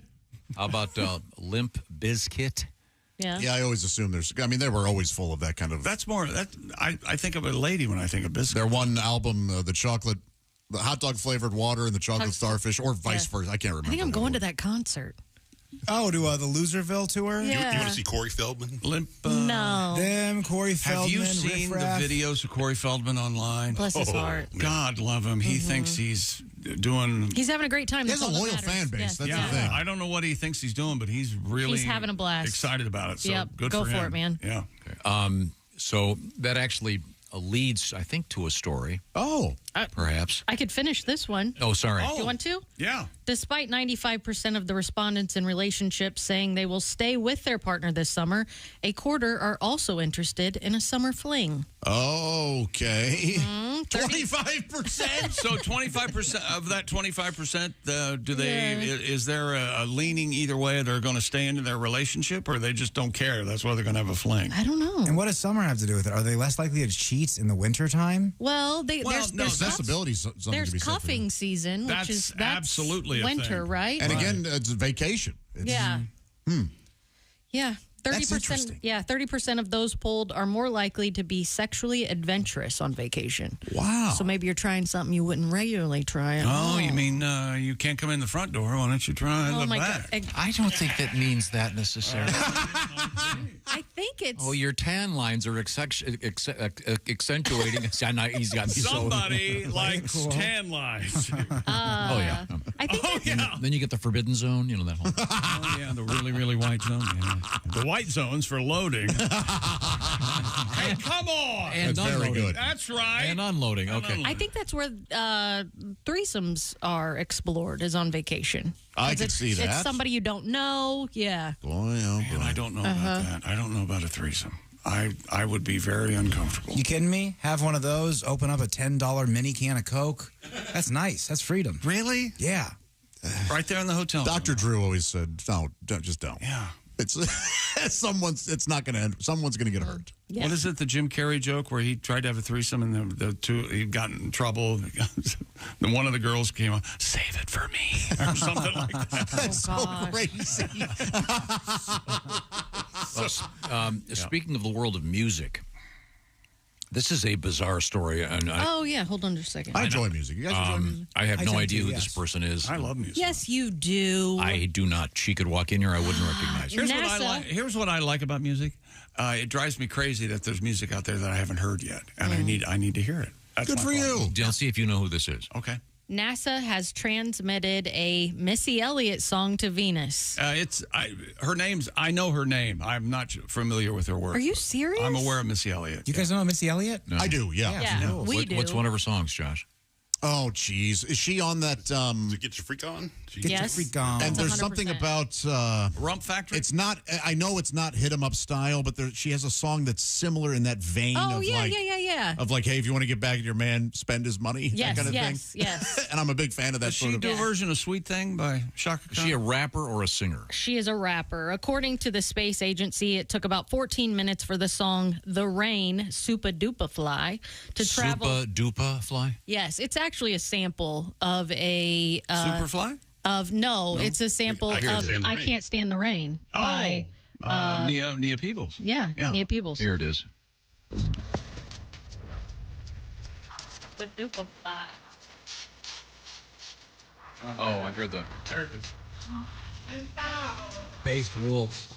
How about Limp Bizkit? Yeah. Yeah, I always assume they were always full of that kind of... That's more... I think of a lady when I think of biscuit. Their one album, the hot dog flavored water and the chocolate starfish, or vice versa. I can't remember. I think I'm going to that concert. Oh, to the Loserville tour? Yeah. You want to see Corey Feldman? No. Them, Corey Feldman, Have you seen the videos of Corey Feldman online? Bless his heart. God love him. He thinks he's doing... He's having a great time. He has That's a all loyal that matters. fan base. Yes. That's the thing. I don't know what he thinks he's doing, but he's really... He's having a blast. Excited about it. So Yep. good Go for him. for it, man. Yeah. So that actually leads, I think, to a story. Oh. Perhaps. I could finish this one. Oh, sorry. Do you want to? Yeah. Despite 95% of the respondents in relationships saying they will stay with their partner this summer, a quarter are also interested in a summer fling. Okay. 25%? So 25% of that 25%, do they? Is there a leaning either way? They're going to stay into their relationship, or they just don't care? That's why they're going to have a fling. I don't know. And what does summer have to do with it? Are they less likely to cheat in the wintertime? Well, there's accessibility. There's cuffing season, which is absolutely a winter, thing. right? And again, it's vacation. Yeah. Yeah. 30%. That's interesting. Yeah, 30% of those polled are more likely to be sexually adventurous on vacation. Wow. So maybe you're trying something you wouldn't regularly try. Oh, you mean you can't come in the front door? Why don't you try the back? God. I don't think that means that necessarily. I think it's... Oh, your tan lines are accentuating. He's got me Somebody likes tan lines. Oh, yeah. I think Then you get the forbidden zone, that whole... Oh, yeah, the really, really white zone. Yeah. The white zone's for loading. Hey, come on! And that's very good. That's right. And unloading, okay. I think that's where threesomes are explored, is on vacation. I can see that. It's somebody you don't know. Yeah. Boy, oh boy. Man, I don't know about that. I don't know about a threesome. I would be very uncomfortable. You kidding me? Have one of those, open up a $10 mini can of Coke. That's nice. That's freedom. Really? Yeah. Right there in the hotel. Dr. Drew always said, no, just don't. Yeah. It's someone's going to get hurt. Yeah. What is it, the Jim Carrey joke where he tried to have a threesome and the two, he got in trouble. Then one of the girls came up, save it for me, or something like that. That's so crazy. Speaking of the world of music, this is a bizarre story. And hold on just a second. I enjoy music. You guys enjoy music? I have no idea who yes. this person is. I love music. Yes, you do. I do not. She could walk in here, I wouldn't recognize her. Here's what I like about music. It drives me crazy that there's music out there that I haven't heard yet, and I need to hear it. That's Good for you. Let's see if you know who this is. Okay. NASA has transmitted a Missy Elliott song to Venus. Her name's. I know her name. I'm not familiar with her work. Are you serious? I'm aware of Missy Elliott. You guys know Missy Elliott? No. I do, yeah. Yeah, we do. What's one of her songs, Josh? Oh, geez. Is she on that? Does it get your freak on? Get your freak on. And there's something about Rump Factory. It's not. I know it's not hit 'em up style, but she has a song that's similar in that vein. Oh, of yeah. Of like, hey, if you want to get back at your man, spend his money. Yes, that kind of yes, thing. yes. And I'm a big fan of that. Does she do a version of Sweet Thing by Shaka Khan? Is she a rapper or a singer? She is a rapper. According to the space agency, it took about 14 minutes for the song "The Rain" Supa Dupa Fly to travel. Supa Dupa Fly? Yes, it's actually a sample of a Superfly. It's a sample of "I Can't Stand the Rain" by Nia Peebles. Nia Peebles. Here it is. Oh, I heard the bass rules.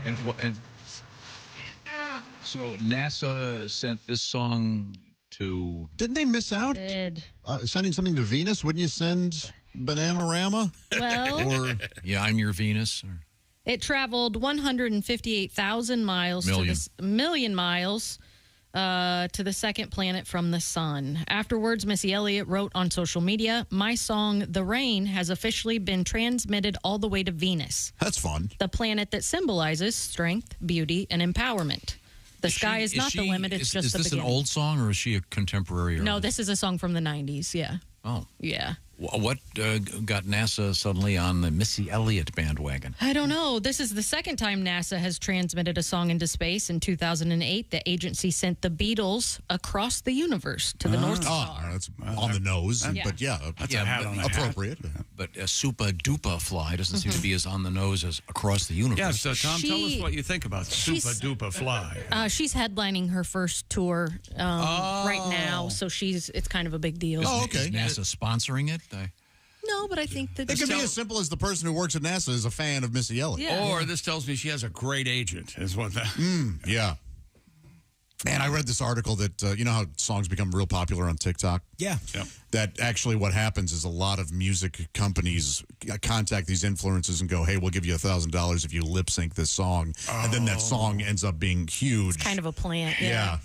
And so NASA sent this song to. Didn't they miss out? Sending something to Venus? Wouldn't you send Bananarama? Well, Or yeah, I'm your Venus. Or, it traveled 158,000 miles million miles to the second planet from the sun. Afterwards, Missy Elliott wrote on social media, "My song, The Rain, has officially been transmitted all the way to Venus. That's fun. The planet that symbolizes strength, beauty, and empowerment. The sky is not the limit, it's just the beginning." Is this an old song, or is she a contemporary? No, this is a song from the 90s, yeah. Oh. Yeah. What got NASA suddenly on the Missy Elliott bandwagon? I don't know. This is the second time NASA has transmitted a song into space. In 2008, the agency sent the Beatles across the universe to the North Star. Oh, that's on the nose, but That's a hat on a appropriate. But a Supa Dupa fly doesn't seem to be as on the nose as across the universe. Yeah, so Tom, tell us what you think about Supa Dupa Fly. She's headlining her first tour right now, so it's kind of a big deal. Oh, okay. Is NASA sponsoring it? No, but I think that it could be as simple as the person who works at NASA is a fan of Missy Elliott. Yeah. Or this tells me she has a great agent, is what that. Yeah. Man, I read this article that, you know how songs become real popular on TikTok? Yeah. That actually what happens is a lot of music companies contact these influencers and go, hey, we'll give you $1,000 if you lip sync this song. And then that song ends up being huge. It's kind of a plant. Yeah.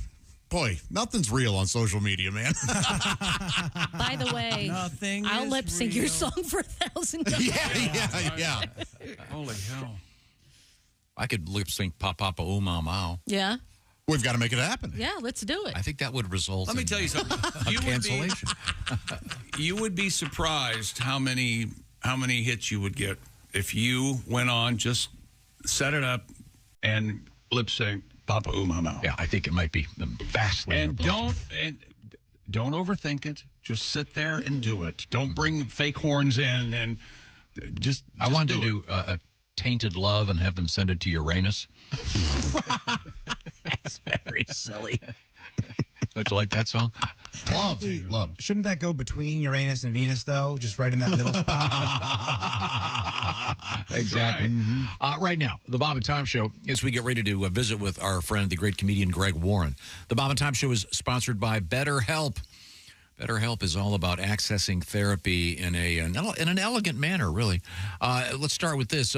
Boy, nothing's real on social media, man. By the way, I'll lip sync your song for $1,000. Yeah. Holy hell. I could lip sync Pa Papa Ooh Ma Mau. Yeah. We've got to make it happen. Yeah, let's do it. I think that would result Let me in tell you something. cancellation. You would be surprised how many hits you would get if you went on, just set it up and lip sync Papa Ooh Ma Mau. Yeah, I think it might be vastly. And don't overthink it. Just sit there and do it. Don't bring fake horns in and just I wanted to do do a Tainted Love and have them send it to Uranus. That's very silly. Don't you like that song? Love. Shouldn't that go between Uranus and Venus, though? Just right in that middle spot? Exactly. Right now, the Bob and Tom Show, as we get ready to visit with our friend, the great comedian Greg Warren. The Bob and Tom Show is sponsored by BetterHelp. BetterHelp is all about accessing therapy in an elegant manner, really. Let's start with this.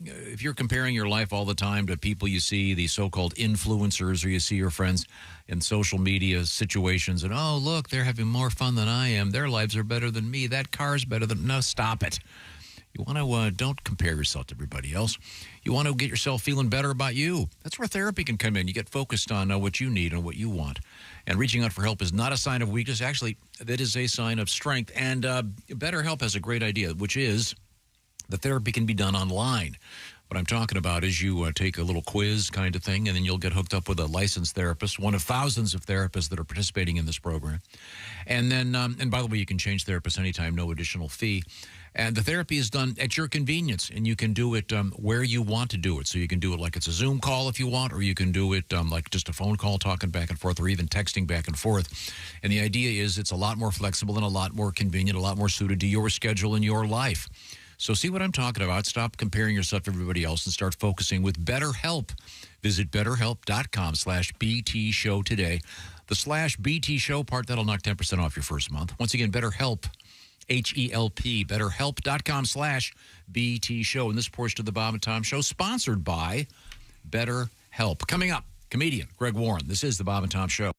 If you're comparing your life all the time to people you see, the so-called influencers, or you see your friends in social media situations, and, oh, look, they're having more fun than I am. Their lives are better than me. That car's better than... No, stop it. You want to don't compare yourself to everybody else. You want to get yourself feeling better about you. That's where therapy can come in. You get focused on what you need and what you want. And reaching out for help is not a sign of weakness. Actually, that is a sign of strength. And BetterHelp has a great idea, which is the therapy can be done online. What I'm talking about is you take a little quiz kind of thing, and then you'll get hooked up with a licensed therapist, one of thousands of therapists that are participating in this program. And then, and by the way, you can change therapists anytime, no additional fee. And the therapy is done at your convenience, and you can do it where you want to do it. So you can do it like it's a Zoom call if you want, or you can do it like just a phone call talking back and forth, or even texting back and forth. And the idea is it's a lot more flexible and a lot more convenient, a lot more suited to your schedule and your life. So see what I'm talking about. Stop comparing yourself to everybody else and start focusing with BetterHelp. Visit BetterHelp.com/BT Show today. The /BT Show part, that'll knock 10% off your first month. Once again, BetterHelp. HELP, BetterHelp.com/BT Show. And this portion of the Bob and Tom Show sponsored by BetterHelp. Coming up, comedian Greg Warren. This is the Bob and Tom Show.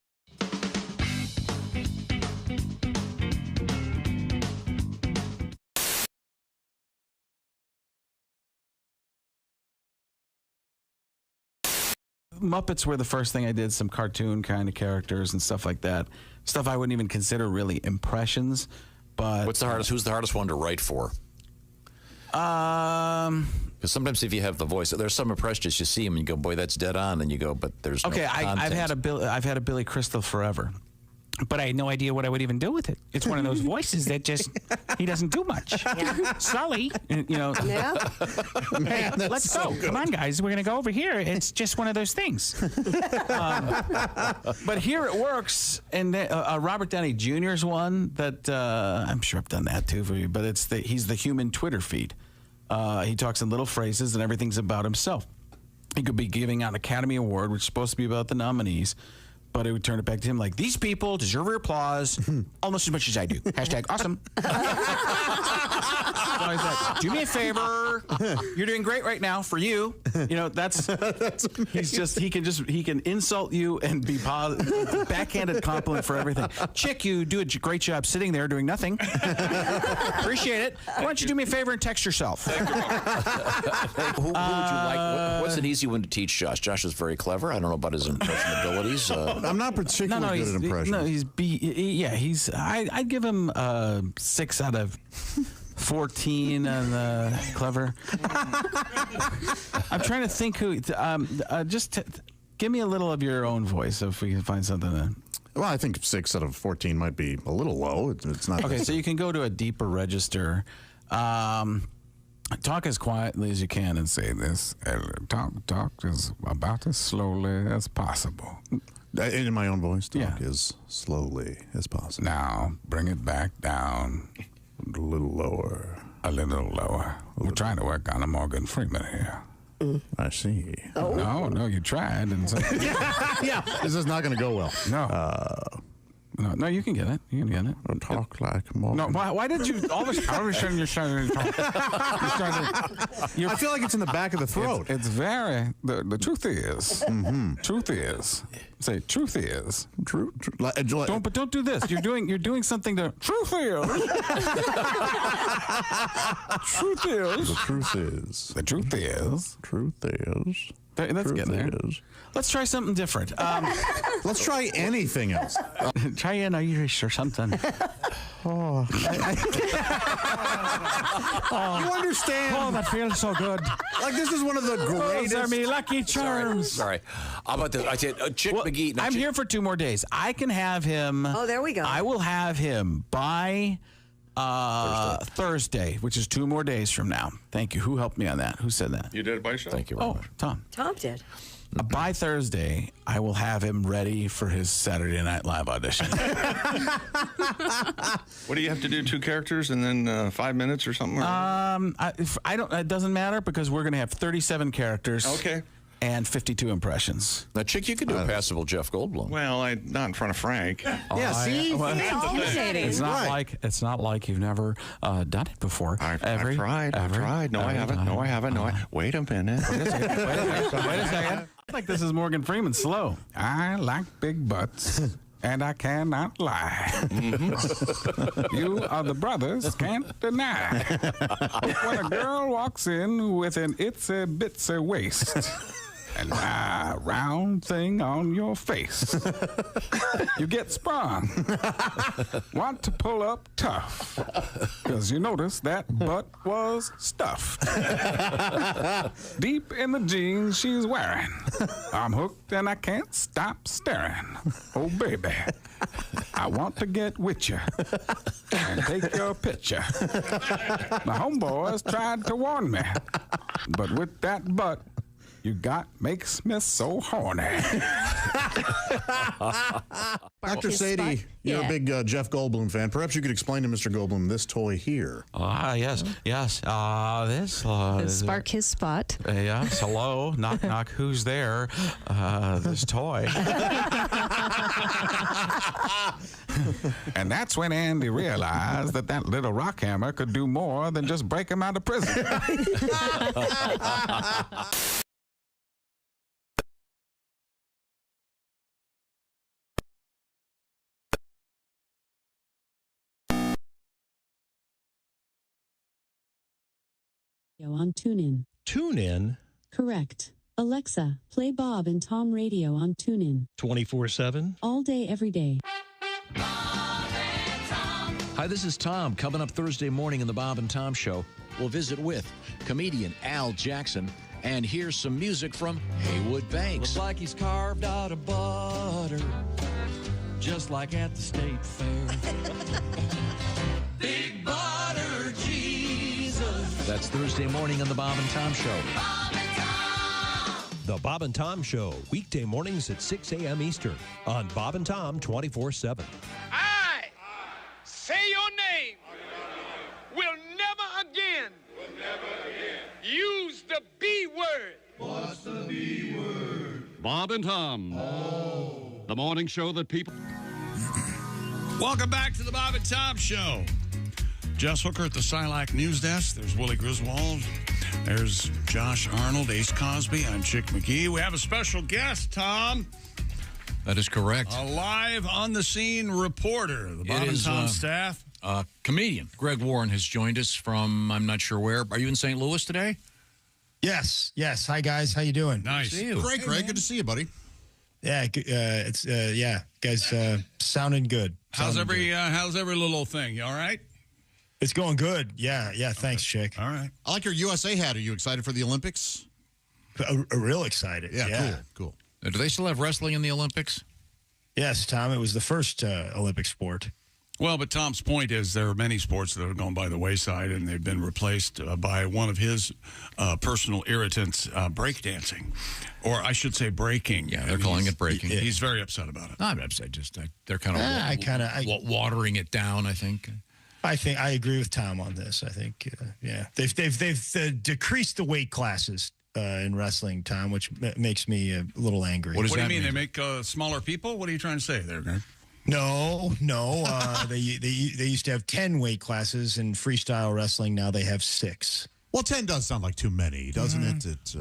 Muppets were the first thing I did, some cartoon kind of characters and stuff like that. Stuff I wouldn't even consider really impressions. But what's the hardest? Who's the hardest one to write for? Because sometimes if you have the voice, there's some impressionists, you see them and you go, boy, that's dead on. And you go, but there's okay. No I've had a Billy Crystal forever. But I had no idea what I would even do with it. It's one of those voices that just, he doesn't do much. Sully, you know. Yeah. Hey, let's go. Come on, guys. We're going to go over here. It's just one of those things. But here it works. And Robert Downey Jr.'s one that I'm sure I've done that too for you, but he's the human Twitter feed. He talks in little phrases and everything's about himself. He could be giving out an Academy Award, which is supposed to be about the nominees. But it would turn it back to him like, these people deserve your applause almost as much as I do. Hashtag awesome. So he's like, do me a favor. You're doing great right now for you. You know, that's he can insult you and be backhanded compliment for everything. Chick, you do a great job sitting there doing nothing. Appreciate it. Why don't you do me a favor and text yourself? Who would you like? What's an easy one to teach Josh? Josh is very clever. I don't know about his impression abilities. I'm not particularly good at impressions. No, I'd give him 6 out of 14 on clever. I'm trying to think who. Give me a little of your own voice if we can find something. Well, I think 6 out of 14 might be a little low. It's not. Okay, so you can go to a deeper register. Talk as quietly as you can and say this. Talk as about as slowly as possible. In my own voice, talk as slowly as possible. Now, bring it back down. A little lower. A little lower. We're trying to work on a Morgan Freeman here. I see. Oh. No, you tried. And so, yeah. This is not going to go well. No, you can get it. You can get it. Talk like Morgan. No, why did you all of a sudden you're trying to talk? I feel like it's in the back of the throat. It's very. The truth is. Truth is. Say truth is. Don't do this. You're doing something to. Truth is. Truth is. The truth is. The truth is. Truth is. Let's get there. Let's try something different. Let's try anything else. Try an Irish or something. You understand? Oh, that feels so good. Like this is one of the greatest. Those are me lucky charms. Sorry. How about this? I said Chick McGee. I'm here for 2 more days. I can have him. Oh, there we go. I will have him by Thursday, which is 2 more days from now. Thank you. Who helped me on that? Who said that? You did it by yourself? Thank you very much. Tom. Tom did. By Thursday, I will have him ready for his Saturday Night Live audition. What do you have to do? 2 characters and then 5 minutes or something? It doesn't matter because we're going to have 37 characters. Okay. And 52 impressions. Now, Chick, you could do a passable Jeff Goldblum. Well, not in front of Frank. See? It's not like you've never done it before. I've tried. No, I haven't. Wait a minute. Wait a second. I think this is Morgan Freeman slow. I like big butts. And I cannot lie. You are the brothers, can't deny. When a girl walks in with an itsy bitsy waist and a round thing on your face, you get sprung. Want to pull up tough, because you notice that butt was stuffed. Deep in the jeans she's wearing, I'm hooked and I can't stop staring. Oh, baby, I want to get with you and take your picture. My homeboys tried to warn me, but with that butt you got makes me so horny. Dr. Sadie, you're a big Jeff Goldblum fan. Perhaps you could explain to Mr. Goldblum this toy here. Yes. This spark his spot. Yes. Hello. Knock, knock. Who's there? This toy. And that's when Andy realized that little rock hammer could do more than just break him out of prison. On TuneIn. TuneIn? Correct. Alexa, play Bob and Tom Radio on TuneIn. 24/7? All day, every day. Hi, this is Tom. Coming up Thursday morning in the Bob and Tom Show, we'll visit with comedian Al Jackson, and here's some music from Haywood Banks. Looks like he's carved out of butter, just like at the state fair. Big butter Jesus. That's Thursday morning on the Bob and Tom Show. The Bob and Tom Show, weekday mornings at 6 a.m. Eastern on Bob and Tom 24/7. I say your name will never again use the B word. What's the B word? Bob and Tom. Oh. The morning show that people... Welcome back to the Bob and Tom Show. Jess Hooker at the Silac News Desk. There's Willie Griswold. There's Josh Arnold, Ace Cosby. I'm Chick McGee. We have a special guest, Tom. That is correct. A live on-the-scene reporter. The Bob and Tom staff. Comedian Greg Warren has joined us from, I'm not sure where. Are you in St. Louis today? Yes. Hi, guys. How you doing? Nice. See you. Great, Greg. Good to see you, buddy. Yeah, it's guys, sounding good. How's every little thing? You all right? It's going good. Yeah. Thanks, Chick. All right. I like your USA hat. Are you excited for the Olympics? Real excited. Yeah. Cool. Do they still have wrestling in the Olympics? Yes, Tom. It was the first Olympic sport. Well, but Tom's point is there are many sports that have gone by the wayside, and they've been replaced by one of his personal irritants, breakdancing. Or I should say breaking. Yeah, they're calling it breaking. He's very upset about it. No, I'm upset. Just they're kind of watering it down, I think. I agree with Tom on this. I think, they've decreased the weight classes in wrestling, Tom, which makes me a little angry. What do you mean? They make smaller people? What are you trying to say there, Greg? No. They used to have 10 weight classes in freestyle wrestling. Now they have 6. Well, 10 does sound like too many, doesn't it? It's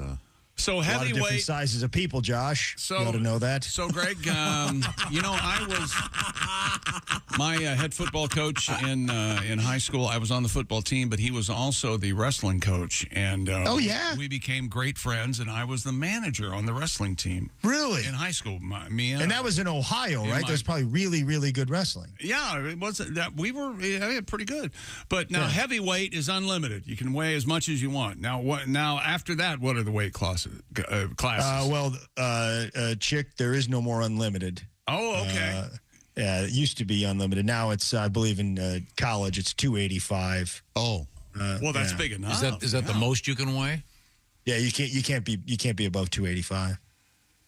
so a lot of heavyweight different sizes of people, Josh. So you ought to know that. So, Greg, I was my head football coach in high school. I was on the football team, but he was also the wrestling coach. And we became great friends. And I was the manager on the wrestling team. Really? In high school, and that was in Ohio, right? There's probably really, really good wrestling. Yeah, it was that we were pretty good. But now heavyweight is unlimited. You can weigh as much as you want. Now after that, what are the weight classes? Chick, there is no more unlimited. Oh, okay. It used to be unlimited. Now it's, I believe, in college, it's 285. Oh, well, that's big enough. Is that the most you can weigh? Yeah, you can't be above 285.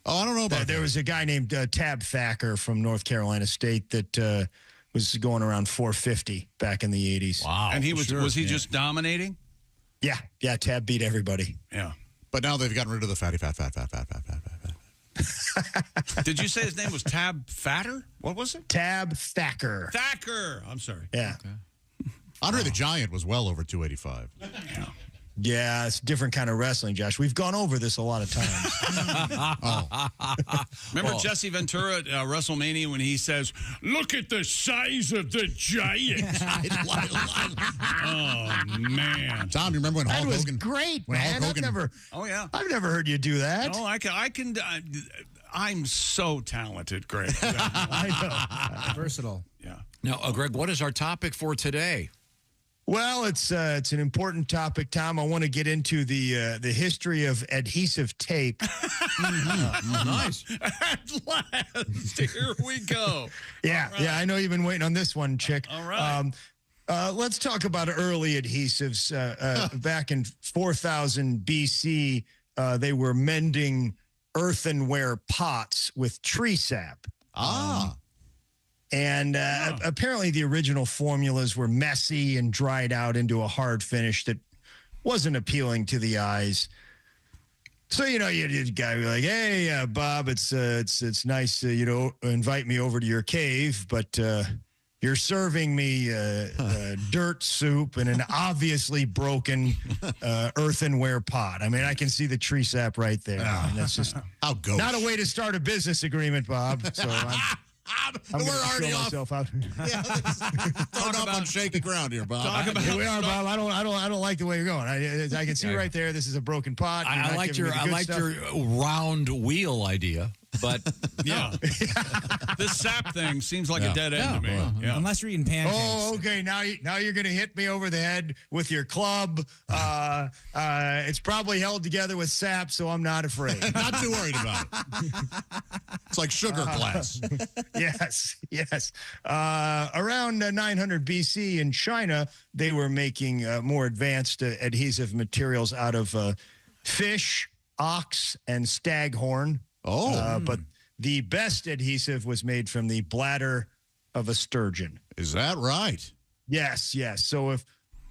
Oh, I don't know about that. There was a guy named Tab Thacker from North Carolina State that was going around 450 back in the 80s. Wow. And he was he just dominating? Yeah, Tab beat everybody. Yeah. But now they've gotten rid of the fatty fat. Did you say his name was Tab Fatter? What was it? Tab Thacker. Thacker. I'm sorry. Yeah. Okay. Andre the Giant was well over 285. Yeah, it's a different kind of wrestling, Josh. We've gone over this a lot of times. Remember Jesse Ventura at WrestleMania when he says, "Look at the size of the giant." Oh, man. Tom, you remember when Hulk Hogan... That was great, man. I've never heard you do that. No, I can. I'm so talented, Greg. I know. Versatile. Yeah. Now, Greg, what is our topic for today? Well, it's an important topic, Tom. I want to get into the history of adhesive tape. Nice. At last, here we go. Yeah, I know you've been waiting on this one, Chick. All right. Let's talk about early adhesives. Back in 4000 BC, they were mending earthenware pots with tree sap. And apparently the original formulas were messy and dried out into a hard finish that wasn't appealing to the eyes. So, you guy be like, "Hey, Bob, it's nice, invite me over to your cave, but you're serving me dirt soup in an obviously broken earthenware pot." I mean, I can see the tree sap right there. And that's just not a way to start a business agreement, Bob. So I'm we're already off. Myself out. Yeah, throwing up on shaky ground here, Bob. Here we are, Bob. I don't like the way you're going. I can see right there. This is a broken pot. I liked your round wheel idea. but Yeah. This sap thing seems like a dead end to me. Yeah. Unless you're eating pancakes. Oh, okay. Now you're going to hit me over the head with your club. It's probably held together with sap, so I'm not afraid. Not too worried about it. It's like sugar glass. Yes. Around 900 BC in China, they were making more advanced adhesive materials out of fish, ox, and staghorn. But the best adhesive was made from the bladder of a sturgeon. Is that right? Yes. So if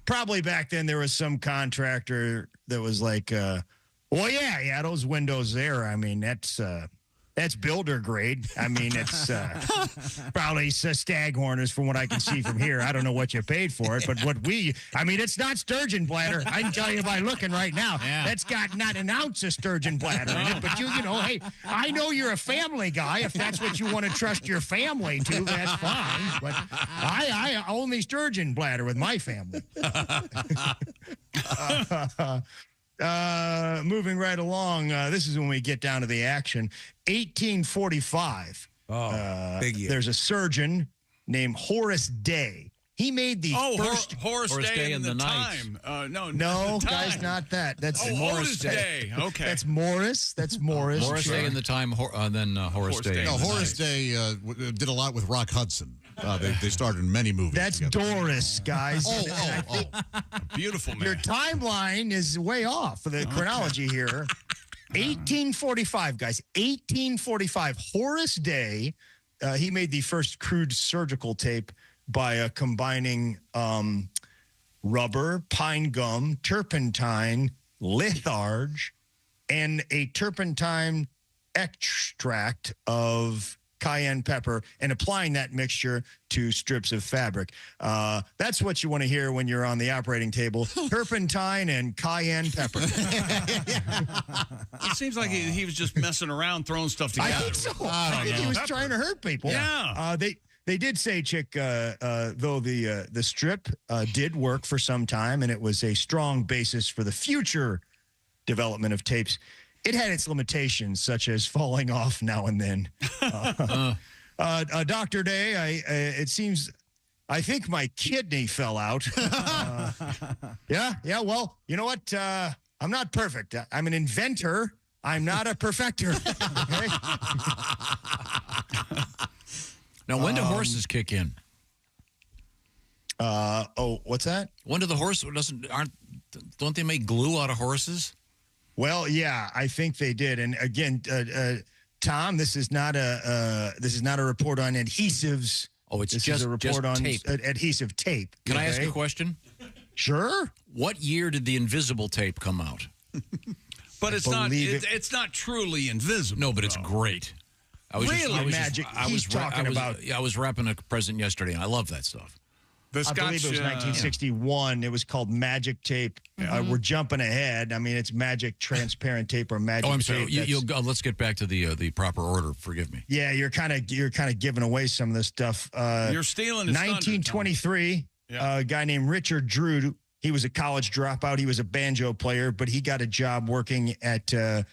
probably back then there was some contractor that was like, well, yeah, those windows there. I mean, that's builder grade. I mean, it's probably staghorners from what I can see from here. I don't know what you paid for it, but it's not sturgeon bladder. I can tell you by looking right now. Yeah. That's got not an ounce of sturgeon bladder in it. But you know, hey, I know you're a family guy. If that's what you want to trust your family to, that's fine. But I only sturgeon bladder with my family. Moving right along, this is when we get down to the action. 1845. Big year. There's a surgeon named Horace Day. He made the first Horace Day in the time. No, guys, not that. That's Morris Day. Okay, that's Morris. Morris Day in the time, then Horace Day. No, Horace Day did a lot with Rock Hudson. They starred in many movies. That's together. Doris, guys. Beautiful man. Your timeline is way off for the chronology here. 1845, guys. 1845. Horace Day, he made the first crude surgical tape by combining rubber, pine gum, turpentine, litharge, and a turpentine extract of cayenne pepper and applying that mixture to strips of fabric. That's what you want to hear when you're on the operating table. Turpentine and cayenne pepper. It seems like he was just messing around, throwing stuff together. I think so. I think he was trying to hurt people. Yeah. They did say, Chick, though the strip did work for some time and it was a strong basis for the future development of tapes, it had its limitations, such as falling off now and then. Dr. Day, it seems, I think my kidney fell out. Yeah, well, you know what? I'm not perfect. I'm an inventor. I'm not a perfecter. Okay? Now, when do horses kick in? What's that? When do the horse don't they make glue out of horses? Well, yeah, I think they did. And again, Tom, this is not a report on adhesives. Oh, it's this just is a report on tape. Adhesive tape. Can I ask a question? Sure. What year did the invisible tape come out? But it's not truly invisible. No, but it's great. I was wrapping a present yesterday, and I love that stuff. I believe it was 1961. It was called Magic Tape. We're jumping ahead. I mean, it's Magic Transparent Tape or Magic. Oh, I'm Tape. sorry. Let's get back to the proper order. Forgive me. Yeah, you're kind of giving away some of this stuff. You're stealing. 1923. A guy named Richard Drew. He was a college dropout. He was a banjo player, but he got a job working at the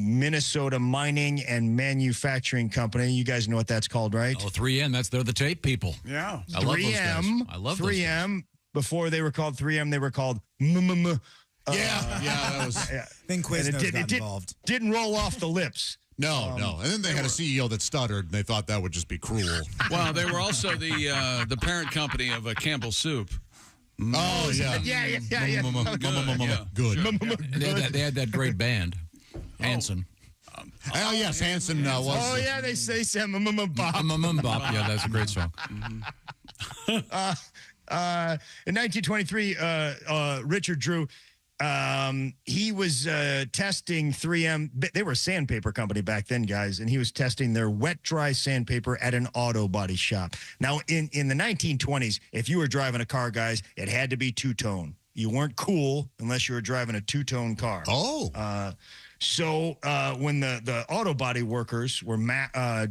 Minnesota Mining and Manufacturing Company. You guys know what that's called, right? Oh, 3M. They're the tape people. Yeah. I love those guys. I love 3M. Before they were called 3M, they were called MMM. That was. Then Quiznos got involved. Didn't roll off the lips. No. And then they had a CEO that stuttered, and they thought that would just be cruel. Well, they were also the parent company of Campbell Soup. Oh, yeah. Yeah. Good. They had that great band. Hanson. Oh, yes, Hanson was. Oh, yeah, they say Bop. Bop. Yeah, that's a great song. In 1923, Richard Drew, he was testing 3M. They were a sandpaper company back then, guys, and he was testing their wet-dry sandpaper at an auto body shop. Now, in the 1920s, if you were driving a car, guys, it had to be two-tone. You weren't cool unless you were driving a two-tone car. Oh. So when the auto body workers were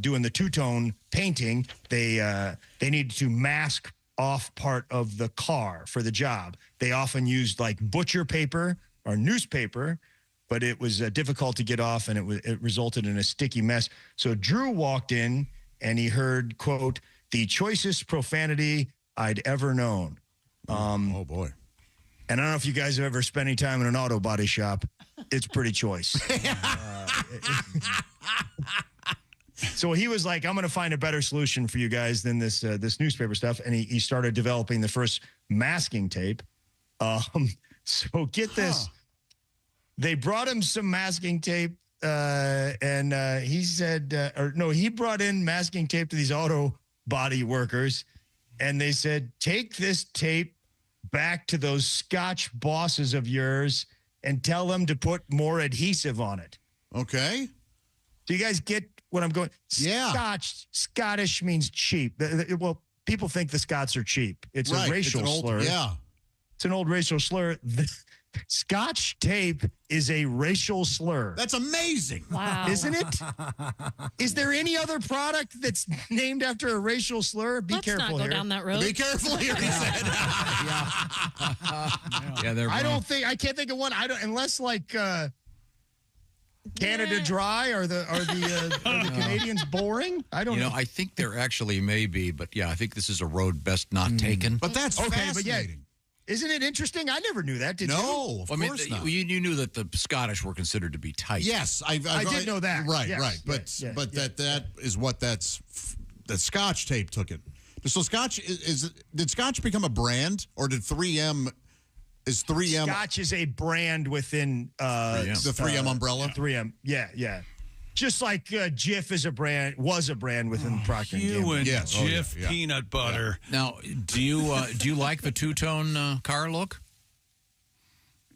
doing the two-tone painting, they needed to mask off part of the car for the job. They often used like butcher paper or newspaper but it was difficult to get off, and it resulted in a sticky mess. So Drew walked in, and he heard, quote, "the choicest profanity I'd ever known." Oh, boy. And I don't know if you guys have ever spent any time in an auto body shop. It's pretty choice. So he was like, I'm going to find a better solution for you guys than this newspaper stuff. And he started developing the first masking tape. So get this. They brought him some masking tape. And he said, he brought in masking tape to these auto body workers. And they said, take this tape back to those Scotch bosses of yours and tell them to put more adhesive on it. Okay. Do you guys get what I'm going? Yeah. Scottish means cheap. Well, people think the Scots are cheap. It's a racial slur. Yeah. It's an old racial slur. Scotch tape is a racial slur. That's amazing. Wow. Isn't it? Is there any other product that's named after a racial slur? Be careful Let's not go down that road. Be careful here, he said. I can't think of one. I don't, unless like Canada Dry or the Canadians boring. I don't know. I think there actually may be, but yeah, I think this is a road best not taken. But that's fascinating. But yeah, isn't it interesting? I never knew that. Did you? No, of course not. You knew that the Scottish were considered to be tight. Yes, I did know that. Right, yes, right. But that is what that Scotch tape took it. So Scotch did Scotch become a brand, or did 3M? Is 3M Scotch is a brand within 3M. The 3M umbrella? 3M, yeah. Just like Jif was a brand within Procter & Gamble. And Jif peanut butter. Yeah. Now, do you like the two-tone car look?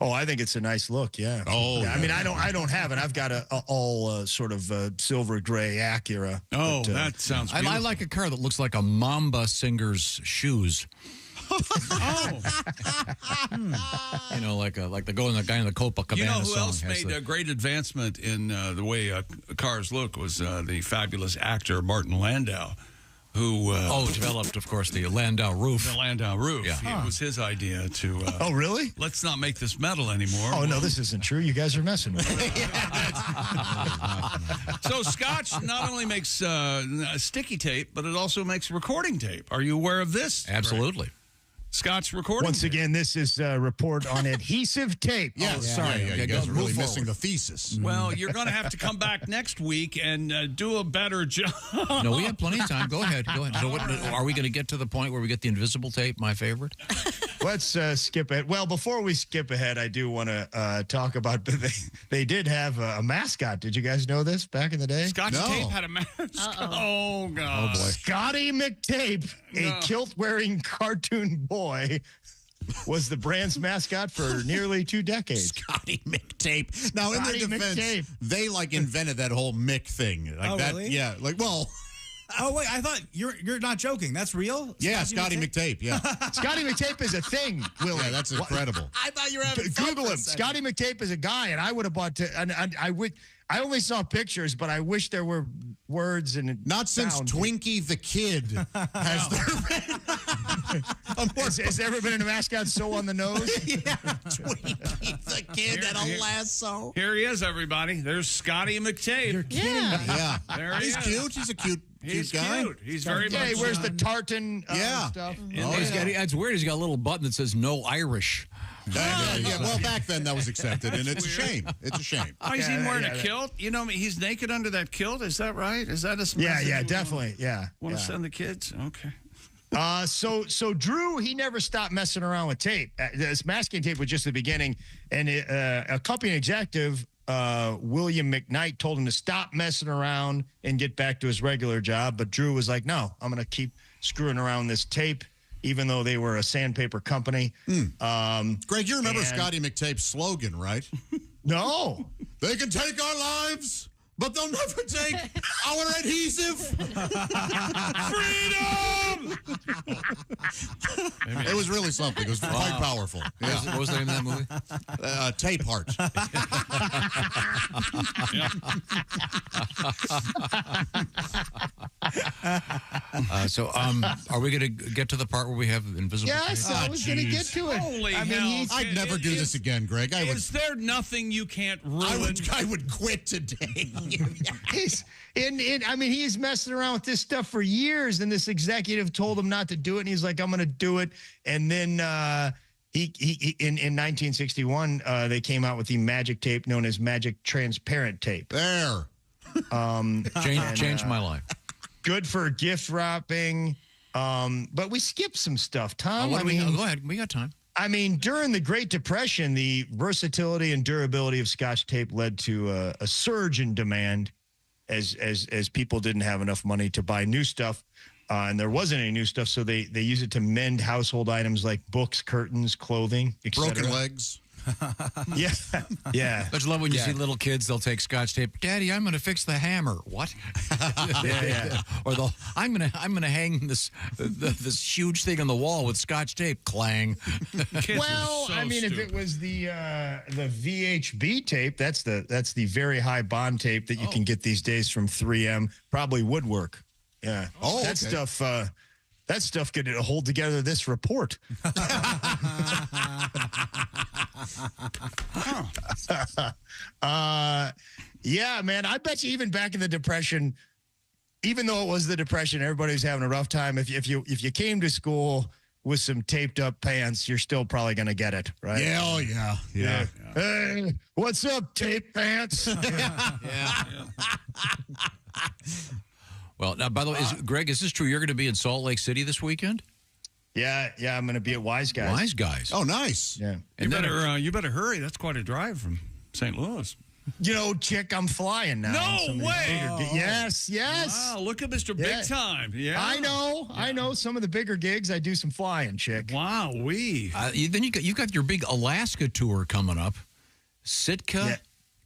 Oh, I think it's a nice look. Yeah. Oh, yeah. I mean, I don't have it. I've got a all sort of silver gray Acura. Oh, that sounds beautiful. I like a car that looks like a Mamba singer's shoes. Like the guy in the Copacabana You know who song else made a great advancement in the way cars look was the fabulous actor Martin Landau, who developed, of course, the Landau roof. The Landau roof. Yeah. It was his idea to. Oh, really? Let's not make this metal anymore. Oh, no, this isn't true. You guys are messing with me. So Scotch not only makes sticky tape, but it also makes recording tape. Are you aware of this? Absolutely. Scotch recording. Once again, this is a report on adhesive tape. Yes. Oh, sorry. Yeah, you guys are really missing the thesis. Well, you're going to have to come back next week and do a better job. No, we have plenty of time. Go ahead. So are we going to get to the point where we get the invisible tape, my favorite? Let's skip it. Well, before we skip ahead, I do want to talk about, they did have a mascot. Did you guys know this back in the day? Scotch tape had a mascot. Oh, God. Oh, boy. Scotty McTape, a kilt-wearing cartoon boy, was the brand's mascot for nearly 2 decades. Scotty McTape. Now, in their defense, they invented that whole Mick thing. Really? Yeah. Oh, wait, I thought you're not joking. That's real? Yeah, Scotty McTape, yeah. Scotty McTape is a thing, Willie. Yeah, that's incredible. I thought you were having fun Google for a him. second. Scotty McTape is a guy, and I would have bought I only saw pictures, but I wish there were words and not since Twinkie the Kid has there been. Has there ever been a mascot so on the nose? Yeah, Twinkie the Kid and a lasso. Here he is, everybody. There's Scotty McTape. You're kidding me. Yeah. There he He's is. cute. He's a cute guy. Cute. He's very much. He wears the tartan stuff. It's weird. He's got a little button that says "No Irish." Well, back then that was accepted, and it's a shame. It's a shame. Oh, he's even wearing a kilt? You know, he's naked under that kilt? Is that right? Is that a Yeah, definitely. Yeah. Want to send the kids? Okay. So Drew, he never stopped messing around with tape. This masking tape was just the beginning, and a company executive, William McKnight, told him to stop messing around and get back to his regular job. But Drew was like, "No, I'm going to keep screwing around this tape." Even though they were a sandpaper company. Greg, you remember Scotty McTape's slogan, right? No. They can take our lives, but they'll never take our adhesive. Freedom! It was really something. It was quite powerful. Yeah. What was the name of that movie? Tape Heart. Are we going to get to the part where we have invisible Yes, tape? I was going to get to it. Holy I mean, hell. I'd never do this again, Greg. Is there nothing you can't ruin? I would quit today. He's messing around with this stuff for years, and this executive told him not to do it, and he's like, I'm going to do it. And then in 1961, they came out with the magic tape known as magic transparent tape. There. Changed my life. Good for gift wrapping. But we skipped some stuff, Tom. Go ahead. We got time. I mean, during the Great Depression, the versatility and durability of Scotch tape led to a surge in demand as people didn't have enough money to buy new stuff. And there wasn't any new stuff, so they use it to mend household items like books, curtains, clothing, etc. Broken legs. Yeah. I just love when you see little kids, they'll take Scotch tape. Daddy, I'm going to fix the hammer. What? Yeah. Or I'm going to hang this huge thing on the wall with Scotch tape. Clang. Well, I mean, if it was the VHB tape, that's the very high bond tape that you can get these days from 3M. Probably would work. Yeah. Oh, that stuff. That stuff could hold together this report. Yeah, man. I bet you even back in the Depression, even though it was the Depression, everybody was having a rough time. If you came to school with some taped up pants, you're still probably going to get it, right? Yeah, oh, yeah. Hey, what's up, tape pants? Yeah. Well, now, by the way, Greg, is this true? You're going to be in Salt Lake City this weekend? Yeah, I'm going to be at Wise Guys. Wise Guys. Oh, nice. Yeah. You better hurry. That's quite a drive from St. Louis. Chick, I'm flying now. No way. Yes. Wow, look at Mr. Big Time. Yeah. I know. Some of the bigger gigs, I do some flying, Chick. Wow, then you've got your big Alaska tour coming up. Sitka,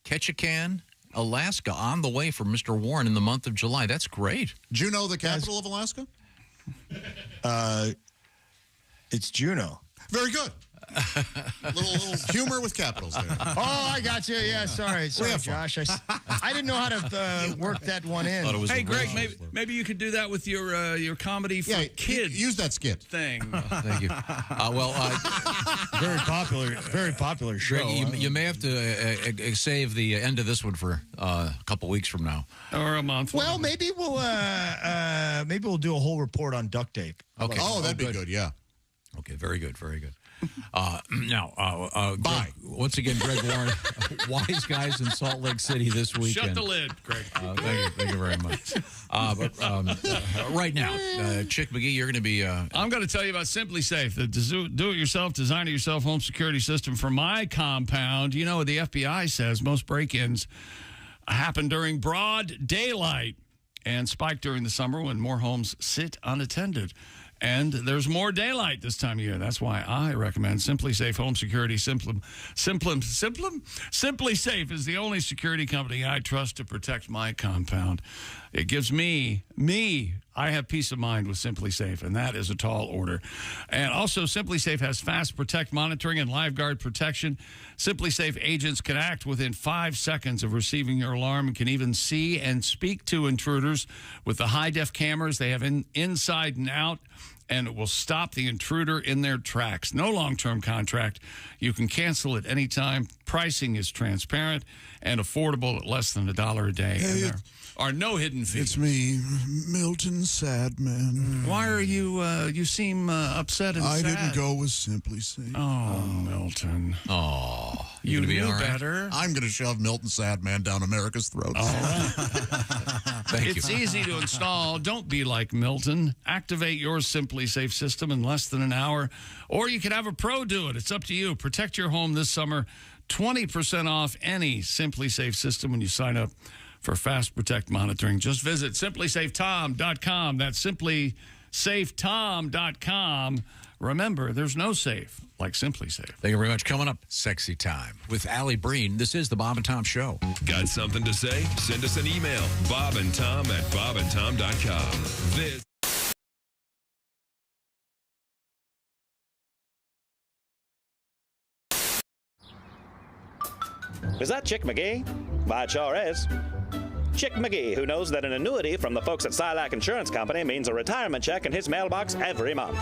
Ketchikan, Alaska, on the way for Mr. Warren in the month of July. That's great. Juneau, the capital of Alaska? It's Juneau. Very good. little humor with capitals there. Oh, I got you. Yeah, sorry, Josh. I didn't know how to work that one in. Hey, Greg, maybe you could do that with your comedy for kids. Use that skit thing. Thank you. Very popular show. Greg, you may have to save the end of this one for a couple weeks from now, or a month. Well, maybe we'll do a whole report on duct tape. Okay. Oh, that'd be good. Yeah. Okay. Very good. Very good. Now, Greg, once again, Greg Warren, Wise Guys in Salt Lake City this weekend. Shut the lid, Greg. Thank you very much. Right now, Chick McGee, you're going to be... I'm going to tell you about Simply Safe, the do-it-yourself, design-it-yourself home security system for my compound. You know, the FBI says most break-ins happen during broad daylight and spike during the summer when more homes sit unattended. And there's more daylight this time of year. That's why I recommend Simply Safe Home Security. Simply Safe is the only security company I trust to protect my compound. It gives me, I have peace of mind with Simply Safe, and that is a tall order. And also, Simply Safe has fast protect monitoring and live guard protection. Simply Safe agents can act within 5 seconds of receiving your alarm and can even see and speak to intruders with the high-def cameras they have inside and out, and it will stop the intruder in their tracks. No long-term contract. You can cancel at any time. Pricing is transparent and affordable at less than $1 a day. Hey, and there are no hidden fees. It's me, Milton Sadman. Why are you, you seem upset and sad? I didn't go with Simply Safe. Oh, Milton. Oh, you knew all right? Better. I'm going to shove Milton Sadman down America's throat. All right. Thank you. It's easy to install. Don't be like Milton. Activate your Simply Safe system in less than an hour, or you can have a pro do it. It's up to you. Protect your home this summer. 20% off any Simply Safe system when you sign up for Fast Protect monitoring. Just visit simplysafetom.com. That's simplysafetom.com remember, there's no safe like Simply Safe. Thank you very much. Coming up, Sexy Time with Alli Breen. This is the Bob and Tom Show. Got something to say? Send us an email, bobandtom@bobandtom.com. This Is that Chick McGee? Why, it sure is. Chick McGee, who knows that an annuity from the folks at Silac Insurance Company means a retirement check in his mailbox every month.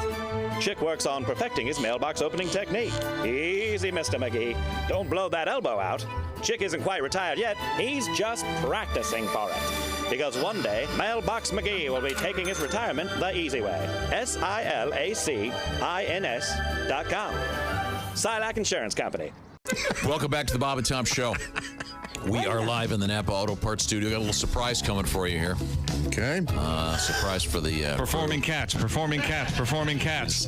Chick works on perfecting his mailbox opening technique. Easy, Mr. McGee. Don't blow that elbow out. Chick isn't quite retired yet. He's just practicing for it. Because one day, Mailbox McGee will be taking his retirement the easy way. SILACINS.com. Silac Insurance Company. Welcome back to the Bob and Tom Show. We are live in the Napa Auto Parts studio. Got a little surprise coming for you here. Okay. Surprise for the... Performing cats. It's not performing cats.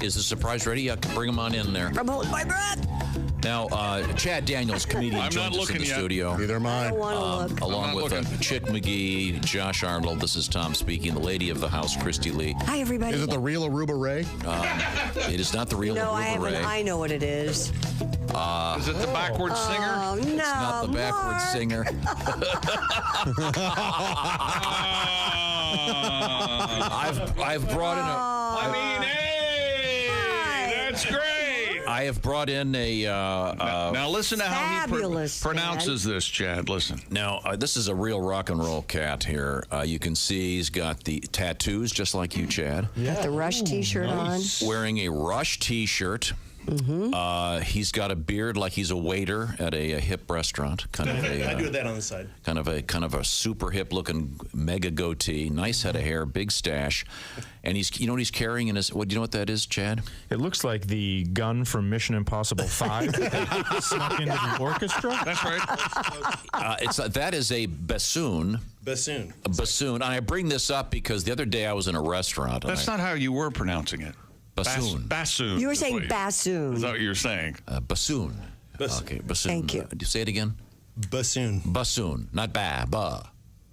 Is the surprise ready? I can bring them on in there. I'm holding my breath. Now, Chad Daniels, comedian, I'm not joins us in the looking yet. studio. Neither am I. Along with Chick McGee, Josh Arnold. This is Tom speaking. The lady of the house, Christy Lee. Hi, everybody. Is it the real Aruba Ray? It is not the real No, Aruba Ray. I know what it is. Is it the backwards singer? Oh, no. It's not the backwards singer. I've brought in that's great. I have brought in a... now listen to how he pronounces this, Chad. Listen. Now, this is a real rock and roll cat here. You can see he's got the tattoos, just like you, Chad. Got the Rush T-shirt on. Wearing a Rush T-shirt. Mm-hmm. He's got a beard like he's a waiter at a hip restaurant. Kind of a, I do that on the side. Kind of a super hip looking mega goatee, nice head of hair, big stash, and he's what he's carrying in his. What do you know what that is, Chad? It looks like the gun from Mission Impossible 5 snuck into the orchestra. That's right. That is a bassoon. Bassoon. A bassoon. And I bring this up because the other day I was in a restaurant. That's not how you were pronouncing it. Bassoon. Bassoon. You were saying bassoon. Is that what you were saying? Bassoon. Okay, bassoon. Thank you. Say it again. Bassoon. Bassoon, not ba.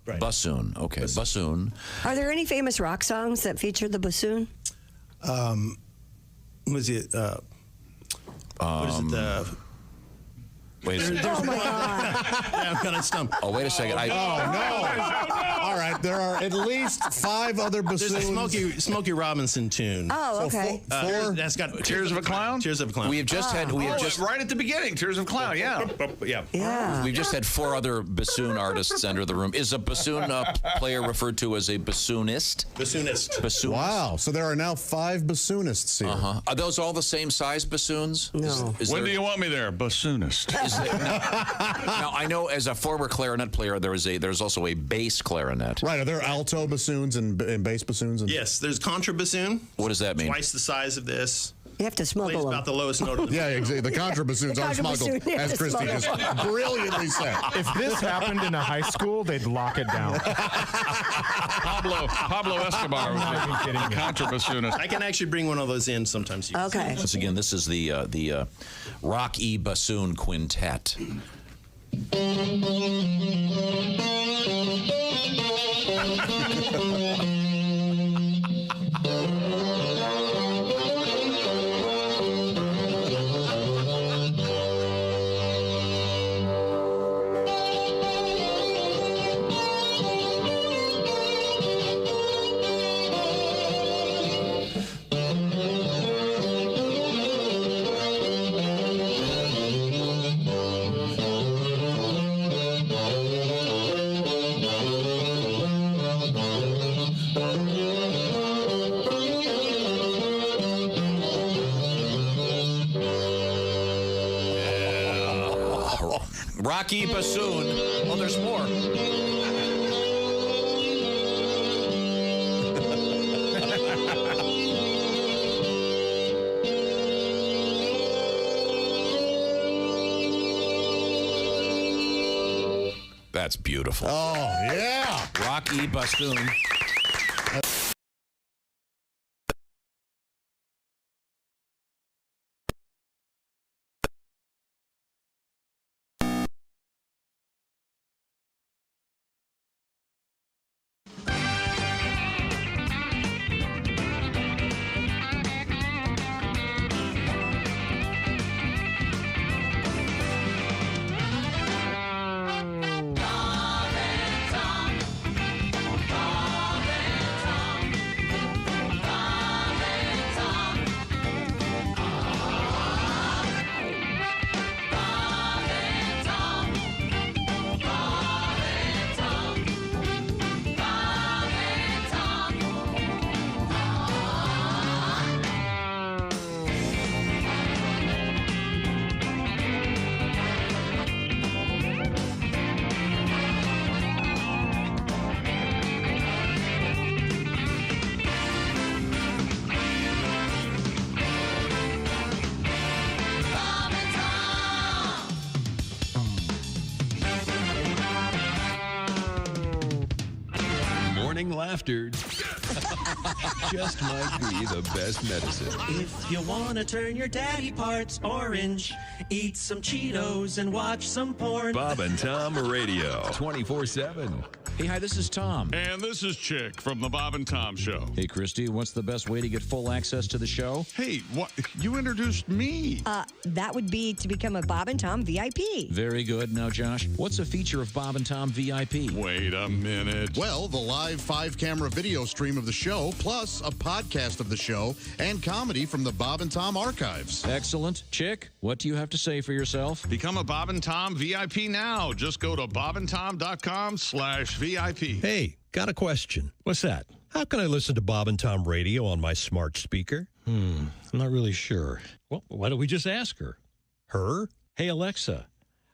Right. Bassoon. Okay, bassoon. Are there any famous rock songs that feature the bassoon? Was it? What is it? Wait a second. Oh my God! I'm kind of stumped. Oh, wait a second. No. All right, there are at least 5 other bassoons. There's a Smokey Robinson tune. Oh, okay. Four. That's got Tears of a Clown. Tears of a Clown. We have just had. We have just right at the beginning. Tears of a Clown. Yeah. Yeah. We've just had 4 other bassoon artists enter the room. Is a bassoon player referred to as a bassoonist? Bassoonist. Wow. So there are now 5 bassoonists here. Are those all the same size bassoons? No. Is When there- do you want me there, bassoonist? Now, I know as a former clarinet player, there's also a bass clarinet. Right. Are there alto bassoons and bass bassoons? Yes, there's contrabassoon. What does that mean? Twice the size of this. You have to smuggle Plays them. about the lowest note of the Yeah, exactly. The contrabassoons are smuggled, as Christy just brilliantly said. If this happened in a high school, they'd lock it down. Pablo Escobar was a contrabassoonist. I can actually bring one of those in sometimes. Okay. Once again, this is the Rock E Bassoon Quintet. Rocky bassoon. Oh, there's more. That's beautiful. Oh, yeah. Rocky bassoon. laughter just might be the best medicine. If you want to turn your daddy parts orange, eat some Cheetos and watch some porn. Bob and Tom Radio, 24/7. Hey, hi, this is Tom. And this is Chick from the Bob and Tom Show. Hey, Christy, what's the best way to get full access to the show? Hey, what? You introduced me. That would be to become a Bob and Tom VIP. Very good. Now, Josh, what's a feature of Bob and Tom VIP? Wait a minute. Well, the live 5-camera video stream of the show, plus a podcast of the show and comedy from the Bob and Tom archives. Excellent. Chick, what do you have to say for yourself? Become a Bob and Tom VIP now. Just go to bobandtom.com/VIP. Hey, got a question. What's that? How can I listen to Bob and Tom Radio on my smart speaker? I'm not really sure. Well, why don't we just ask her? Her? Hey, Alexa,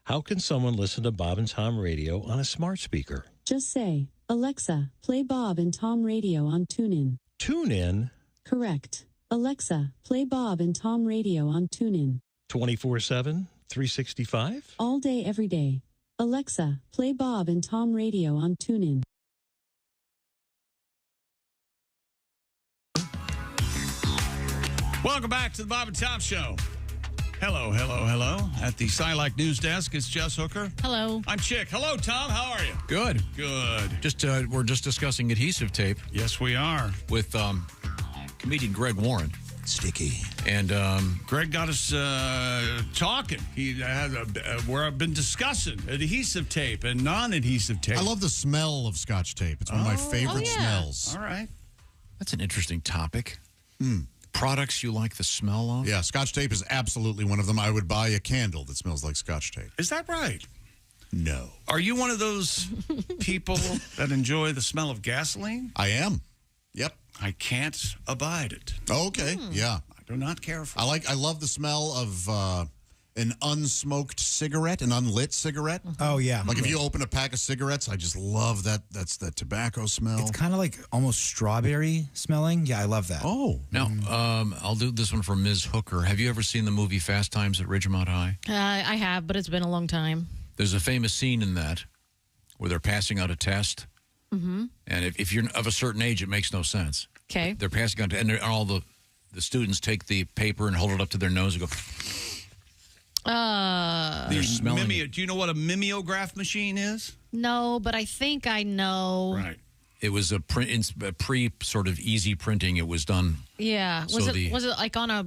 how can someone listen to Bob and Tom Radio on a smart speaker? Just say, Alexa, play Bob and Tom Radio on TuneIn. TuneIn? Correct. Alexa, play Bob and Tom Radio on TuneIn. 24/7, 365? All day, every day. Alexa, play Bob and Tom Radio on TuneIn. Welcome back to the Bob and Tom Show. Hello, hello, hello. At the Silac News Desk, it's Jess Hooker. Hello. I'm Chick. Hello, Tom. How are you? Good. Good. We're just discussing adhesive tape. Yes, we are. With comedian Greg Warren. Sticky. And Greg got us talking. He has where I've been discussing adhesive tape and non-adhesive tape. I love the smell of Scotch tape. It's one of my favorite smells. All right. That's an interesting topic. Products you like the smell of? Yeah, Scotch tape is absolutely one of them. I would buy a candle that smells like Scotch tape. Is that right? No. Are you one of those people that enjoy the smell of gasoline? I am. Yep. I can't abide it. Okay. Yeah. I do not care for it. I love the smell of an unsmoked cigarette, an unlit cigarette. Oh, yeah. Like if you open a pack of cigarettes, I just love that. That's the tobacco smell. It's kind of like almost strawberry smelling. Yeah, I love that. Oh. Now, I'll do this one for Ms. Hooker. Have you ever seen the movie Fast Times at Ridgemont High? I have, but it's been a long time. There's a famous scene in that where they're passing out a test. Mm-hmm. And if you're of a certain age, it makes no sense. Okay. They're passing out, and all the students take the paper and hold it up to their nose and go. They're smelling. Do you know what a mimeograph machine is? No, but I think I know. Right. It was a pre sort of easy printing. It was done. Yeah. Was it like on a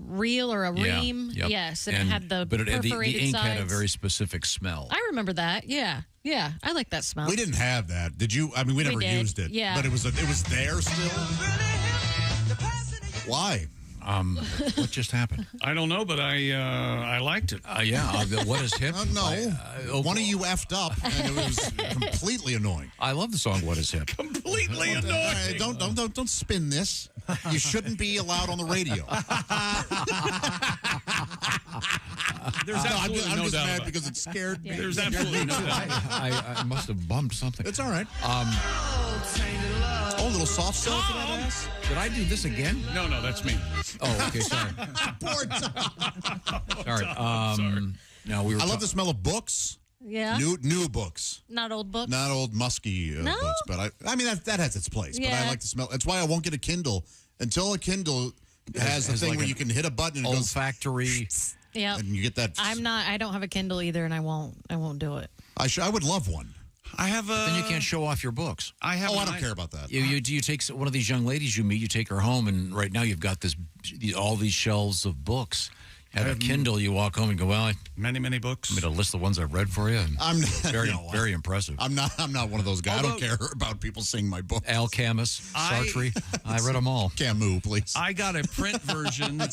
reel or a ream? Yep. Yes, and it had the perforated the ink sides. had a very specific smell. I remember that. Yeah. Yeah, I like that smell. We didn't have that. Did you? I mean, we never did. used it. Yeah. But it was there still. Why? What just happened? I don't know, but I liked it. What is hip? No. One of you effed up, and it was completely annoying. I love the song "What Is Hip." Completely annoying. Don't spin this. You shouldn't be allowed on the radio. There's absolutely I'm no just doubt mad about because it scared me. There's absolutely no doubt. I must have bumped something. It's all right. Oh, a little soft sell for that ass. Did I do this again? No, that's me. Oh, okay, sorry. Poor Tom. Sorry. No, I love the smell of books. Yeah. New books. Not old books. Not old musky No? books, but I mean that has its place. But I Yeah. like the smell. That's why I won't get a Kindle until a Kindle has the thing like where an you can hit a button and it goes olfactory. Yeah. and you get that. I don't have a Kindle either, and I won't do it. I would love one. I have a. Then you can't show off your books. I have. I don't care about that. You take one of these young ladies you meet, you take her home, and right now you've got all these shelves of books. Have a Kindle, you walk home and go, well, many books. I'm going to list the ones I've read for you. And I'm very impressive. I'm not one of those guys. I don't care about people seeing my books. Al Camus, Sartre. I read them all. Camus, please. I got a print version of.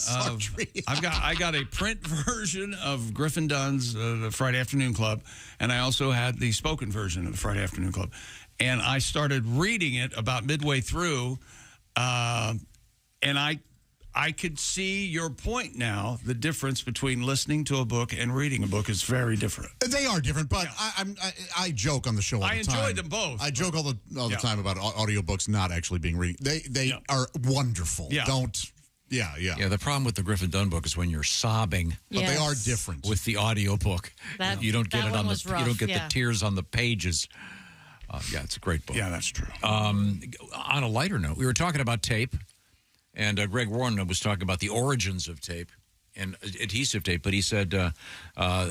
I got a print version of Griffin Dunn's the Friday Afternoon Club, and I also had the spoken version of the Friday Afternoon Club, and I started reading it about midway through, and I could see your point now. The difference between listening to a book and reading a book is very different. They are different, but I joke on the show all the time. I enjoyed them both. I joke all the time about audiobooks not actually being read. They are wonderful. Yeah. Yeah. The problem with the Griffin Dunn book is when you're sobbing. But they are different. With the audio book. You don't get it on the rough, the tears on the pages. Yeah, it's a great book. Yeah, that's true. On a lighter note, we were talking about tape, and Greg Warren was talking about the origins of tape and adhesive tape, but he said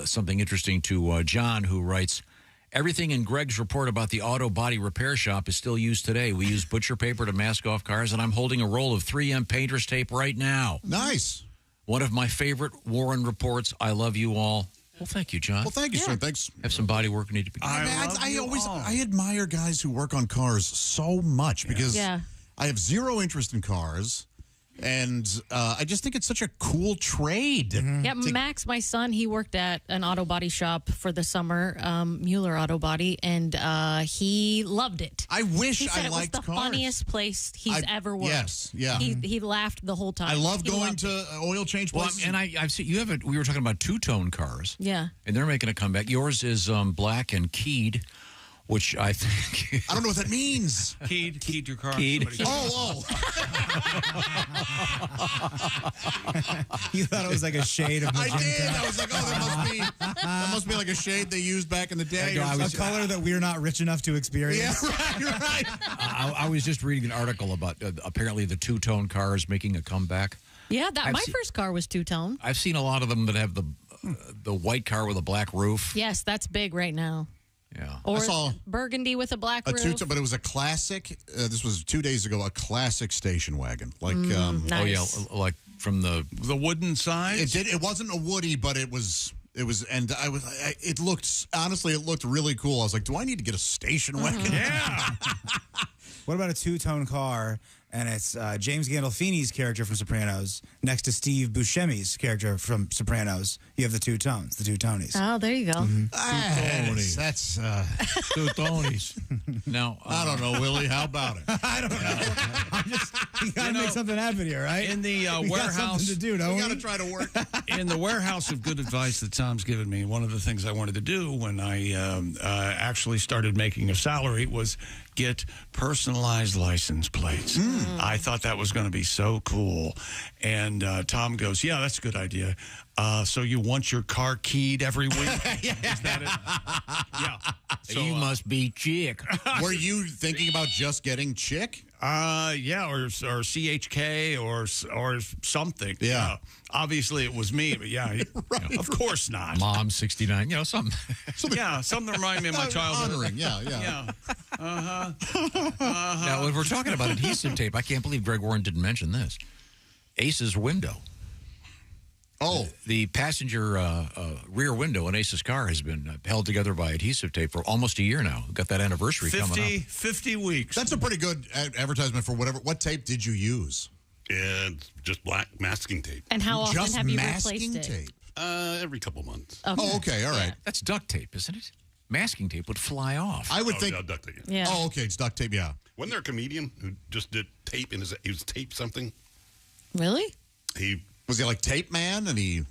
something interesting to John, who writes, everything in Greg's report about the auto body repair shop is still used today. We use butcher paper to mask off cars, and I'm holding a roll of 3M painter's tape right now. Nice. One of my favorite Warren reports. I love you all. Well, thank you, John. Well, thank you, sir. Thanks. Have some body work need to be done. I admire guys who work on cars so much because I have zero interest in cars. And I just think it's such a cool trade. Yeah, Max, my son, he worked at an auto body shop for the summer, Mueller Auto Body, and he loved it. I wish he said I it liked was the cars. funniest place he's ever worked. Yes, yeah. He laughed the whole time. I love going to oil change places. And I've seen you have we were talking about two-tone cars. Yeah. And they're making a comeback. Yours is black and keyed, which I think I don't know what that means. Keyed your car. Keyed. Oh. You thought it was like a shade of magenta. I did. I was like, that must be like a shade they used back in the day. A color that we're not rich enough to experience. Yeah, right. I was just reading an article about apparently the two-tone cars making a comeback. Yeah, my first car was two-tone. I've seen a lot of them that have the white car with a black roof. Yes, that's big right now. Yeah. Or I saw burgundy with a black roof. two-tone, but it was a classic. This was 2 days ago. A classic station wagon, like nice. Oh yeah, like from the wooden side. It wasn't a Woody, but it was. And it looked really cool. I was like, do I need to get a station wagon? Yeah. What about a two-tone car? And it's James Gandolfini's character from Sopranos next to Steve Buscemi's character from Sopranos. You have the two tones, the two Tonys. Oh, there you go. That's two Tonys. Now, I don't know, Willie. How about it? I don't know. You got to make something happen here, right? In the we warehouse. got something to do, don't we? got to try to work. In the warehouse of good advice that Tom's given me, one of the things I wanted to do when I actually started making a salary was get personalized license plates. I thought that was going to be so cool. And Tom goes, yeah, that's a good idea. So you want your car keyed every week? Is that it? Yeah. So, you must be Chick. Were you thinking about just getting Chick? Yeah, or CHK or something. Yeah. Obviously it was me, but yeah, Right. of course not. Mom 69, something. Yeah, something remind me of my childhood. Honoring, yeah. Now, when we're talking about adhesive tape, I can't believe Greg Warren didn't mention this. Ace's window. Oh. The passenger rear window in Ace's car has been held together by adhesive tape for almost a year now. We've got that anniversary coming up. 50 weeks. That's a pretty good advertisement for whatever. What tape did you use? Yeah, just black masking tape. And how often Just have you masking replaced it? tape? Every couple months. Okay. Oh, okay, all right. That's duct tape, isn't it? Masking tape would fly off. I would Oh, think. yeah, duct tape. Yeah. Oh, okay, it's duct tape. Yeah. Wasn't there a comedian who just did tape and he was tape something? Really? Was he like Tape Man? And he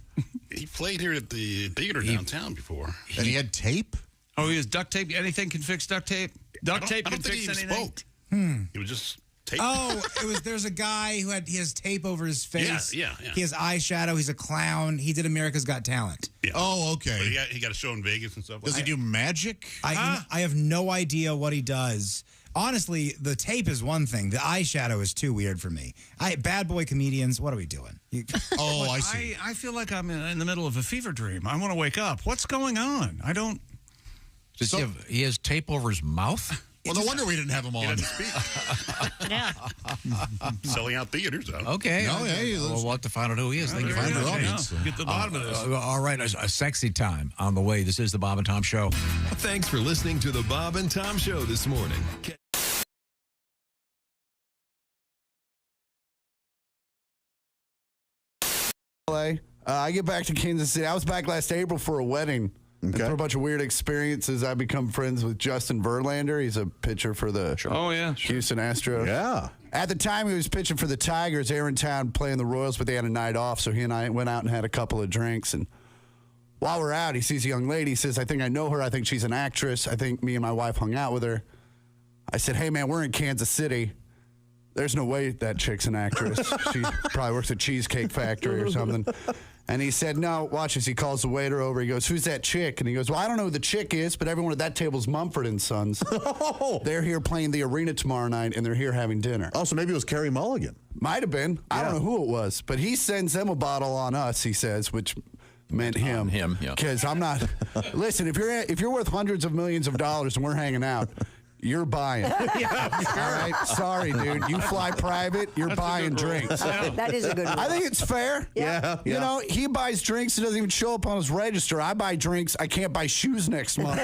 played here at the theater downtown before. And he had tape? Oh, he was duct tape. Anything can fix duct tape? Duct tape I can don't think fix he even anything? spoke. He was just tape. Oh, there's a guy who he has tape over his face. Yeah. He has eyeshadow. He's a clown. He did America's Got Talent. Yeah. Oh, okay. But he got a show in Vegas and stuff. Does he do magic? I have no idea what he does. Honestly, the tape is one thing. The eyeshadow is too weird for me. Bad boy comedians, what are we doing? I see. I feel like I'm in the middle of a fever dream. I want to wake up. What's going on? I don't. Does he has tape over his mouth? Well, no wonder we didn't have him on. He doesn't speak. Yeah. Selling out theaters, though. Okay. No, hey, we'll have to find out who he is. Thank you. Find our audience. Get to the bottom of this. All right, a sexy time on the way. This is the Bob and Tom Show. Thanks for listening to the Bob and Tom Show this morning. I get back to Kansas City. I was back last April for a wedding. And for a bunch of weird experiences, I become friends with Justin Verlander. He's a pitcher for the Houston Astros. Yeah. At the time, he was pitching for the Tigers. They were in town playing the Royals, but they had a night off, so he and I went out and had a couple of drinks. And while we're out, he sees a young lady. He says, I think I know her. I think she's an actress. I think me and my wife hung out with her. I said, hey, man, we're in Kansas City. There's no way that chick's an actress. She probably works at Cheesecake Factory or something. And he said, no, watch this. He calls the waiter over. He goes, who's that chick? And he goes, well, I don't know who the chick is, but everyone at that table's Mumford and Sons. They're here playing the arena tomorrow night, and they're here having dinner. Oh, so maybe it was Carrie Mulligan. Might have been. I don't know who it was. But he sends them a bottle on us, he says, which meant him. Him, yeah. Because I'm not. Listen, if you're worth hundreds of millions of dollars and we're hanging out, you're buying. Yeah, sure. All right? Sorry, dude. You fly private, you're buying drinks. That is a good rule. I think it's fair. Yeah. You know, he buys drinks. It doesn't even show up on his register. I buy drinks. I can't buy shoes next month.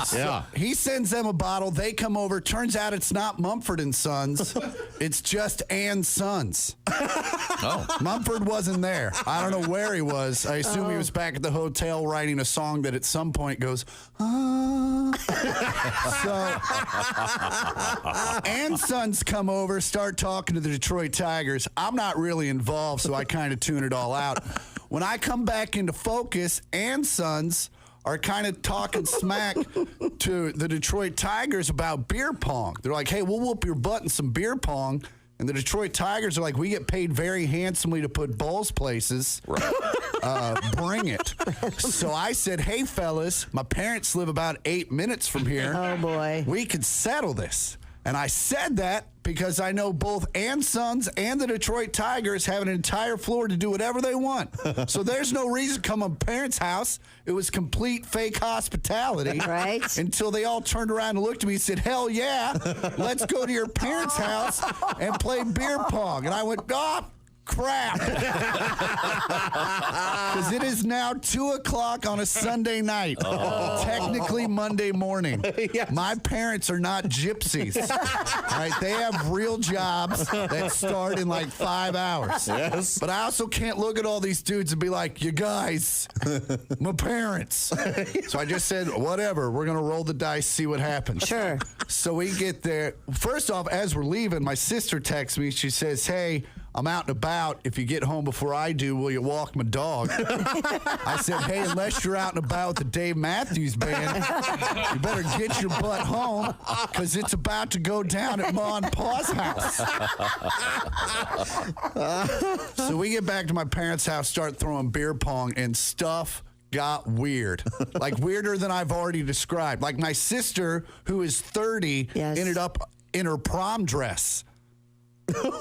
So he sends them a bottle. They come over. Turns out it's not Mumford and Sons. It's just and Sons. Oh. Mumford wasn't there. I don't know where he was. I assume he was back at the hotel writing a song that at some point goes, So, and Sons come over, start talking to the Detroit Tigers. I'm not really involved, so I kind of tune it all out. When I come back into focus, and Sons are kind of talking smack to the Detroit Tigers about beer pong. They're like, hey, we'll whoop your butt in some beer pong. And the Detroit Tigers are like, we get paid very handsomely to put balls places. Right. Bring it. So I said, hey, fellas, my parents live about 8 minutes from here. Oh, boy. We could settle this. And I said that because I know both and Sons and the Detroit Tigers have an entire floor to do whatever they want. So there's no reason to come to my parents' house. It was complete fake hospitality. Right. Until they all turned around and looked at me and said, hell yeah, let's go to your parents' house and play beer pong. And I went, oh, crap. Because it is now 2 o'clock on a Sunday night. Technically Monday morning. Yes. My parents are not gypsies. All right, they have real jobs that start in like 5 hours. Yes. But I also can't look at all these dudes and be like, you guys, my parents. So I just said, whatever, we're going to roll the dice, see what happens. Sure. So we get there. First off, as we're leaving, my sister texts me. She says, hey, I'm out and about. If you get home before I do, will you walk my dog? I said, hey, unless you're out and about with the Dave Matthews Band, you better get your butt home because it's about to go down at Ma and Pa's house. So we get back to my parents' house, start throwing beer pong, and stuff got weird. Like weirder than I've already described. Like my sister, who is 30, ended up in her prom dress.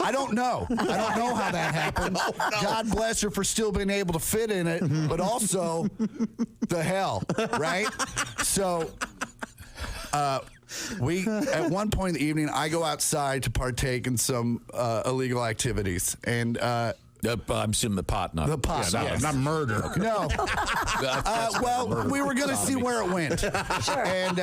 I don't know. I don't know how that happened. God bless her for still being able to fit in it, but also the hell, right? So we, at one point in the evening, I go outside to partake in some illegal activities. And I'm assuming the pot, not the pot, not murder. Okay. No. Well, we were going to see where it went. Sure. And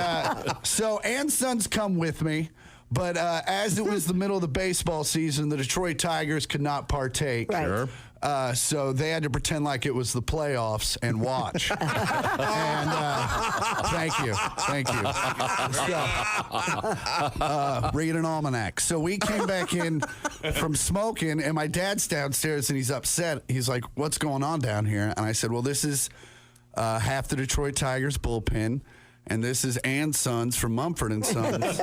so and Sons come with me. But as it was the middle of the baseball season, the Detroit Tigers could not partake. Right. Sure. So they had to pretend like it was the playoffs and watch. And thank you. So, read an almanac. So we came back in from smoking, and my dad's downstairs, and he's upset. He's like, what's going on down here? And I said, well, this is half the Detroit Tigers bullpen. And this is and Sons from Mumford and Sons.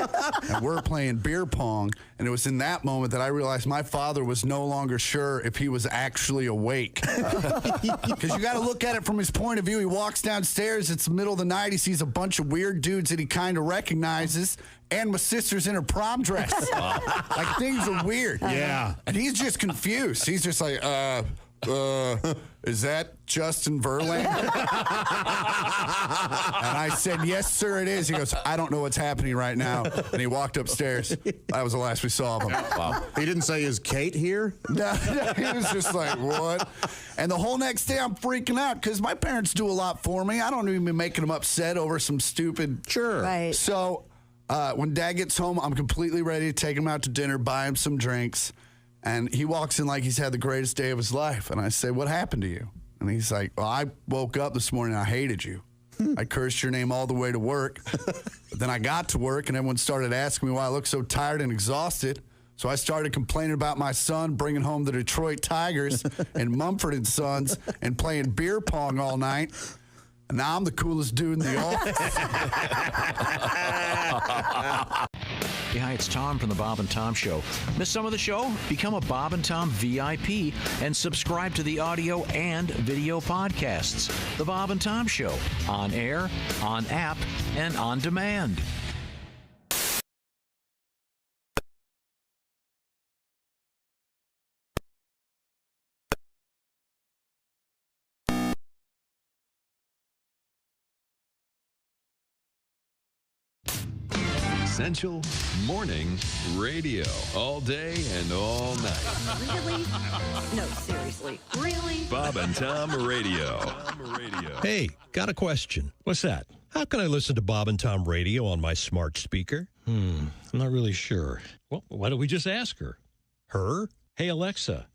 And we're playing beer pong. And it was in that moment that I realized my father was no longer sure if he was actually awake. Because you got to look at it from his point of view. He walks downstairs. It's the middle of the night. He sees a bunch of weird dudes that he kind of recognizes. And my sister's in her prom dress. Like, things are weird. Yeah. And he's just confused. He's just like, is that Justin Verlander? And I said, yes, sir, it is. He goes, I don't know what's happening right now. And he walked upstairs. That was the last we saw of him. Wow. He didn't say, is Kate here? No, he was just like, what? And the whole next day I'm freaking out because my parents do a lot for me. I don't even be making them upset over some stupid. Sure. Right. So when Dad gets home, I'm completely ready to take him out to dinner, buy him some drinks. And he walks in like he's had the greatest day of his life. And I say, what happened to you? And he's like, well, I woke up this morning and I hated you. I cursed your name all the way to work. But then I got to work and everyone started asking me why I looked so tired and exhausted. So I started complaining about my son bringing home the Detroit Tigers and Mumford and Sons and playing beer pong all night. And now I'm the coolest dude in the office. Hey, hi, it's Tom from the Bob and Tom Show. Miss some of the show? Become a Bob and Tom VIP and subscribe to the audio and video podcasts. The Bob and Tom Show, on air, on app, and on demand. Essential Morning Radio. All day and all night. Really? No, seriously. Really? Bob and Tom Radio. Hey, got a question. What's that? How can I listen to Bob and Tom Radio on my smart speaker? I'm not really sure. Well, why don't we just ask her? Her? Hey, Alexa,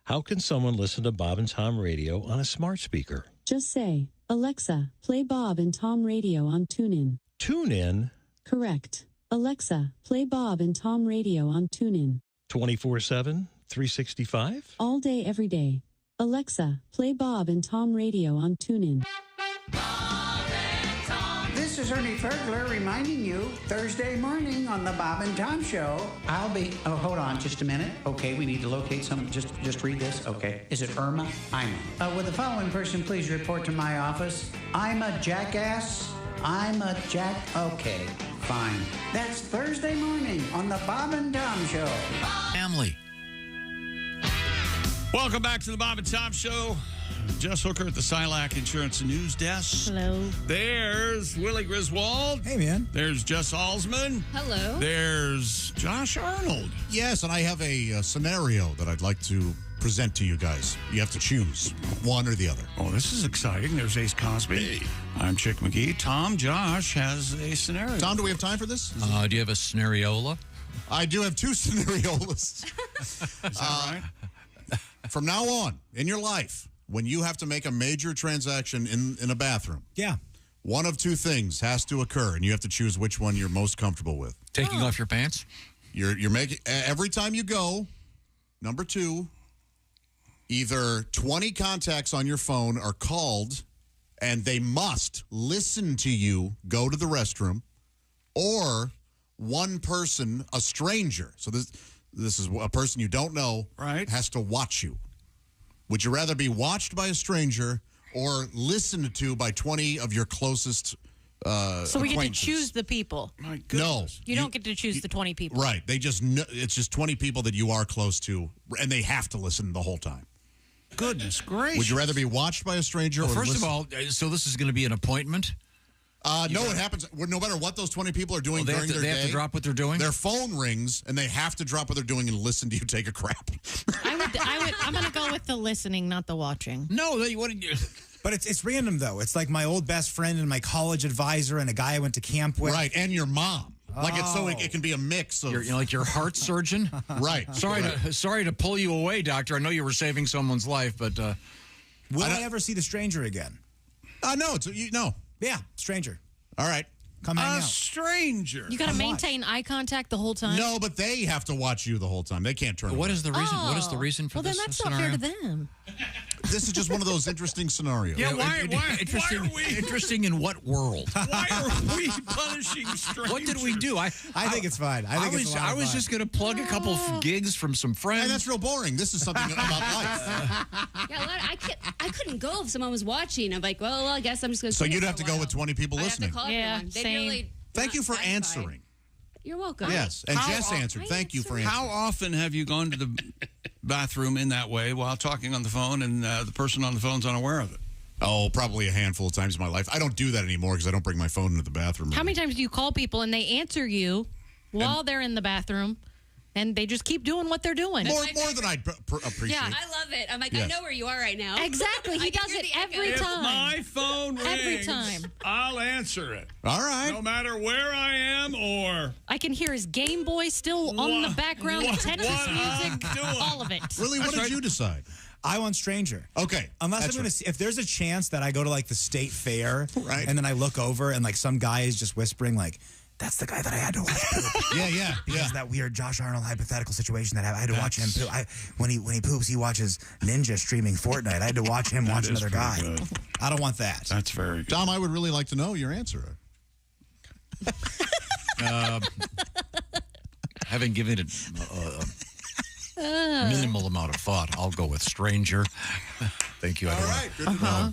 how can someone listen to Bob and Tom Radio on a smart speaker? Just say, Alexa, play Bob and Tom Radio on TuneIn. TuneIn? Correct. Alexa, play Bob and Tom Radio on TuneIn. 24/7, 365? All day, every day. Alexa, play Bob and Tom Radio on TuneIn. This is Ernie Fergler reminding you, Thursday morning on the Bob and Tom Show, I'll be... Oh, hold on just a minute. Okay, we need to locate some... Just read this. Okay. Is it Irma? Ima. Would the following person please report to my office? I'm a jackass. I'm a jack... Okay, fine. That's Thursday morning on the Bob and Tom Show. Family. Welcome back to the Bob and Tom Show. Jess Hooker at the Silac Insurance and News Desk. Hello. There's Willie Griswold. Hey, man. There's Jess Alsman. Hello. There's Josh Arnold. Yes, and I have a scenario that I'd like to present to you guys. You have to choose one or the other. Oh, this is exciting. There's Ace Cosby. Hey. I'm Chick McGee. Josh has a scenario. Tom, do we have time for this? Do you have a scenariola? I do have 2 scenariolas. Is that right? From now on, in your life, when you have to make a major transaction in a bathroom, one of 2 things has to occur, and you have to choose which one you're most comfortable with. Taking off your pants? You're making every time you go. Number 2, either 20 contacts on your phone are called, and they must listen to you go to the restroom, or one person, a stranger. So this is a person you don't know, right? Has to watch you. Would you rather be watched by a stranger or listened to by 20 of your closest So we get to choose the people. My goodness. No. You don't get to choose the 20 people. Right. It's just 20 people that you are close to, and they have to listen the whole time. Goodness gracious. Would you rather be watched by a stranger or first listen? of all, so this is going to be an appointment? No, it happens. No matter what those 20 people are doing during their day. They have to drop what they're doing? Their phone rings, and they have to drop what they're doing and listen to you take a crap. I'm going to go with the listening, not the watching. No, what did you... But it's random, though. It's like my old best friend and my college advisor and a guy I went to camp with. Right, and your mom. Like it can be a mix of... like your heart surgeon? Right. Sorry to pull you away, doctor. I know you were saving someone's life, but... Will I ever see the stranger again? No. No. Yeah, stranger. All right. Come hang out. Stranger. You got to maintain eye contact the whole time? No, but they have to watch you the whole time. They can't turn away. What is the reason? What is the reason for this Well, then that's scenario? not fair to them. This is just one of those interesting scenarios. Yeah, why interesting, are we... Interesting in what world? Why are we punishing strangers? What did we do? I think it's fine. I was just going to plug a couple of gigs from some friends. And that's real boring. This is something about life. Yeah, I couldn't go if someone was watching. I'm like, well, I guess I'm just going to. So you'd have to go with 20 people listening. Thank you for answering. You're welcome. Yes, and Jess answered. Thank you for answering. How often have you gone to the bathroom in that way while talking on the phone and the person on the phone's unaware of it? Oh, probably a handful of times in my life. I don't do that anymore because I don't bring my phone into the bathroom. How many times do you call people and they answer you while they're in the bathroom? And they just keep doing what they're doing. More than I'd appreciate. Yeah, I love it. I'm like, Yes. I know where you are right now. Exactly. He does it every time. If my phone rings, Every time. I'll answer it. All right. No matter where I am or... I can hear his Game Boy still on the background, Tetris music, all of it. Really, what did you decide? I want stranger. Okay. Unless I'm going to see, if there's a chance that I go to like the state fair, and then I look over and like some guy is just whispering like, that's the guy that I had to watch poop. Yeah. Because of that weird Josh Arnold hypothetical situation that I had to watch him poop. When he poops, he watches Ninja streaming Fortnite. I had to watch him watch another guy. Good. I don't want that. That's very good. Dom, I would really like to know your answer. having given it a minimal amount of thought, I'll go with stranger. Thank you. I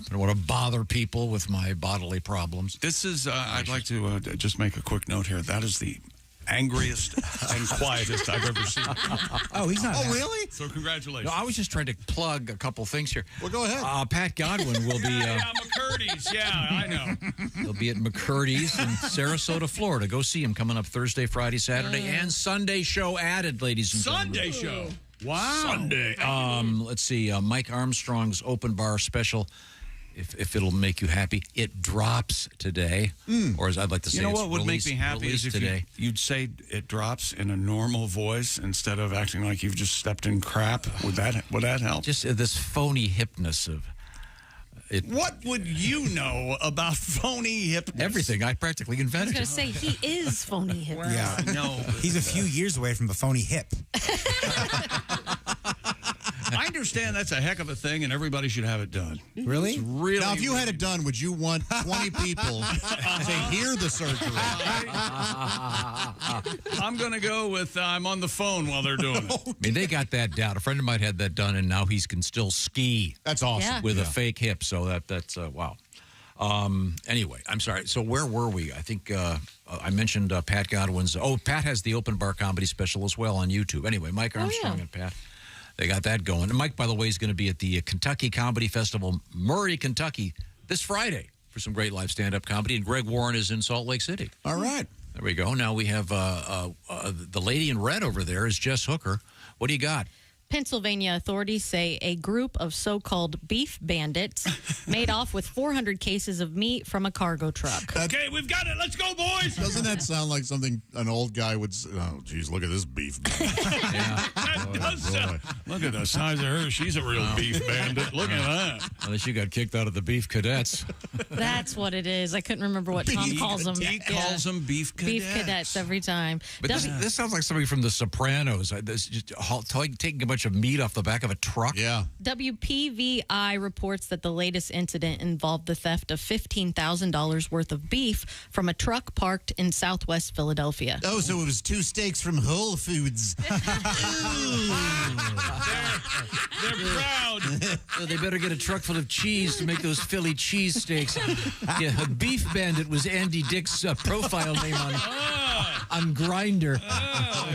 don't want to bother people with my bodily problems. This is, I'd like to just make a quick note here. That is the angriest and quietest I've ever seen. Oh, he's not. Oh, really? So congratulations. No, I was just trying to plug a couple things here. Well, go ahead. Pat Godwin will be... McCurdy's. Yeah, I know. He'll be at McCurdy's in Sarasota, Florida. Go see him coming up Thursday, Friday, Saturday, and Sunday show added, ladies and gentlemen. Sunday show. Wow. Sunday. Let's see. Mike Armstrong's open bar special. If it'll make you happy, it drops today. Or as I'd like to say, you know it's what would make me happy is if today. you'd say it drops in a normal voice instead of acting like you've just stepped in crap. Would that help? Just this phony hipness of it. What would you know about phony hipness? Everything. I practically invented I was going to say, he is phony hip. Yeah. No. He's a few years away from a phony hip. I understand that's a heck of a thing, and everybody should have it done. Really? It's really. Now, if you had it done, would you want 20 people to hear the surgery? I'm going to go with I'm on the phone while they're doing it. I mean, they got that down. A friend of mine had that done, and now he can still ski. That's awesome. Yeah. With a fake hip, so that's wow. Anyway, I'm sorry. So where were we? I think I mentioned Pat Godwin's. Oh, Pat has the open bar comedy special as well on YouTube. Anyway, Mike Armstrong and Pat. They got that going. And Mike, by the way, is going to be at the Kentucky Comedy Festival, Murray, Kentucky, this Friday for some great live stand-up comedy. And Greg Warren is in Salt Lake City. All right. There we go. Now we have the lady in red over there is Jess Hooker. What do you got? Pennsylvania authorities say a group of so-called beef bandits made off with 400 cases of meat from a cargo truck. Okay, we've got it. Let's go, boys. Doesn't that sound like something an old guy would say? Oh, geez, look at this beef. That does sound. Look at the size of her. She's a real beef bandit. Look at that. Unless you got kicked out of the Beef Cadets. That's what it is. I couldn't remember what Tom calls them. He calls them beef cadets. Beef cadets every time. But this sounds like somebody from The Sopranos. This just taking a bunch of meat off the back of a truck. Yeah. WPVI reports that the latest incident involved the theft of $15,000 worth of beef from a truck parked in southwest Philadelphia. Oh, so it was 2 steaks from Whole Foods. They're proud. So they better get a truck full of cheese to make those Philly cheesesteaks. Yeah, a beef bandit was Andy Dick's profile name on Grindr.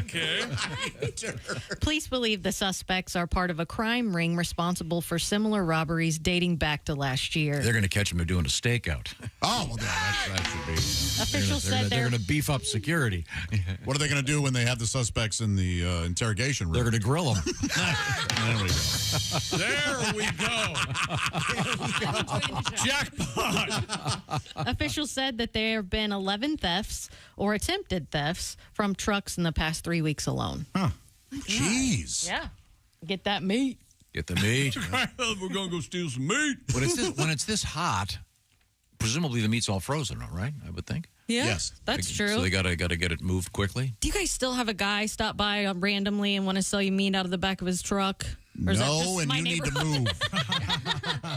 Okay. Police believe the suspects are part of a crime ring responsible for similar robberies dating back to last year. They're going to catch them doing a stakeout. Oh, well, that should be. Officials said they're going to beef up security. What are they going to do when they have the suspects in the interrogation room? They're going to grill them. There we go. Jackpot. Officials said that there have been 11 thefts or attempted thefts from trucks in the past 3 weeks alone. Huh. Jeez. Yeah. Get that meat. Get the meat. We're going to go steal some meat. When it's this hot, presumably the meat's all frozen, all right? I would think. Yeah, yes, that's true. So they gotta get it moved quickly. Do you guys still have a guy stop by randomly and want to sell you meat out of the back of his truck? Or is that No, just and my you need to neighborhood? move.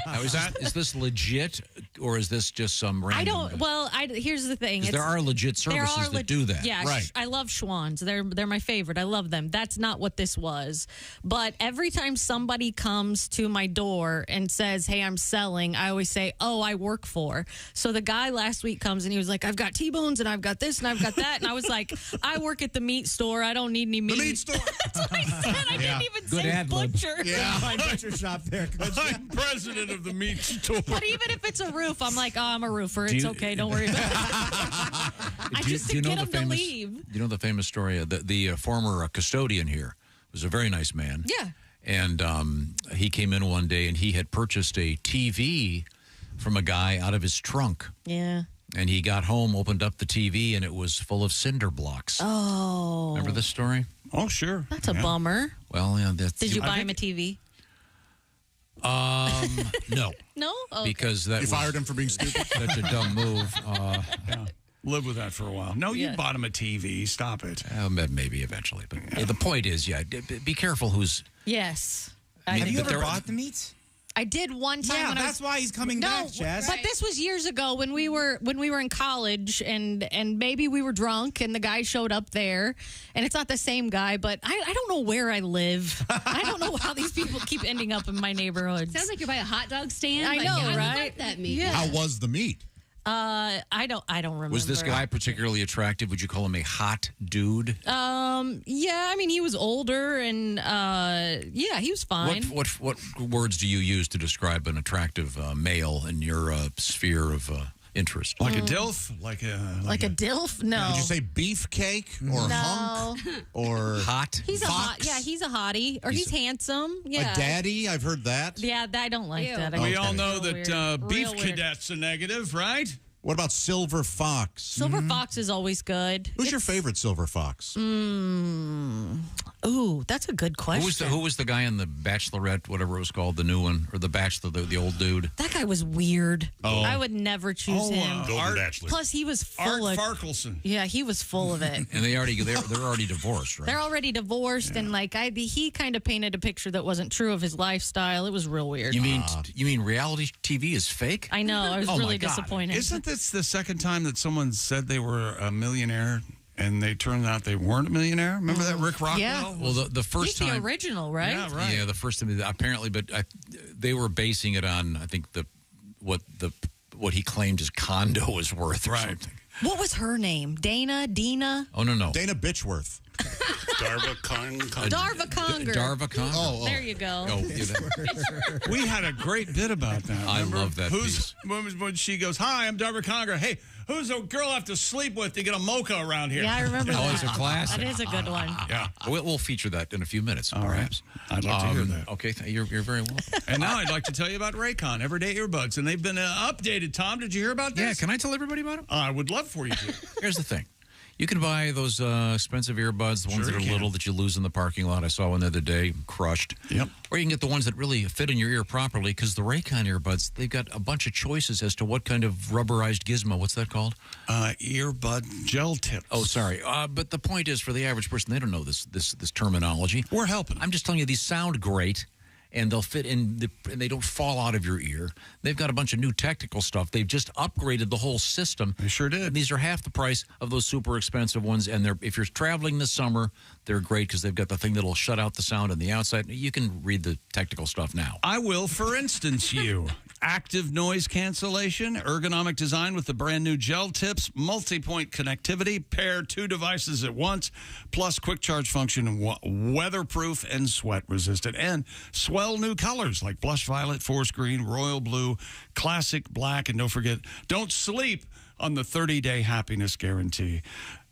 Now, is this legit, or is this just some random? I don't. Well, here's the thing. There are legit services that do that. Yeah, right. I love Schwann's. They're my favorite. I love them. That's not what this was. But every time somebody comes to my door and says, "Hey, I'm selling," I always say, "Oh, I work for." So the guy last week comes and he was like, "I've got T-bones and I've got this and I've got that," and I was like, "I work at the meat store. I don't need any meat." The meat store. That's what I said. I didn't even Good say ad-lib. butcher. Yeah. My butcher shop there. I'm president of the meat store. But even if it's a roof, I'm like, "Oh, I'm a roofer. It's okay. Don't worry about it." I just get them to leave. You know the famous story? The former custodian here was a very nice man. Yeah. And he came in one day and he had purchased a TV from a guy out of his trunk. Yeah. And he got home, opened up the TV, and it was full of cinder blocks. Oh. Remember this story? Oh, sure. That's a bummer. Well, yeah. Did you buy him a TV? No. No? Okay. Because that You fired him for being stupid? Such a dumb move. Yeah. Live with that for a while. No, you bought him a TV. Stop it. Maybe eventually. But the point is, be careful who's... Yes. Have you ever bought the meat? I did one time. Yeah, when that's why he's coming back, Jess. But this was years ago when we were in college, and maybe we were drunk, and the guy showed up there, and it's not the same guy. But I don't know where I live. I don't know how these people keep ending up in my neighborhood. Sounds like you're by a hot dog stand. I Like, know, yeah, I would right? like that meat. Yeah. How was the meat? I don't remember. Was this guy particularly attractive? Would you call him a hot dude? Yeah, I mean, he was older, and yeah, he was fine. What words do you use to describe an attractive male in your sphere of interest? Like a DILF? Like a DILF? No. Did you say beefcake or hunk or hot? He's a hot. Yeah, he's a hottie, or he's handsome. Yeah, a daddy? I've heard that. Yeah, I don't like that. I We think all that's know real that weird. beef Real weird. cadet's a negative, right? What about Silver Fox? Silver Fox is always good. Who's your favorite Silver Fox? Ooh, that's a good question. Who was the guy in the Bachelorette, whatever it was called, the new one, or the Bachelor, the old dude? That guy was weird. Oh. I would never choose him. Art, Plus, he was Art full of. Farkelson. Yeah, he was full of it. And they're already divorced, right? They're already divorced, and like he kind of painted a picture that wasn't true of his lifestyle. It was real weird. You mean reality TV is fake? I know. I was Oh, my really God. disappointed. Isn't this the second time that someone said they were a millionaire and they turned out they weren't a millionaire? Remember that Rick Rockwell? Yeah. Well, the first He's time. the original, right? Yeah, right. Yeah, the first time apparently, but they were basing it on I think what he claimed his condo was worth, or something. What was her name? Dina? Oh no, Dana Bitchworth. Darva Conger. Darva Conger. Darva Conger. Oh. There you go. Oh, yeah, that- We had a great bit about that. I remember? love that piece. When she goes, "Hi, I'm Darva Conger. Hey, who's a girl I have to sleep with to get a mocha around here?" Yeah, I remember that. Oh, it's a classic. That is a good one. Yeah. We'll feature that in a few minutes, All right. perhaps. I'd like to hear that. Okay, you're very welcome. And now I'd like to tell you about Raycon Everyday Earbuds, and they've been updated. Tom, did you hear about this? Yeah, can I tell everybody about it? I would love for you to. Here's the thing. You can buy those expensive earbuds, the ones Sure that are you can. little that you lose in the parking lot. I saw one the other day, crushed. Yep. Or you can get the ones that really fit in your ear properly, because the Raycon earbuds, they've got a bunch of choices as to what kind of rubberized gizmo. What's that called? Earbud gel tips. Oh, sorry. But the point is, for the average person, they don't know this terminology. We're helping. I'm just telling you, these sound great, and they'll fit in, and they don't fall out of your ear. They've got a bunch of new technical stuff. They've just upgraded the whole system. They sure did. And these are half the price of those super expensive ones, and if you're traveling this summer, they're great because they've got the thing that'll shut out the sound on the outside. You can read the technical stuff now. I will, for instance, you. Active noise cancellation, ergonomic design with the brand new gel tips, multi-point connectivity, pair 2 devices at once, plus quick charge function, weatherproof and sweat resistant, and swell new colors like blush violet, forest green, royal blue, classic black, and don't forget, don't sleep on the 30-day happiness guarantee.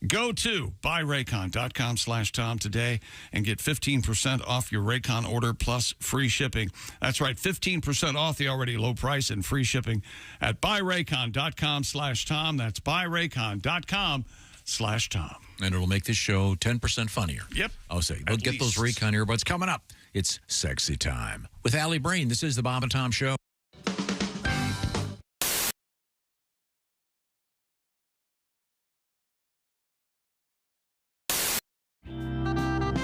Go to buyraycon.com/Tom today and get 15% off your Raycon order plus free shipping. That's right, 15% off the already low price and free shipping at buyraycon.com/Tom. That's buyraycon.com/Tom. And it'll make this show 10% funnier. Yep. I'll say. They'll get those Raycon earbuds coming up. It's sexy time. With Alli Breen, this is the Bob and Tom Show.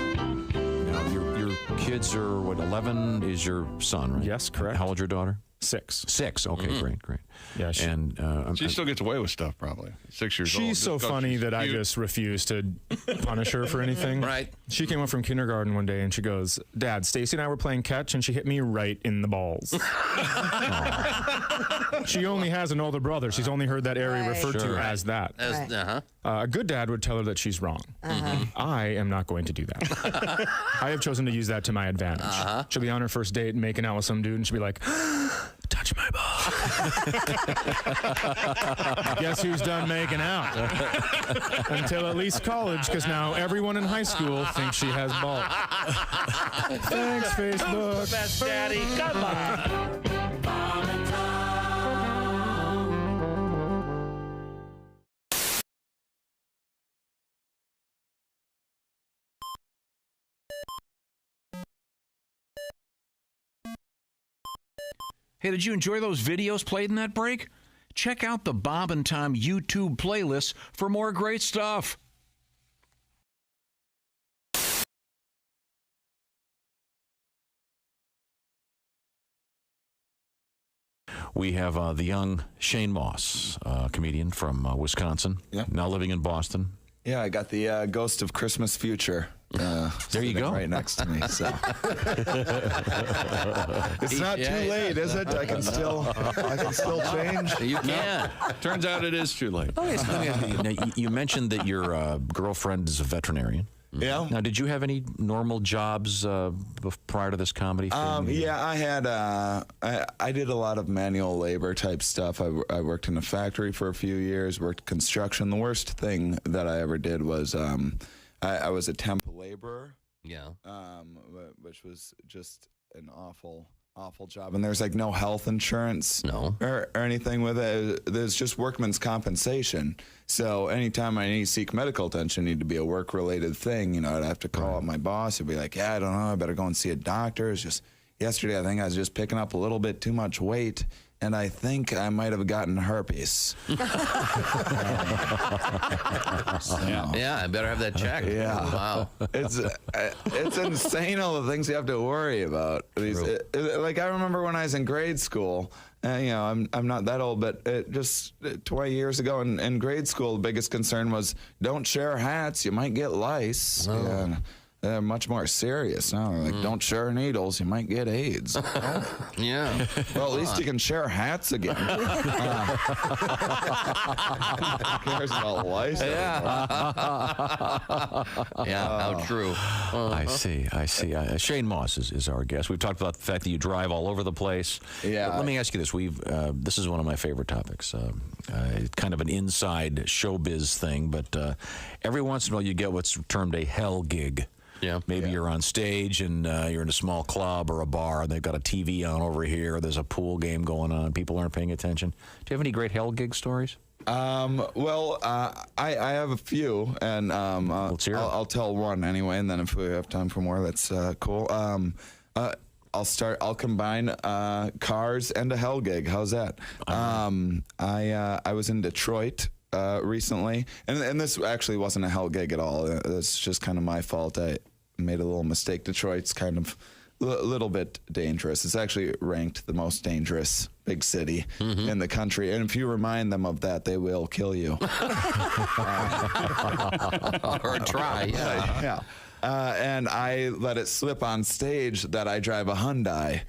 Now, your kids are, 11 is your son, right? Yes, correct. How old's your daughter? 6. 6. Okay, great. Yeah, She still gets away with stuff, probably. 6 years old. she's so funny that I just refuse to punish her for anything. Right. She came up from kindergarten one day and she goes, "Dad, Stacy and I were playing catch and she hit me right in the balls." She only has an older brother. She's only heard that area referred to as that. A good dad would tell her that she's wrong. I am not going to do that. I have chosen to use that to my advantage. She'll be on her first date and making out with some dude and she'll be like, "Touch my ball." Guess who's done making out? Until at least college, because now everyone in high school thinks she has balls. Thanks, Facebook. Best daddy. Come on. Hey, did you enjoy those videos played in that break? Check out the Bob and Tom YouTube playlist for more great stuff. We have the young Shane Moss, comedian from Wisconsin, now living in Boston. Yeah, I got the Ghost of Christmas Future. There you go. Right next to me. So. It's not too late, is it? I can still change. You can. Turns out it is too late. Oh, yes. Now, you mentioned that your girlfriend is a veterinarian. Yeah. Now, did you have any normal jobs prior to this comedy thing? Yeah, I had. I did a lot of manual labor type stuff. I worked in a factory for a few years. Worked construction. The worst thing that I ever did was I was a temp laborer. Yeah. Which was just an awful job, and there's like no health insurance or anything with it. There's just workman's compensation. So anytime I need to seek medical attention, need to be a work-related thing. You know, I'd have to call up my boss. I'd be like, yeah, I don't know, I better go and see a doctor. It's just yesterday, I think I was just picking up a little bit too much weight, and I think I might have gotten herpes. Yeah, I better have that checked. Yeah. Wow. It's insane all the things you have to worry about. Like I remember when I was in grade school, you know, I'm not that old, but just 20 years ago in grade school, the biggest concern was don't share hats, you might get lice. Oh. And they're much more serious now. They're like, don't share needles, you might get AIDS. Yeah. Well, at least you can share hats again. Who cares about lice? Yeah. How true. I see. Shane Moss is our guest. We've talked about the fact that you drive all over the place. Yeah. But let me ask you this. This is one of my favorite topics. Kind of an inside showbiz thing, but every once in a while you get what's termed a hell gig. Yeah. Maybe you're on stage and you're in a small club or a bar and they've got a TV on over here. There's a pool game going on. People aren't paying attention. Do you have any great hell gig stories? Well, I have a few, and Let's hear it. I'll tell one anyway, and then if we have time for more, that's cool. I'll combine cars and a hell gig. How's that? I was in Detroit recently, and this actually wasn't a hell gig at all. It's just kind of my fault. I made a little mistake. Detroit's kind of a little bit dangerous. It's actually ranked the most dangerous big city in the country. And if you remind them of that, they will kill you. Or try, yeah. And I let it slip on stage that I drive a Hyundai.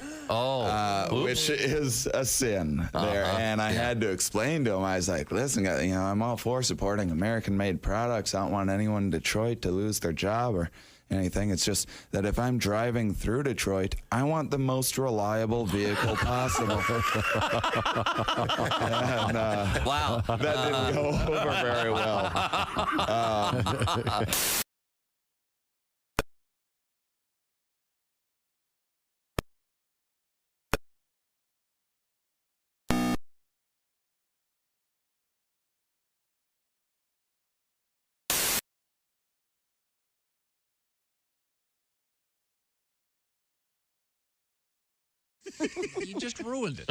Which is a sin there. And I had to explain to him, I was like, listen, you know, I'm all for supporting American-made products. I don't want anyone in Detroit to lose their job or anything. It's just that if I'm driving through Detroit, I want the most reliable vehicle possible. And, wow. That didn't go over very well. You just ruined it.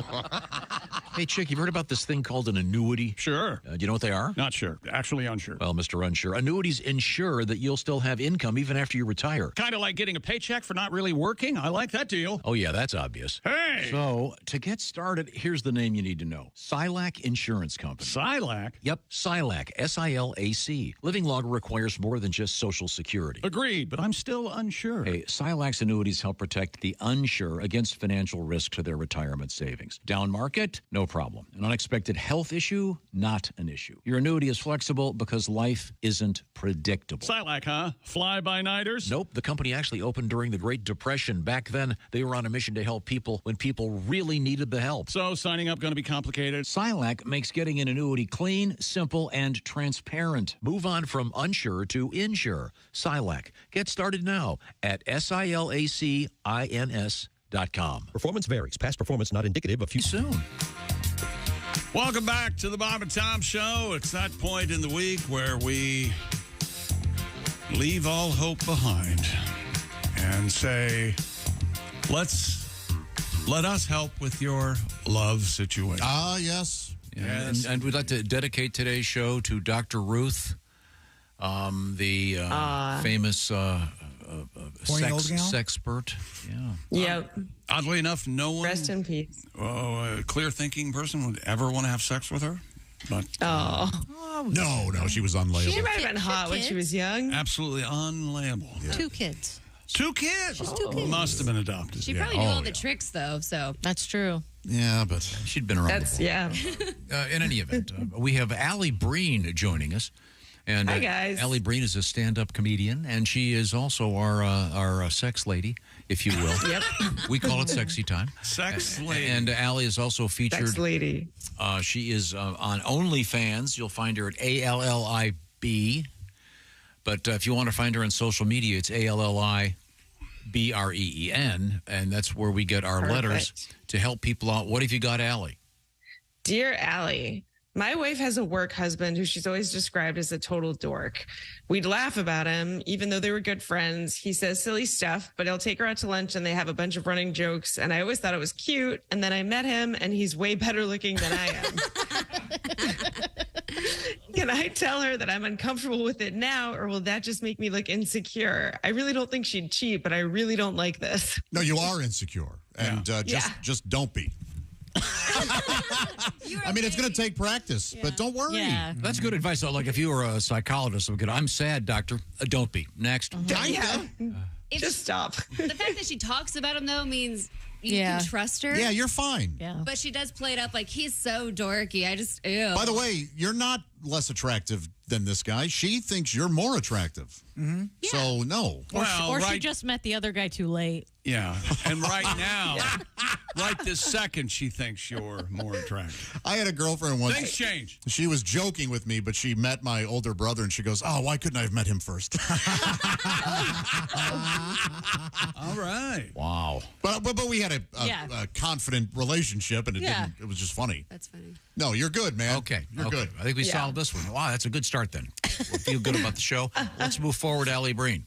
Hey, Chick, you've heard about this thing called an annuity? Sure. Do you know what they are? Not sure. Actually unsure. Well, Mr. Unsure, annuities ensure that you'll still have income even after you retire. Kind of like getting a paycheck for not really working. I like that deal. Oh, yeah, that's obvious. Hey! So, to get started, here's the name you need to know. Silac Insurance Company. Silac? Yep, Silac, S-I-L-A-C. Living longer requires more than just Social Security. Agreed, but I'm still unsure. Hey, Silac's annuities help protect the unsure against financial risk to their retirement savings. Down market? No problem. An unexpected health issue? Not an issue. Your annuity is flexible because life isn't predictable. Silac, huh? Fly-by-nighters? Nope. The company actually opened during the Great Depression. Back then, they were on a mission to help people when people really needed the help. So signing up going to be complicated? Silac makes getting an annuity clean, simple, and transparent. Move on from unsure to insure. Silac. Get started now at SILACINS.com. Performance varies. Past performance not indicative of future. Soon. Welcome back to the Bob and Tom Show. It's that point in the week where we leave all hope behind and say, let us help with your love situation. Ah, yes. Yes. And we'd like to dedicate today's show to Dr. Ruth, the famous Horny old gal? Sexpert. Yeah. Yep. Oddly enough, no one. Rest in peace. A clear-thinking person would ever want to have sex with her. But no, she was unlayable. She might have been hot when she was young. Absolutely unlayable. Yeah. 2 kids. 2 kids. She's 2 kids. Must have been adopted. She probably knew all the tricks, though. So that's true. Yeah, but she'd been around. That's In any event, we have Alli Breen joining us. And hi, guys. Alli Breen is a stand-up comedian, and she is also our sex lady, if you will. Yep. We call it sexy time. Sex lady. And Alli is also featured. Sex lady. She is on OnlyFans. You'll find her at ALLIB. But if you want to find her on social media, it's ALLIBREEN, and that's where we get our letters to help people out. What have you got, Alli? Dear Alli, my wife has a work husband who she's always described as a total dork. We'd laugh about him, even though they were good friends. He says silly stuff, but he'll take her out to lunch and they have a bunch of running jokes. And I always thought it was cute. And then I met him and he's way better looking than I am. Can I tell her that I'm uncomfortable with it now, or will that just make me look insecure? I really don't think she'd cheat, but I really don't like this. No, you are insecure. And just don't be. I mean, it's going to take practice, but don't worry. Yeah. That's good advice. Like if you were a psychologist, I'm sad, doctor. Don't be. Next. Just stop. The fact that she talks about him, though, means you can trust her. Yeah, you're fine. Yeah. But she does play it up like he's so dorky. Ew. By the way, you're not less attractive than this guy. She thinks you're more attractive. Mm-hmm. So, no. Or she just met the other guy too late. Yeah. And right now, right this second, she thinks you're more attractive. I had a girlfriend once. Things change. She was joking with me, but she met my older brother, and she goes, "Oh, why couldn't I have met him first?" All right. Wow. But we had a confident relationship, and it was just funny. That's funny. No, you're good, man. Okay. You're good. I think we solved this one. Wow, that's a good start then. We'll feel good about the show. Let's move forward, Alli Breen.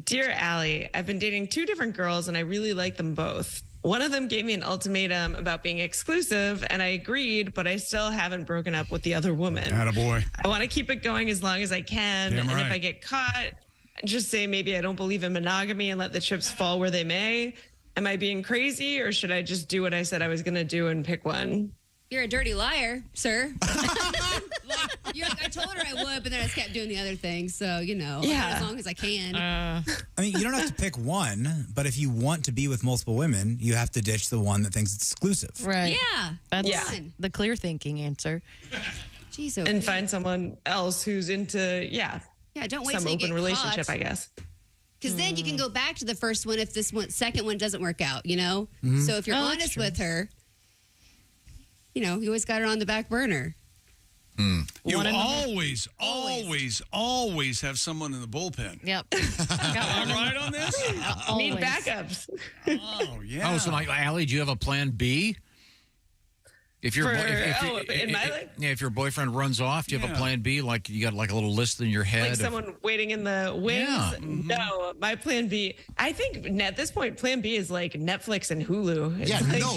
Dear Alli, I've been dating 2 different girls and I really like them both. One of them gave me an ultimatum about being exclusive and I agreed, but I still haven't broken up with the other woman. Attaboy. I want to keep it going as long as I can. Damn and right. if I get caught, just say maybe I don't believe in monogamy and let the chips fall where they may. Am I being crazy or should I just do what I said I was going to do and pick one? You're a dirty liar, sir. I told her I would, but then I just kept doing the other thing. So, as long as I can. I mean, you don't have to pick one, but if you want to be with multiple women, you have to ditch the one that thinks it's exclusive. Right. Yeah. That's the clear thinking answer. Jeez, and find someone else who's into, don't wait some till you open get relationship, caught. I guess. Because then you can go back to the first one if this second one doesn't work out, So if you're honest with her, you always got her on the back burner. You always have someone in the bullpen. Yep. Am I right on this? Need backups. Oh, yeah. Oh, so like, Alli, do you have a plan B? If your if your boyfriend runs off, do you have a plan B? Like you got like a little list in your head? Like someone waiting in the wings? Yeah. No, my plan B. I think at this point, plan B is like Netflix and Hulu. It's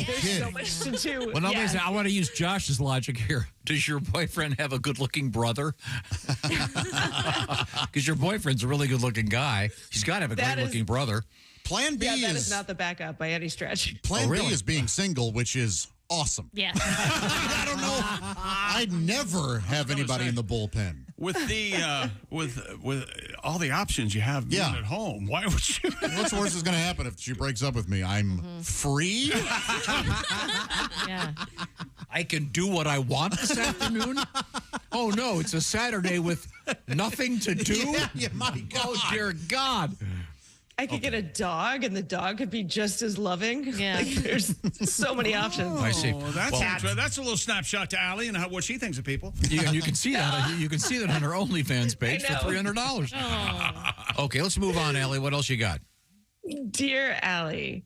there's so much to do. Well, I want to use Josh's logic here. Does your boyfriend have a good-looking brother? Because your boyfriend's a really good-looking guy. He's got to have a great-looking brother. Plan B that is not the backup by any stretch. Plan B is being single, which is awesome. Yeah. I don't know. I'd never have anybody in the bullpen. With the with all the options you have being at home, why would you? What's worse is going to happen if she breaks up with me? I'm free. Yeah. I can do what I want this afternoon. Oh no, it's a Saturday with nothing to do. Yeah, my God. Oh dear God. I could get a dog, and the dog could be just as loving. Yeah. Like, there's so many options. I see. That's a little snapshot to Alli and what she thinks of people. You can see that. You can see that on her OnlyFans page for $300. Okay, let's move on, Alli. What else you got? Dear Alli,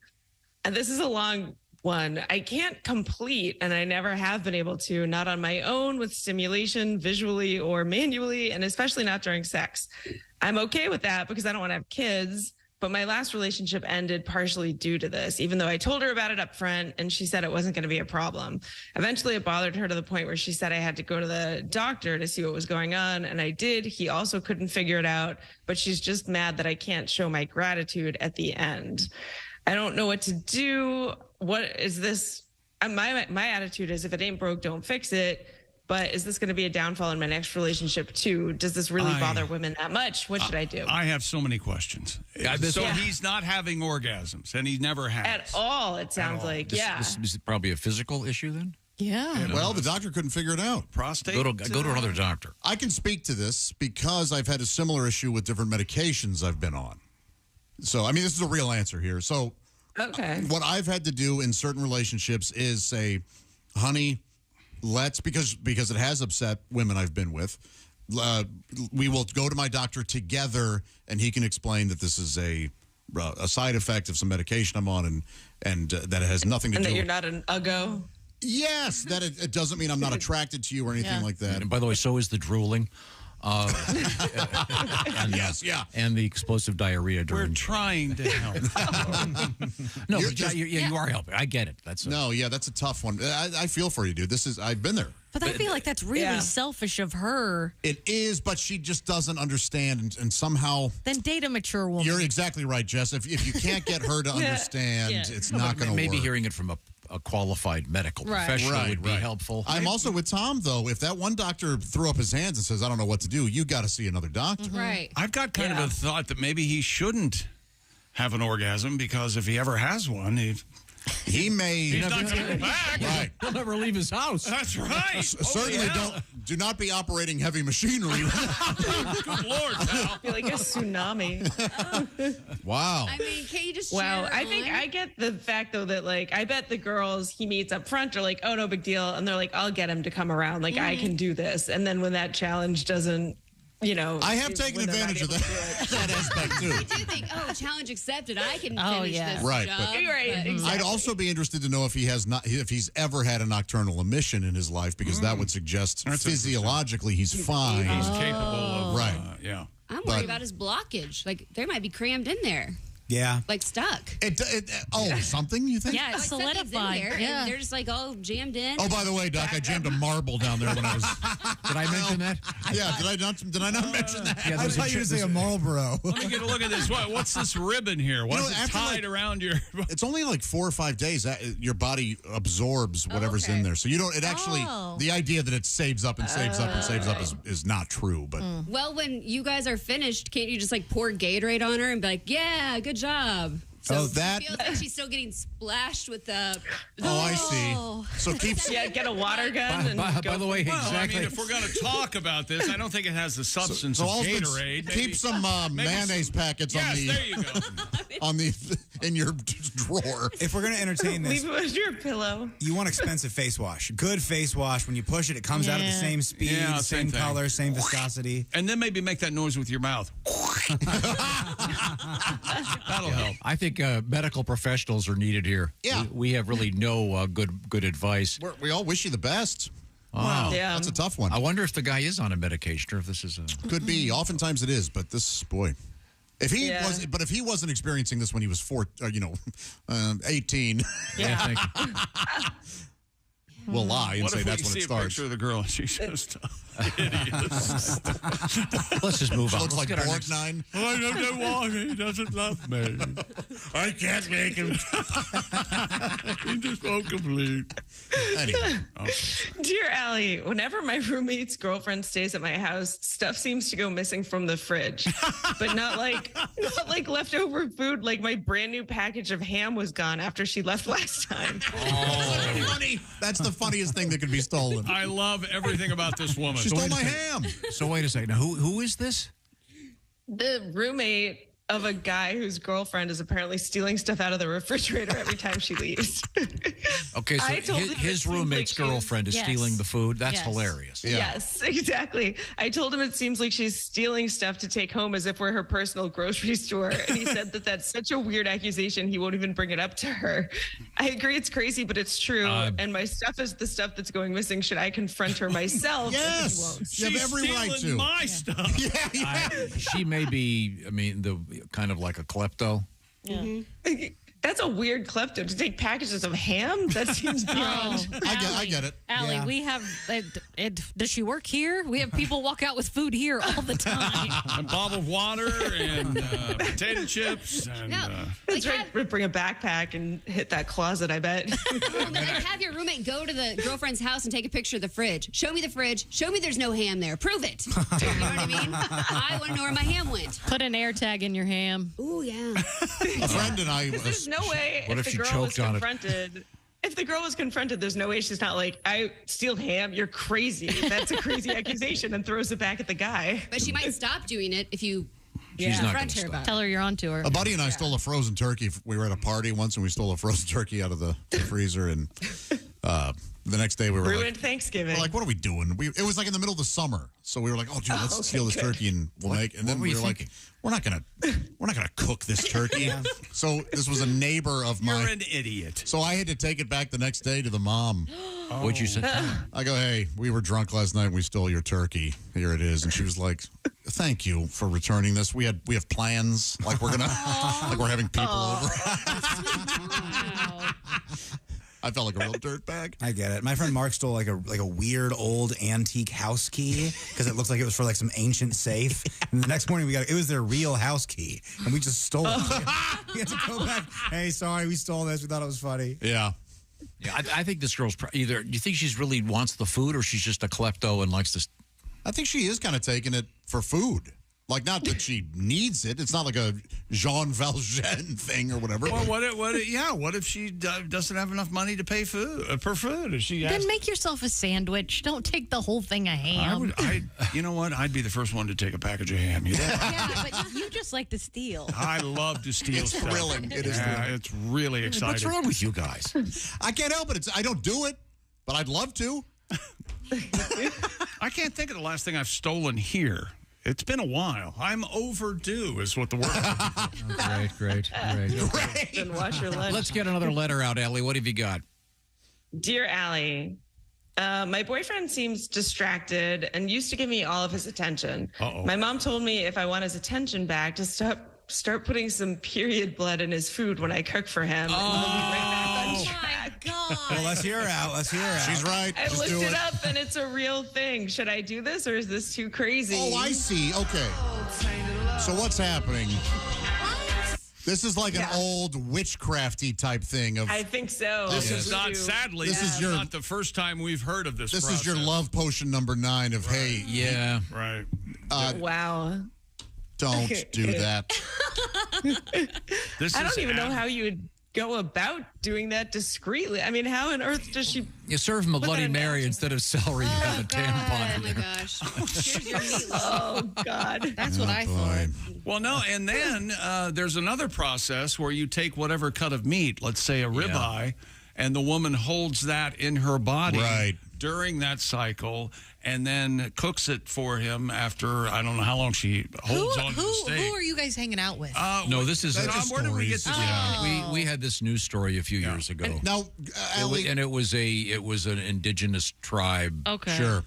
and this is a long one. I can't complete, and I never have been able to, not on my own with stimulation, visually or manually, and especially not during sex. I'm okay with that because I don't want to have kids. but my last relationship ended partially due to this, even though I told her about it up front and she said it wasn't going to be a problem. Eventually, it bothered her to the point where she said I had to go to the doctor to see what was going on. And I did. He also couldn't figure it out, but she's just mad that I can't show my gratitude at the end. I don't know what to do. What is this? My attitude is if it ain't broke, don't fix it. But is this going to be a downfall in my next relationship too? Does this really bother women that much? What should I do? I have so many questions. He's not having orgasms, and he never has. At all, it sounds like. This is probably a physical issue then? Yeah. Well, the doctor couldn't figure it out. Prostate? Go to another doctor. I can speak to this because I've had a similar issue with different medications I've been on. So, I mean, this is a real answer here. So, what I've had to do in certain relationships is say, honey, because it has upset women I've been with, we will go to my doctor together, and he can explain that this is a side effect of some medication I'm on, and that it has nothing to do. And that you're not an uggo. Yes, that it doesn't mean I'm not attracted to you or anything like that. And by the way, so is the drooling. And the explosive diarrhea during. We're trying to help. No, you are helping. I get it. That's a tough one. I feel for you, dude. I've been there. But I feel like that's really selfish of her. It is, but she just doesn't understand, and somehow. Then date a mature woman. You're exactly right, Jess. If you can't get her to understand, it's not going to work. Maybe hearing it from a qualified medical professional would be helpful. I'm also with Tom, though. If that one doctor threw up his hands and says, I don't know what to do, you got to see another doctor. Right. I've got kind of a thought that maybe he shouldn't have an orgasm because if he ever has one, he may. He's not coming back. Right. He'll never leave his house. That's right. Certainly do not be operating heavy machinery. Good Lord, pal. I feel like a tsunami. Wow. I mean, can you just Wow. I think I get the fact, though, that, like, I bet the girls he meets up front are like, oh, no big deal. And they're like, I'll get him to come around. Like, I can do this. And then when that challenge doesn't, I have taken advantage of that aspect, too. I do think, challenge accepted. I can finish this right, job. but exactly. I'd also be interested to know if he's ever had a nocturnal emission in his life, because that would suggest physiologically he's fine. He's capable of, yeah. I'm worried about his blockage. Like, they might be crammed in there. Yeah. Like stuck. Something you think? Yeah, it's solidified. Yeah. And they're just like all jammed in. Oh, by the way, Doc, I jammed a marble down there when I was. Did I mention that? Yeah, did I not mention that? Yeah, I thought you were say a Marlboro. Let me get a look at this. What's this ribbon here? What's it tied around your? It's only like 4 or 5 days. Your body absorbs whatever's in there, so you don't. It actually, the idea that it saves up and saves up and saves up is not true. But well, when you guys are finished, can't you just like pour Gatorade on her and be like, "Yeah, good job." So it feels like she's still getting splashed with the. I see. So get a water gun. By the way, exactly. I mean, if we're going to talk about this, I don't think it has the substance of Gatorade. Keep some mayonnaise packets on the. There you go. In your drawer. If we're going to entertain this, leave it with your pillow. You want expensive face wash. Good face wash. When you push it, it comes out at the same speed, same color, same viscosity. And then maybe make that noise with your mouth. That'll help. I think medical professionals are needed here. Yeah. We have really no good advice. We all wish you the best. Wow. Yeah. That's a tough one. I wonder if the guy is on a medication or if this is a. Could be. Oftentimes it is, but this, boy. If he wasn't experiencing this when he was 18. Yeah, thank you. We'll lie and say that's when it starts. A picture of the girl and she's just hideous. Let's just move on. Looks like Borgnine. I don't know why he doesn't love me. I can't make him. He just won't complete. Anyway. Dear Alli, whenever my roommate's girlfriend stays at my house, stuff seems to go missing from the fridge. But not like leftover food. Like my brand new package of ham was gone after she left last time. Oh, funny. That's the funniest thing that could be stolen. I love everything about this woman. She stole my ham. So wait a second. Now, who is this? The roommate of a guy whose girlfriend is apparently stealing stuff out of the refrigerator every time she leaves. Okay, so his roommate's girlfriend is stealing the food. That's hilarious. Yeah. Yes, exactly. I told him it seems like she's stealing stuff to take home as if we're her personal grocery store. And he said that that's such a weird accusation, he won't even bring it up to her. I agree it's crazy, but it's true. And my stuff is the stuff that's going missing. Should I confront her myself? Yes. You have every right to. My stuff. She may be, the kind of like a klepto. Yeah. That's a weird klepto to take packages of ham. That seems beyond. I get it. Allie, we have. Does she work here? We have people walk out with food here all the time. A bottle of water and potato chips. And, That's right. Bring a backpack and hit that closet, I bet. Have your roommate go to the girlfriend's house and take a picture of the fridge. Show me the fridge. Show me there's no ham there. Prove it. You know what I mean? I want to know where my ham went. Put an air tag in your ham. Ooh, yeah. A friend and I. There's no way What if the she girl was choked on it? confronted. If the girl was confronted, there's no way she's not like, I steal ham. You're crazy. That's a crazy accusation, and throws it back at the guy. But she might stop doing it if you She's not confront gonna her about it. Tell her you're on to her. A buddy and I stole a frozen turkey. We were at a party once, and we stole a frozen turkey out of the freezer. And the next day, we were Ruined Thanksgiving. we're like, what are we doing? It was like in the middle of the summer, so we were like, oh, dude, let's steal this turkey and we'll make. And then we were like, we're not gonna cook this turkey. So this was a neighbor of mine. You're an idiot. So I had to take it back the next day to the mom. What'd you say? I go, hey, we were drunk last night and we stole your turkey. Here it is. And she was like, thank you for returning this. We have plans. Like we're having people over. I felt like a real dirtbag. I get it. My friend Mark stole like a weird old antique house key because it looks like it was for like some ancient safe. And the next morning it was their real house key, and we just stole it. We had to go back. Hey, sorry, we stole this. We thought it was funny. Yeah. Yeah, I think this girl's either. Do you think she's really wants the food, or she's just a klepto and likes to? I think she is kind of taking it for food. Like, not that she needs it. It's not like a Jean Valjean thing or whatever. Well, what if she doesn't have enough money to pay per food? Then make yourself a sandwich. Don't take the whole thing of ham. You know what? I'd be the first one to take a package of ham. You know? Yeah, but you just like to steal. I love to steal stuff. It's thrilling. It is thrilling. It's really exciting. What's wrong with you guys? I can't help it. I don't do it, but I'd love to. I can't think of the last thing I've stolen here. It's been a while. I'm overdue, is what the word is. Great. Then wash your lunch. Let's get another letter out, Allie. What have you got? Dear Allie, my boyfriend seems distracted and used to give me all of his attention. Uh-oh. My mom told me if I want his attention back to start putting some period blood in his food when I cook for him. And he'll be right back on track. Well, let's hear her out. She's right. I looked it up and it's a real thing. Should I do this or is this too crazy? Oh, I see. Okay. So what's happening? This is like an old witchcrafty type thing. I think so. This is not, sadly, this is not the first time we've heard of this This process. is your love potion number 9 of, hey. Yeah. Right. Wow. Don't do that. I don't even know how you would go about doing that discreetly. I mean, how on earth does she... You serve him a Bloody Mary instead of celery. You have a tampon. Oh, my gosh. Here's your meatloaf. Oh, God. That's what I thought. Well, no, and then there's another process where you take whatever cut of meat, let's say a ribeye, and the woman holds that in her body during that cycle and then cooks it for him after, I don't know how long she holds on to the steak. Who are you guys hanging out with? No, this is... Where did we get this? We had this news story a few years ago. Now, Allie... it was an indigenous tribe. Okay. Sure.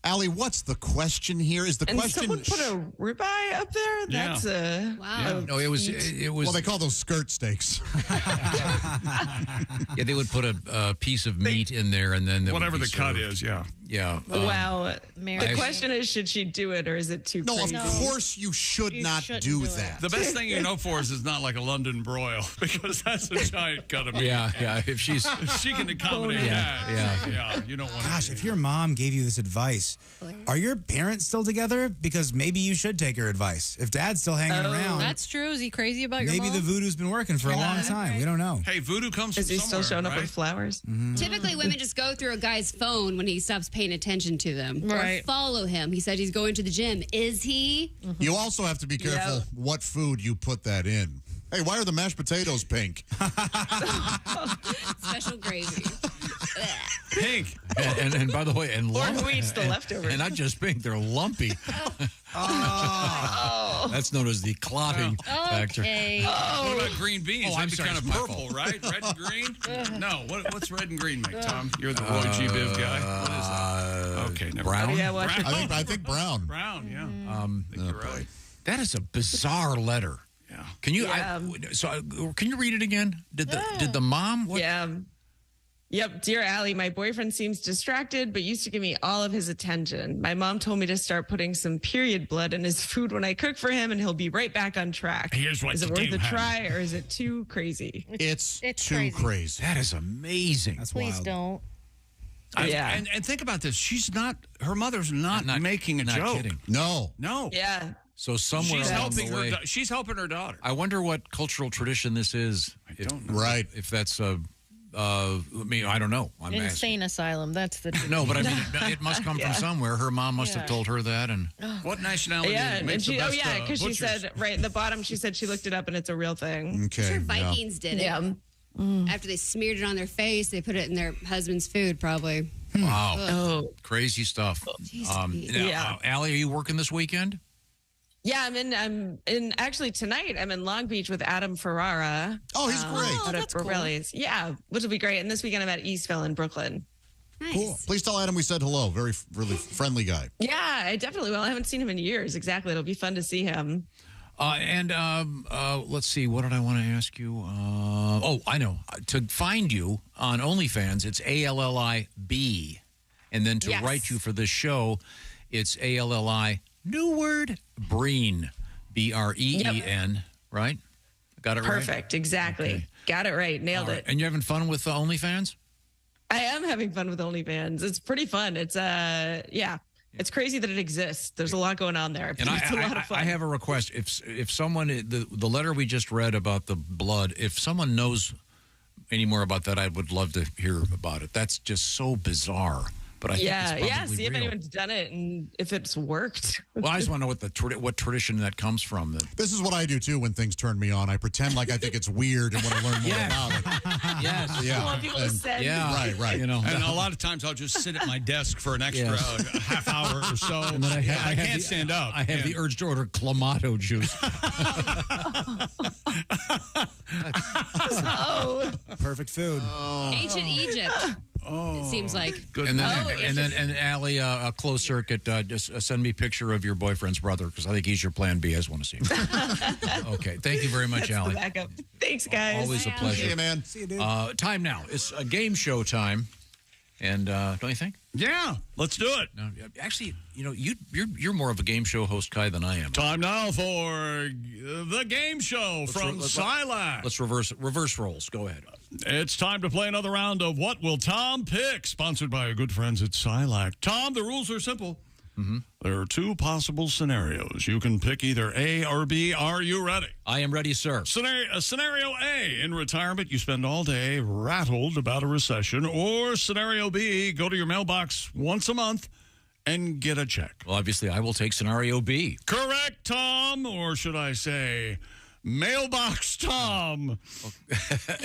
Allie, what's the question here? Is the question... someone put a ribeye up there? That's a... Wow. Yeah. No, it was... Well, they call those skirt steaks. Yeah, they would put a piece of meat in there and then... Whatever the cut is, yeah. Yeah. Wow. The question is, should she do it or is it too crazy? Of course you should not do that. The best thing you know for is it's not like a London broil because that's a giant cut of meat. Yeah. If she can accommodate that, you don't want Gosh, if your mom gave you this advice, are your parents still together? Because maybe you should take her advice. If dad's still hanging around. That's true. Is he crazy about your maybe mom? the voodoo's been working for a long time. We don't know. Hey, voodoo comes from somewhere, is he still showing up with flowers? Mm-hmm. Typically, women just go through a guy's phone when he stops paying attention to them. Right. Or follow him. He said he's going to the gym. Is he? You also have to be careful what food you put that in. Hey, why are the mashed potatoes pink? Special gravy. Pink. And by the way, and Or who eats the leftovers. And not just pink, they're lumpy. That's known as the clotting factor. Okay. What about green beans? Oh, That'd I'm be sorry, kind of it's my purple, fault. right? Red and green? No. What's red and green make, Tom? You're the Roy G. Biv guy. What is that? Okay, never brown? mind. Yeah, well, I think brown. Brown, yeah. I think you're right. That is a bizarre letter. Yeah. Can you? Yeah. Can you read it again? Did the mom? What? Yeah. Yep. Dear Alli, my boyfriend seems distracted, but used to give me all of his attention. My mom told me to start putting some period blood in his food when I cook for him, and he'll be right back on track. Here's what is to it worth do, a honey. try, or is it too crazy? It's too crazy. crazy. That is amazing. That's Please wild. don't. Yeah. And think about this. Her mother's not making a not joke. kidding. No. Yeah. So somewhere She's along helping the way, she's helping her daughter. I wonder what cultural tradition this is. I don't know. Right. If that's I mean, I don't know. I'm asking. Insane asylum. That's the. No, but I mean, it must come from somewhere. Her mom must have told her that, and What nationality Yeah, makes and the best because she butchers? said right at the bottom, she said she looked it up and it's a real thing. Okay. Sure, Vikings did it. Yeah. After they smeared it on their face, they put it in their husband's food, probably. wow, Oh. crazy stuff. Yeah. Alli, are you working this weekend? Yeah, I'm in actually tonight I'm in Long Beach with Adam Ferrara. Oh, he's great. Out at Borelli's. Yeah, which will be great. And this weekend I'm at Eastville in Brooklyn. Nice. Cool. Please tell Adam we said hello. Really friendly guy. Yeah, I definitely will. I haven't seen him in years. Exactly. It'll be fun to see him. Let's see. What did I want to ask you? I know. To find you on OnlyFans, it's ALLIB. And then to write you for this show, it's ALLI, new word, Breen. BREEN, right? Got it right? Perfect. Exactly. Okay. Got it right. Nailed it. And you're having fun with OnlyFans? I am having fun with OnlyFans. It's pretty fun. It's it's crazy that it exists. There's a lot going on there. And it's a lot of fun. I have a request. If someone, the letter we just read about the blood, if someone knows any more about that, I would love to hear about it. That's just so bizarre. But I think it's probably see if real. anyone's done it and if it's worked. Well, I just want to know what tradition that comes from. This is what I do too when things turn me on. I pretend like I think it's weird and want to learn more about it. Yes. Yeah. I want people to send. Yeah. Right. You know, And a lot of times I'll just sit at my desk for an extra half hour or so. And then I can't stand up. I have the urge to order Clamato juice. Perfect food. Ancient Egypt. It seems like. Good. And then Alli, a closed circuit. Just send me a picture of your boyfriend's brother because I think he's your plan B. I just want to see him. Okay, thank you very much, Alli. Backup. Thanks, guys. Always a pleasure. See you, man. See you, dude. Time now. It's a game show time, and don't you think? Yeah, let's do it. No, actually, you know, you're more of a game show host, Kai, than I am. Time now for the game show from Silac. Let's reverse roles. Go ahead. It's time to play another round of What Will Tom Pick, sponsored by our good friends at Silac. Tom, the rules are simple. Mm-hmm. There are two possible scenarios. You can pick either A or B. Are you ready? I am ready, sir. Scenario A, in retirement, you spend all day rattled about a recession. Or scenario B, go to your mailbox once a month and get a check. Well, obviously, I will take scenario B. Correct, Tom. Or should I say, Mailbox Tom.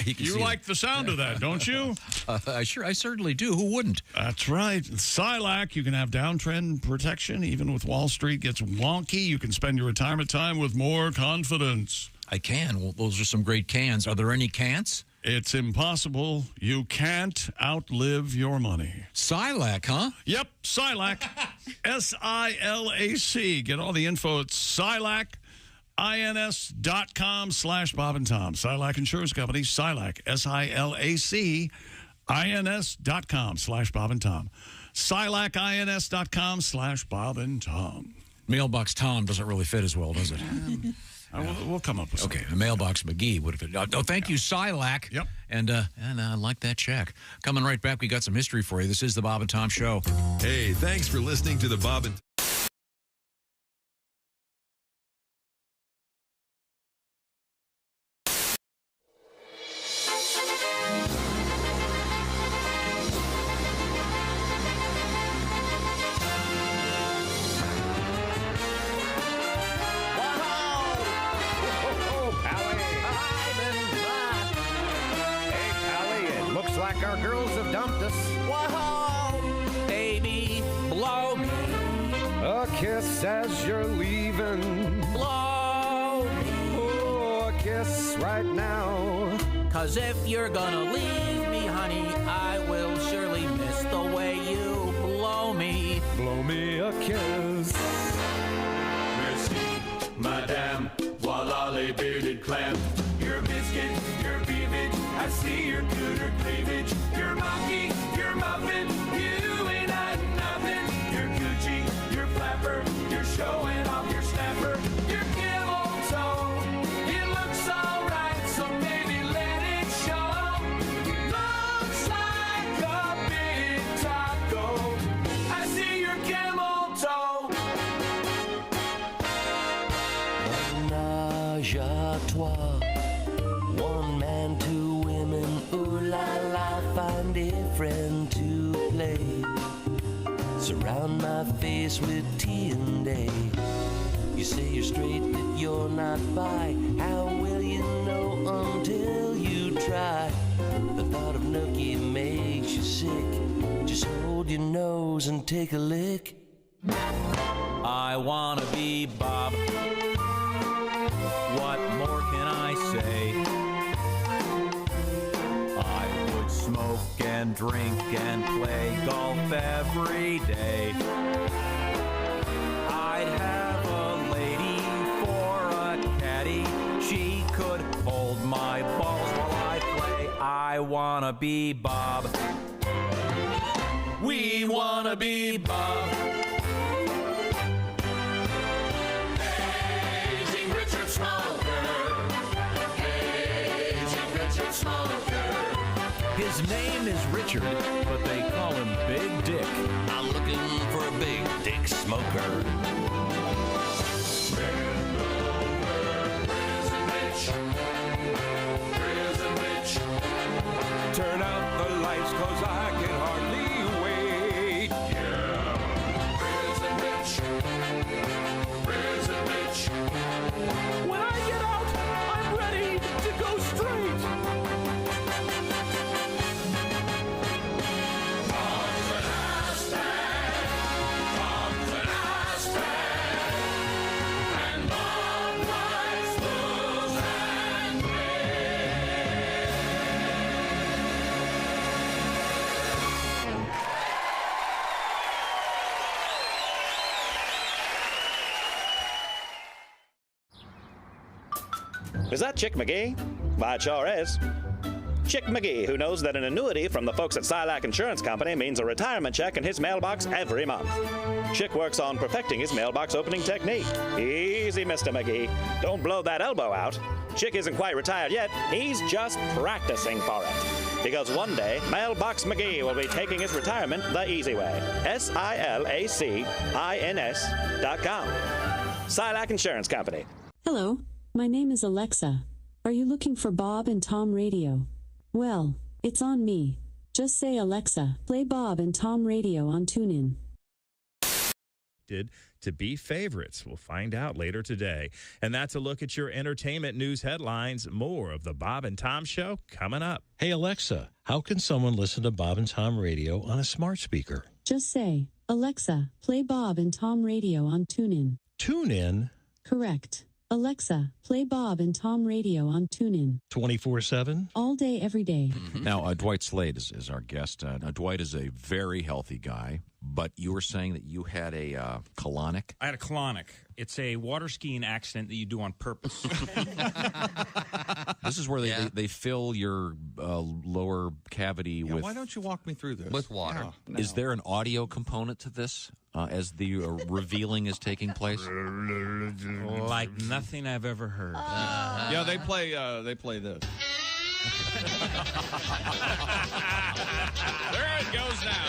You like the sound of that, don't you? I certainly do. Who wouldn't? That's right. Silac, you can have downtrend protection. Even with Wall Street gets wonky, you can spend your retirement time with more confidence. I can. Well, those are some great cans. Are there any cans? It's impossible. You can't outlive your money. Silac, huh? Yep, Silac. SILAC. Get all the info at SilacINS.com/Bob and Tom. Silac Insurance Company, Silac, SILAC, INS.com/Bob and Tom. SilacINS.com/Bob and Tom. Mailbox Tom doesn't really fit as well, does it? We'll come up with something. Okay, a Mailbox McGee would have been. Oh, thank you, Silac. Yep. And I like that check. Coming right back, we got some history for you. This is the Bob and Tom Show. Hey, thanks for listening to the Bob and back, our girls have dumped us. Whoa, baby, blow me A kiss as you're leaving. blow me. Oh, a kiss right now. 'Cause if you're gonna leave me, honey, I will surely miss the way you blow me. Blow me a kiss. Merci, madame, voila les bearded clam. Your biscuit, your beavage, I see your cooter cleavage. Your monkey, your muffin, you ain't hiding nothing. Your coochie, your flapper, you're showing off your snapper. Your camel toe, it looks alright, so baby let it show. Looks like a big taco. I see your camel toe. Menage à trois. One man, two women, ooh la la, find a friend to play. Surround my face with tea and day. You say you're straight, but you're not bi. How will you know until you try? The thought of nookie makes you sick. Just hold your nose and take a lick. I wanna be Bob. What more can I say? I would smoke and drink and play golf every day. I'd have a lady for a caddy. She could hold my balls while I play. I wanna be Bob. We wanna be Bob. Aging Richard Smoker. Aging Richard Smoker. His name is Richard, but they call him Big Dick. I'm looking for a big dick smoker. Turn out the lights, 'cause I can hardly wait. When I get out, I'm ready to go straight. Is that Chick McGee? Why, it sure is. Chick McGee, who knows that an annuity from the folks at Silac Insurance Company means a retirement check in his mailbox every month. Chick works on perfecting his mailbox opening technique. Easy, Mr. McGee. Don't blow that elbow out. Chick isn't quite retired yet. He's just practicing for it. Because one day, Mailbox McGee will be taking his retirement the easy way. SILACINS.com. Silac Insurance Company. Hello, my name is Alexa. Are you looking for Bob and Tom Radio? Well, it's on me. Just say, Alexa, play Bob and Tom Radio on TuneIn. To be favorites. We'll find out later today. And that's a look at your entertainment news headlines. More of the Bob and Tom Show coming up. Hey, Alexa, how can someone listen to Bob and Tom Radio on a smart speaker? Just say, Alexa, play Bob and Tom Radio on TuneIn. TuneIn? Correct. Alexa, play Bob and Tom Radio on TuneIn. 24/7? All day, every day. Now, Dwight Slade is our guest. Now, Dwight is a very healthy guy, but you were saying that you had a colonic? I had a colonic. It's a water skiing accident that you do on purpose. This is where they fill your lower cavity with... Why don't you walk me through this? With water. Yeah. Is there an audio component to this as the revealing is taking place? Like nothing I've ever heard. Yeah, they play this. There it goes now.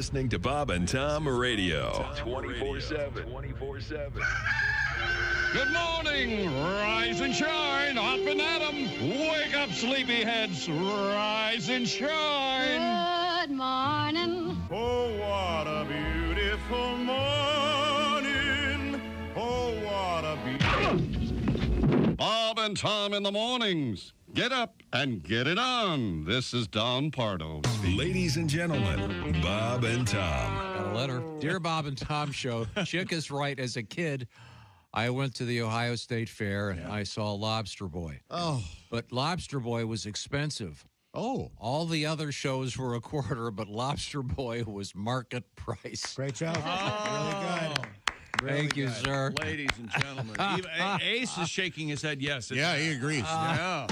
listening to Bob and Tom Radio. 24/7. 24/7. Good morning. Rise and shine. Up and at 'em. Wake up, sleepyheads. Rise and shine. Good morning. Oh, what a beautiful morning. Oh, what a beautiful... Bob and Tom in the mornings. Get up and get it on. This is Don Pardo. Ladies and gentlemen, Bob and Tom. Got a letter. Dear Bob and Tom Show, Chick is right. As a kid, I went to the Ohio State Fair and I saw Lobster Boy. Oh. But Lobster Boy was expensive. Oh. All the other shows were a quarter, but Lobster Boy was market price. Great job. Really good. Thank you, sir. Ladies and gentlemen. Even Ace is shaking his head yes. Yeah, he agrees. Yeah.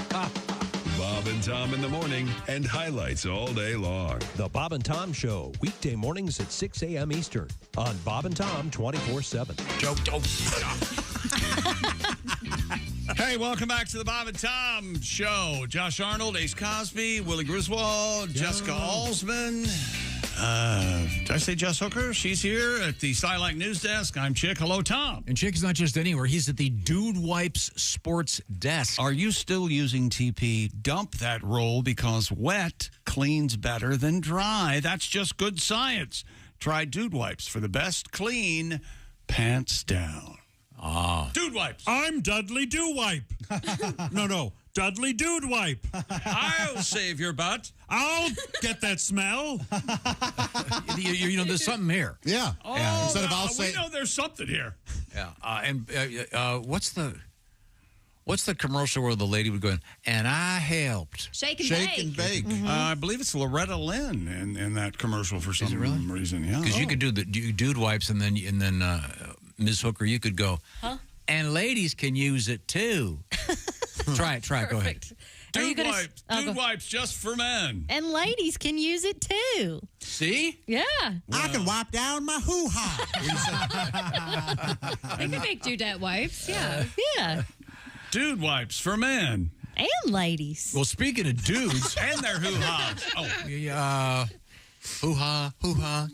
Bob and Tom in the morning and highlights all day long. The Bob and Tom Show, weekday mornings at 6 a.m. Eastern on Bob and Tom 24/7. Joke. Hey, welcome back to the Bob and Tom Show. Josh Arnold, Ace Cosby, Willie Griswold, Jessica Alsman. Did I say Jess Hooker? She's here at the Silac News Desk. I'm Chick. Hello, Tom. And Chick's not just anywhere. He's at the Dude Wipes Sports Desk. Are you still using TP? Dump that roll because wet cleans better than dry. That's just good science. Try Dude Wipes for the best clean, pants down. Dude Wipes. I'm Dudley Do Wipe. No. Dudley Dude Wipe. I'll save your butt. I'll get that smell. you know, there's something here. Yeah. Oh, yeah. Instead of I'll we say. know there's something here. Yeah. What's the commercial where the lady would go in, and I helped? Shake and bake. Mm-hmm. I believe it's Loretta Lynn in that commercial for some reason. Yeah. Because you could do the Dude Wipes, and then Ms. Hooker, you could go, and ladies can use it too. Try it. Go ahead. Dude wipes just for men. And ladies can use it too. See? Yeah. I can wipe down my hoo-ha. They can make dudette wipes. Yeah. Yeah. Dude wipes for men. And ladies. Well, speaking of dudes. And their hoo-has. Hoo-ha.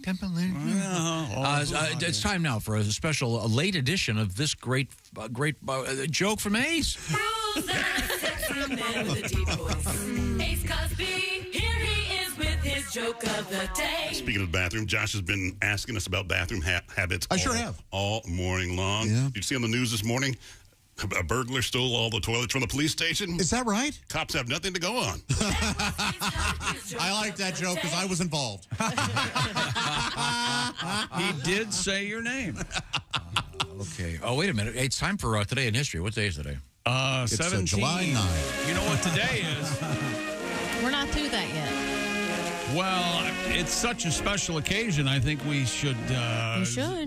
Can't believe it. It's time now for a late edition of this great joke from Ace. Ace Cosby, here he is with his joke of the day. Speaking of the bathroom, Josh has been asking us about bathroom habits. I sure have. All morning long. Yeah. Did you see on the news this morning? A burglar stole all the toilets from the police station. Is that right? Cops have nothing to go on. I like that joke because I was involved. He did say your name. Okay. Oh, wait a minute. It's time for Today in History. What day is today? 17. July 9th. You know what today is? We're not through that yet. Well, it's such a special occasion. I think we should,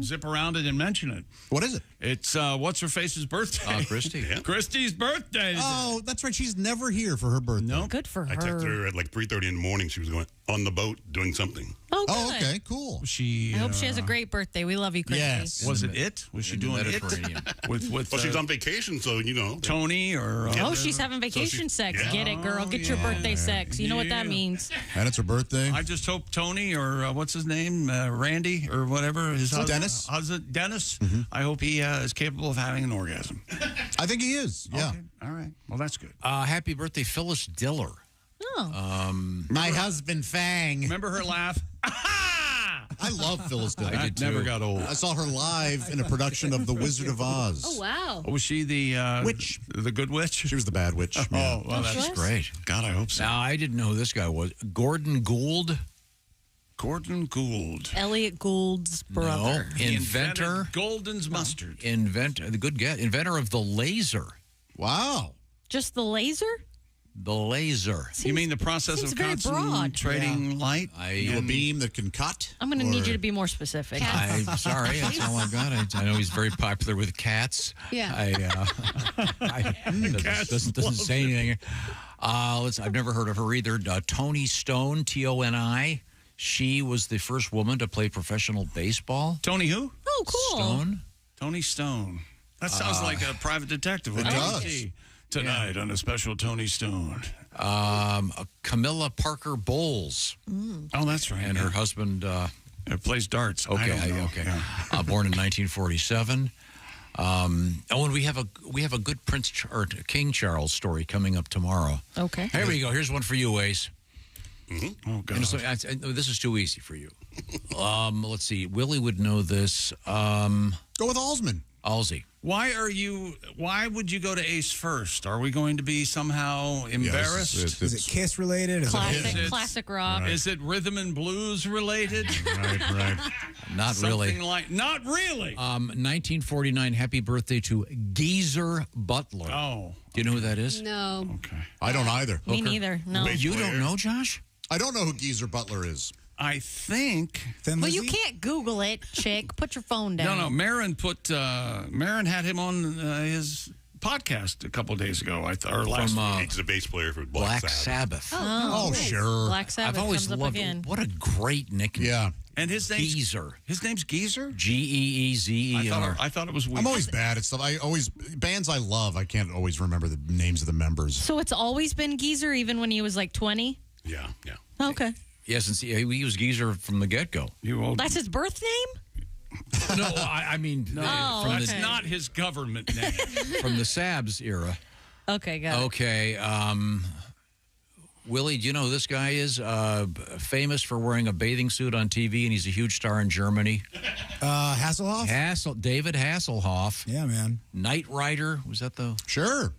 zip around it and mention it. What is it? It's what's-her-face's birthday. Christy. Yeah. Christy's birthday. Oh, that's right. She's never here for her birthday. No. Good for her. I texted her at like 3:30 in the morning. She was going on the boat doing something. Oh, good. Oh, okay. Cool. She. I hope she has a great birthday. We love you, Christy. Yes. Was it? Was she doing it? with Well, she's on vacation, so, you know. Tony or... Oh, she's having vacation sex. yeah. Get it, girl. Get your birthday sex. You know what that means. And it's her birthday. I just hope Tony or what's his name, Randy or whatever, his Dennis. Dennis. Mm-hmm. I hope he is capable of having an orgasm. I think he is. Yeah. Okay. All right. Well, that's good. Happy birthday, Phyllis Diller. Oh. My husband, Fang. Remember her laugh? I love Phyllis Diller. I did too. Never got old. I saw her live in a production of The Wizard of Oz. Oh, wow. Was she the Witch. The good witch? She was the bad witch. Oh, Yeah. well, that's Great. God, I hope so. Now, I didn't know who this guy was. Gordon Gould. Gordon Gould. Elliot Gould's brother. No, inventor. Golden's mustard. The good guess. Inventor of the laser. Wow. Just the laser? The laser. You mean the process of very broad. concentrating light? A beam that can cut? I'm going to need you to be more specific. I'm sorry. That's all I've got. I know he's very popular with cats. Yeah. Doesn't say anything. I've never heard of her either. Toni Stone, Toni. She was the first woman to play professional baseball. Tony who? Oh, cool. Stone. Toni Stone. That sounds like a private detective. It does. Tonight on a special Toni Stone. Camilla Parker Bowles. Oh, that's right. And her husband, It plays darts. Okay, okay. Born in 1947. And we have a good or King Charles story coming up tomorrow. Okay. Here we go. Here's one for you, Ace. Mm-hmm. Oh, God. This is too easy for you. Let's see. Willie would know this. Go with Alsman. Alsey. Why would you go to Ace first? Are we going to be somehow embarrassed? Is it Kiss related? Classic rock. Is it rhythm and blues related? Right. Not Something really. Not really. 1949, happy birthday to Geezer Butler. Oh. Do you know who that is? No. Okay. I don't either. Me neither. No. You don't know, Josh? I don't know who Geezer Butler is. I think. Well, you can't Google it, chick. Put your phone down. No. Marin had him on his podcast a couple of days ago. Or last week. He's a bass player for Black Sabbath. Oh, sure. Black Sabbath I've always comes loved up again. What a great nickname. Yeah. And his name's Geezer. His name's Geezer? Geezer. I thought it was weird. I'm always bad at stuff. Bands I love, I can't always remember the names of the members. So it's always been Geezer, even when he was like 20? Yeah. Okay. Yes, and see, he was Geezer from the get-go. That's his birth name? No, I mean, that's not his government name. From the Sabs era. Okay, got it. Okay, Willie, do you know who this guy is? Famous for wearing a bathing suit on TV, and he's a huge star in Germany. Hasselhoff? David Hasselhoff. Yeah, man. Knight Rider. Was that the... Sure.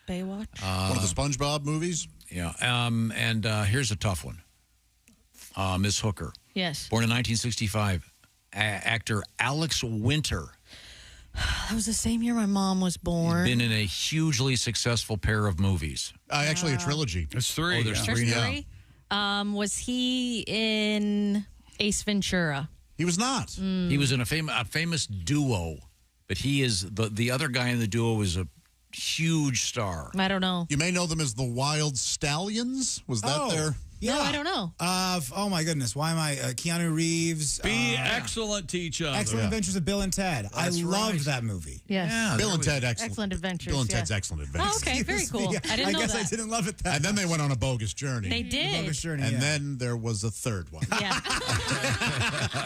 Baywatch? One of the SpongeBob movies? Yeah, and here's a tough one. Miss Hooker. Yes. Born in 1965. Actor Alex Winter. That was the same year my mom was born. Been in a hugely successful pair of movies. Actually, a trilogy. There's three. Oh, there's three now. Was he in Ace Ventura? He was not. He was in a famous duo, but he is the other guy in the duo is a huge star. I don't know. You may know them as the Wild Stallions. Was that their... Yeah. No, I don't know. Oh, my goodness. Why am I... Keanu Reeves. Be excellent to each other. Excellent Adventures of Bill and Ted. I loved that movie. Yes. Yeah, Bill and Ted, Excellent Adventures. Bill and Ted's Excellent Adventures. Oh, okay. Very cool. I didn't know that. I guess I didn't love it that And then they went on a bogus journey. They did. Bogus journey, And then there was a third one. Yeah.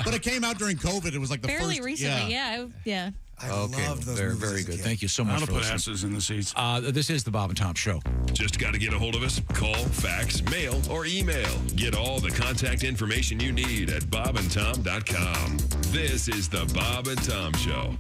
But it came out during COVID. It was like the Fairly first... recently, yeah. I loved those movies very as a good. kid. Thank you so much I'll for put listening. asses in the seats. This is the Bob and Tom Show. Just got to get a hold of us. Call, fax, mail, or email. Get all the contact information you need at bobandtom.com. This is the Bob and Tom Show.